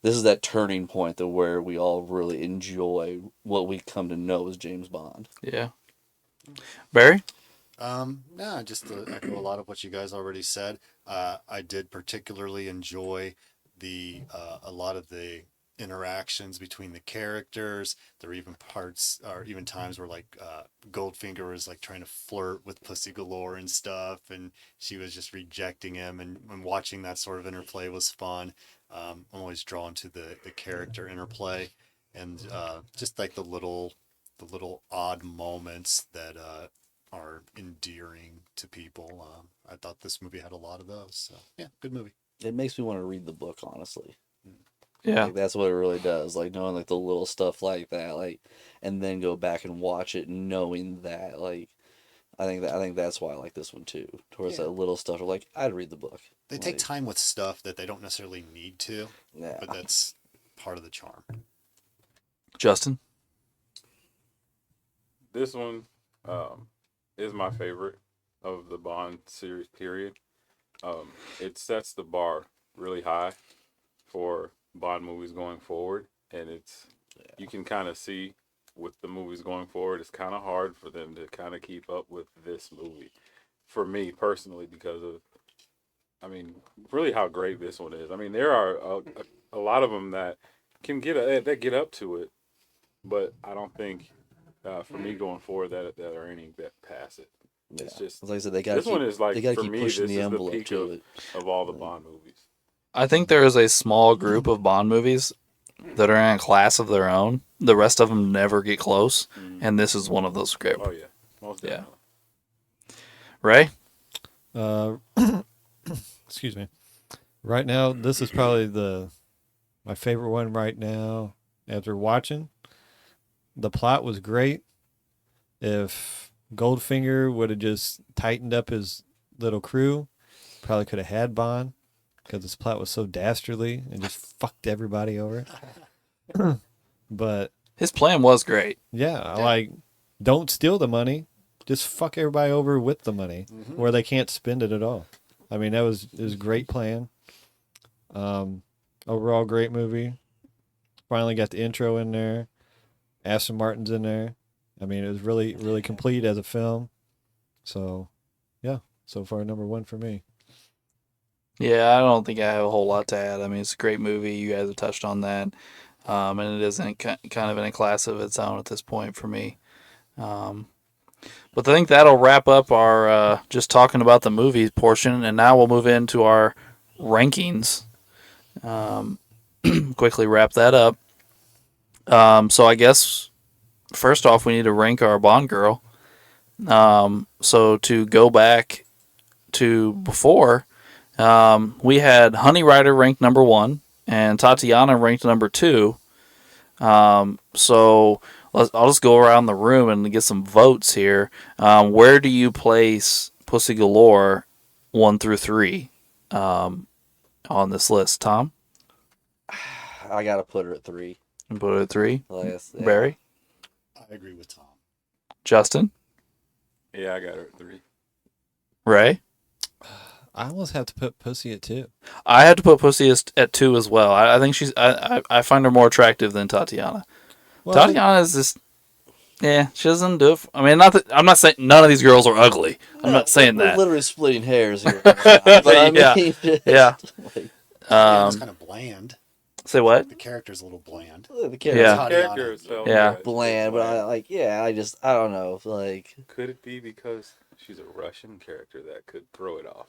Speaker 5: this is that turning point to where we all really enjoy what we come to know as James Bond.
Speaker 1: Yeah. Barry?
Speaker 4: No, just to echo a lot of what you guys already said. I did particularly enjoy a lot of the interactions between the characters. There were even parts, or even times where like Goldfinger was like trying to flirt with Pussy Galore and stuff, and she was just rejecting him. And watching that sort of interplay was fun. I'm always drawn to the character interplay, and just like the little odd moments that are endearing to people. I thought this movie had a lot of those. So yeah, good movie.
Speaker 5: It makes me want to read the book, honestly.
Speaker 1: Yeah.
Speaker 5: Like that's what it really does. Like knowing like the little stuff like that, like, and then go back and watch it, knowing that, like, I think that's why I like this one too. Towards
Speaker 4: Yeah.
Speaker 5: that little stuff, like I'd read the book.
Speaker 4: They take time with stuff that they don't necessarily need to,
Speaker 5: Yeah.
Speaker 4: but that's part of the charm.
Speaker 1: Justin?
Speaker 2: This one is my favorite of the Bond series, period. It sets the bar really high for Bond movies going forward, and you can kind of see with the movies going forward, it's kind of hard for them to kind of keep up with this movie. For me personally, because of, I mean, really how great this one is. I mean, there are a lot of them that can get up to it, but I don't think for me going forward that are any that pass it. It's just
Speaker 5: like I said, they got
Speaker 2: this one is like,
Speaker 5: they gotta
Speaker 2: for
Speaker 5: keep
Speaker 2: me,
Speaker 5: pushing
Speaker 2: this
Speaker 5: the
Speaker 2: is the
Speaker 5: envelope
Speaker 2: peak
Speaker 5: to it.
Speaker 2: of all the Bond movies.
Speaker 1: I think there is a small group of Bond movies that are in a class of their own. The rest of them never get close, and this is one of those group.
Speaker 2: Oh yeah, most definitely.
Speaker 1: Ray?
Speaker 3: Excuse me. Right now, this is probably my favorite one right now after watching. The plot was great. If Goldfinger would have just tightened up his little crew, probably could have had Bond, because his plot was so dastardly and just fucked everybody over. But
Speaker 1: His plan was great.
Speaker 3: yeah, I like, don't steal the money, just fuck everybody over with the money, where they can't spend it at all. I mean, it was a great plan. Overall, great movie. Finally got the intro in there. Aston Martin's in there. I mean, it was really, really complete as a film. So, yeah, so far number one for me.
Speaker 1: Yeah, I don't think I have a whole lot to add. I mean, it's a great movie. You guys have touched on that. And it isn't kind of in a class of its own at this point for me. But I think that'll wrap up our just talking about the movie portion. And now we'll move into our rankings. Quickly wrap that up. So I guess first off, we need to rank our Bond girl. So to go back to before, we had Honey Rider ranked number 1 and Tatiana ranked number 2. So I'll just go around the room and get some votes here. Where do you place Pussy Galore 1 through 3 on this list, Tom?
Speaker 5: I gotta put her at 3.
Speaker 1: And put it at 3.
Speaker 5: Yeah.
Speaker 1: Barry?
Speaker 4: I agree with Tom.
Speaker 1: Justin?
Speaker 2: Yeah, I got her at 3.
Speaker 1: Ray?
Speaker 3: I almost have to put Pussy at 2.
Speaker 1: I had to put Pussy at 2 as well. I think I find her more attractive than Tatiana.
Speaker 3: Well,
Speaker 1: Tatiana is just, she doesn't do it. I mean, I'm not saying none of these girls are ugly. I'm not saying
Speaker 5: We're
Speaker 1: that.
Speaker 5: literally splitting hairs here. But I
Speaker 1: Yeah.
Speaker 5: mean,
Speaker 1: Yeah.
Speaker 5: like,
Speaker 4: It's kind of bland.
Speaker 1: Say what?
Speaker 4: The character's a little bland.
Speaker 5: the
Speaker 1: Yeah.
Speaker 5: character's
Speaker 2: Character itself,
Speaker 1: Yeah.
Speaker 5: bland, but I don't know. Like,
Speaker 2: Could it be because she's a Russian character that could throw it off?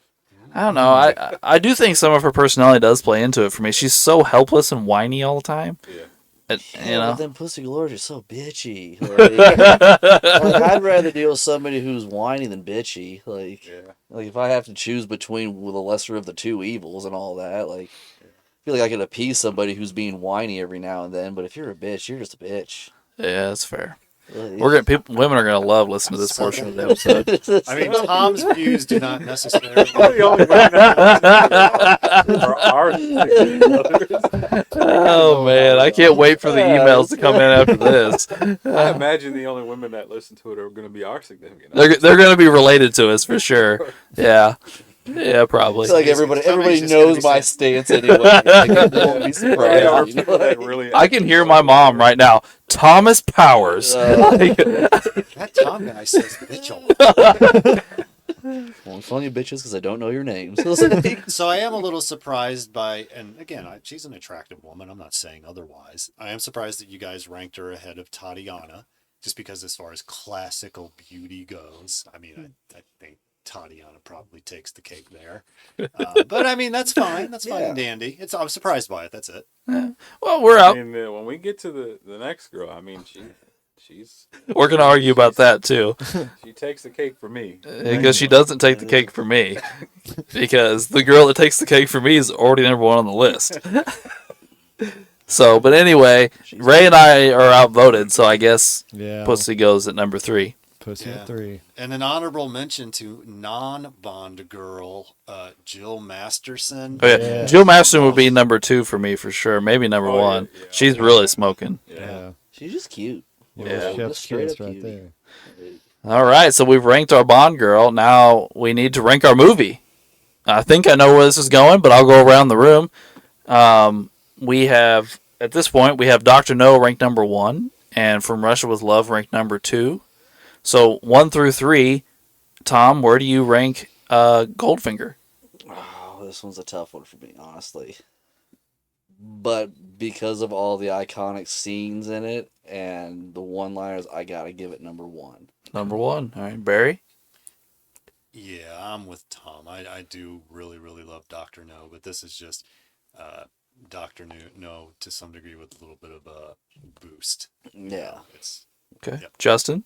Speaker 1: I don't know. I do think some of her personality does play into it for me. She's so helpless and whiny all the time.
Speaker 2: Yeah.
Speaker 1: You
Speaker 5: yeah,
Speaker 1: know.
Speaker 5: but then Pussy Galore is so bitchy. Like, I'd rather deal with somebody who's whiny than bitchy. Like,
Speaker 2: Yeah.
Speaker 5: like if I have to choose between the lesser of the two evils and all that, like, I feel like I could appease somebody who's being whiny every now and then. But if you're a bitch, you're just a bitch.
Speaker 1: Yeah, that's fair.
Speaker 5: Like,
Speaker 1: Women are gonna love listening to this portion of the episode.
Speaker 4: I mean, Tom's views do not necessarily.
Speaker 2: The only women that are
Speaker 1: Oh man, I can't wait for the emails to come in after this.
Speaker 2: I imagine the only women that listen to it are going to be our significant.
Speaker 1: They're gonna be related to us for sure. Yeah, yeah, probably.
Speaker 5: It's like everybody
Speaker 4: Somebody's just gonna
Speaker 5: knows
Speaker 4: be
Speaker 5: my
Speaker 4: saying-
Speaker 5: stance anyway. Like, they won't be
Speaker 2: There are
Speaker 5: surprised. You know?
Speaker 2: people that really.
Speaker 1: I can hear my mom right now. Thomas Powers.
Speaker 4: That Tom guy says bitch a lot.
Speaker 5: won't call you bitches because I don't know your names.
Speaker 4: So I am a little surprised by, and again, she's an attractive woman. I'm not saying otherwise. I am surprised that you guys ranked her ahead of Tatiana, just because as far as classical beauty goes, I mean, I think Tatiana probably takes the cake there. But I mean, that's fine. That's fine and dandy. I was surprised by it. That's it.
Speaker 1: Well, we're out.
Speaker 2: When we get to the next girl, I mean, she's
Speaker 1: We're gonna argue about that too,
Speaker 2: she takes the cake for me.
Speaker 1: because she doesn't take the cake for me. Because the girl that takes the cake for me is already number one on the list. So, but anyway, Ray and I are outvoted, so I guess Pussy goes at number 3.
Speaker 3: Pussy at 3.
Speaker 4: And an honorable mention to non-Bond girl, Jill Masterson.
Speaker 1: Oh, yeah. Jill Masterson would be number 2 for me for sure. Maybe number 1.
Speaker 2: Yeah.
Speaker 1: She's really smoking.
Speaker 2: Yeah.
Speaker 5: She's just cute.
Speaker 3: Yeah,
Speaker 5: Just straight up
Speaker 3: right
Speaker 5: cutie.
Speaker 3: there.
Speaker 1: All right, so we've ranked our Bond girl. Now we need to rank our movie. I think I know where this is going, but I'll go around the room. We have, at this point, we have Dr. No ranked number 1, and From Russia with Love ranked number 2. So 1 through 3, Tom, where do you rank Goldfinger?
Speaker 5: Oh, this one's a tough one for me, honestly. But because of all the iconic scenes in it and the one-liners, I gotta give it number 1.
Speaker 1: Number 1. All right, Barry?
Speaker 4: Yeah, I'm with Tom. I do really, really love Dr. No, but this is just Dr. No to some degree with a little bit of a boost.
Speaker 5: Yeah.
Speaker 4: It's
Speaker 1: Okay.
Speaker 4: Yep.
Speaker 1: Justin?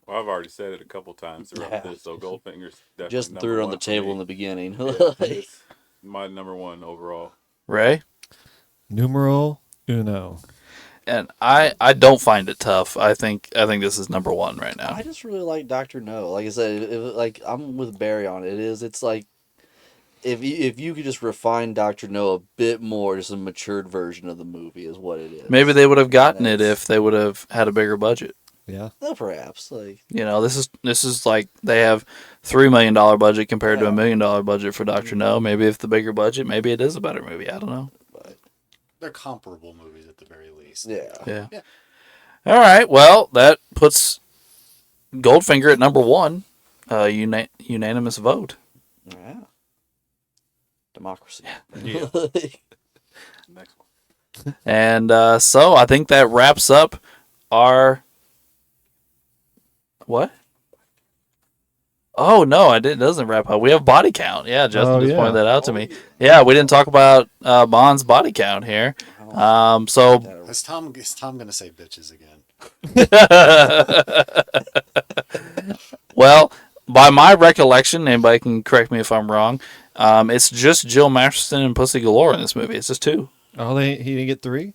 Speaker 2: Well, I've already said it a couple times throughout this, so Goldfinger's definitely
Speaker 5: Just
Speaker 2: number
Speaker 5: threw it on
Speaker 2: 1
Speaker 5: the
Speaker 2: for
Speaker 5: table
Speaker 2: me.
Speaker 5: in the beginning.
Speaker 2: Yeah, it's my number 1 overall.
Speaker 1: Ray?
Speaker 3: Numero uno.
Speaker 1: And I don't find it tough. I think this is number 1 right now.
Speaker 5: I just really like Dr. No. Like I said, like I'm with Barry on it. It's like if you could just refine Dr. No a bit more, just a matured version of the movie is what it is.
Speaker 1: Maybe they would have gotten it if they would have had a bigger budget.
Speaker 3: Yeah.
Speaker 5: Well, perhaps. Like,
Speaker 1: You know, this is like they have $3 million budget compared to $1 million budget for Dr. No. Maybe if the bigger budget, maybe it is a better movie. I don't know.
Speaker 5: but
Speaker 4: they're comparable movies at the very least.
Speaker 5: yeah.
Speaker 1: Yeah.
Speaker 4: Yeah.
Speaker 1: All right. Well, that puts Goldfinger at number 1. Unanimous vote.
Speaker 5: Yeah. Democracy.
Speaker 2: Yeah. Next one.
Speaker 1: And so I think that wraps up our... What? Oh, no, it doesn't wrap up. We have body count. Yeah, Justin just pointed that out to me. Yeah, we didn't talk about Bond's body count here. So...
Speaker 4: Is Tom going to say bitches again?
Speaker 1: Well, by my recollection, anybody can correct me if I'm wrong, it's just Jill Masterson and Pussy Galore in this movie. It's just 2.
Speaker 3: Oh, he didn't get 3?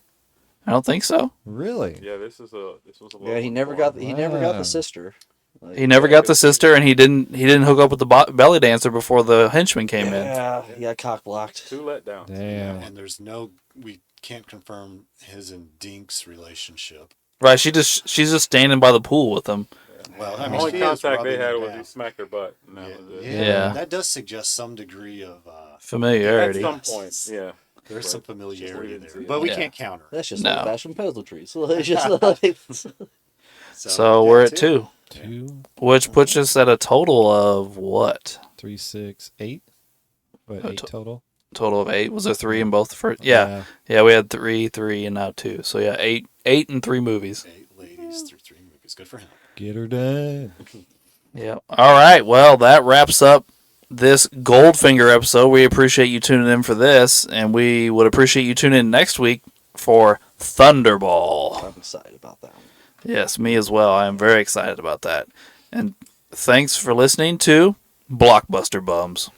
Speaker 1: I don't think so.
Speaker 3: Really?
Speaker 2: Yeah, this was a
Speaker 5: Yeah, he never got the sister. Like,
Speaker 1: He never got the sister, and he didn't hook up with the belly dancer before the henchman came in.
Speaker 5: Yeah, he got cock blocked.
Speaker 2: 2 letdowns.
Speaker 3: Damn.
Speaker 4: And we can't confirm his and Dink's relationship.
Speaker 1: Right? She's just standing by the pool with him.
Speaker 4: Well, I
Speaker 2: The
Speaker 4: mean,
Speaker 2: only
Speaker 4: she is
Speaker 2: contact they
Speaker 4: rubbing
Speaker 2: had
Speaker 4: it
Speaker 2: was
Speaker 4: down.
Speaker 2: he smacked her butt. And that was it.
Speaker 1: Yeah.
Speaker 4: That does suggest some degree of
Speaker 2: At
Speaker 1: Familiarity.
Speaker 2: some point, yeah.
Speaker 4: there's
Speaker 2: But
Speaker 4: some familiarity
Speaker 2: didn't
Speaker 4: there,
Speaker 2: see it.
Speaker 4: but we
Speaker 1: Yeah.
Speaker 4: can't counter it.
Speaker 5: That's just
Speaker 1: No.
Speaker 5: old-fashioned peasantry. So it's just like,
Speaker 1: So
Speaker 4: yeah,
Speaker 1: we're at 2,
Speaker 3: 2,
Speaker 1: which puts us at a total of what?
Speaker 3: 3, 6, 8. What,
Speaker 1: Oh,
Speaker 3: 8 total?
Speaker 1: Total of 8. Was there 3 in both the first? Yeah. Yeah, we had 3, and now 2. So yeah, 8 and 3 movies.
Speaker 4: 8 ladies through 3 movies. Good for him.
Speaker 3: Get her done.
Speaker 1: Yeah. All right. Well, that wraps up this Goldfinger episode. We appreciate you tuning in for this, and we would appreciate you tuning in next week for Thunderball.
Speaker 5: I'm excited about that one.
Speaker 1: Yes, me as well. I am very excited about that. And thanks for listening to Blockbuster Bums.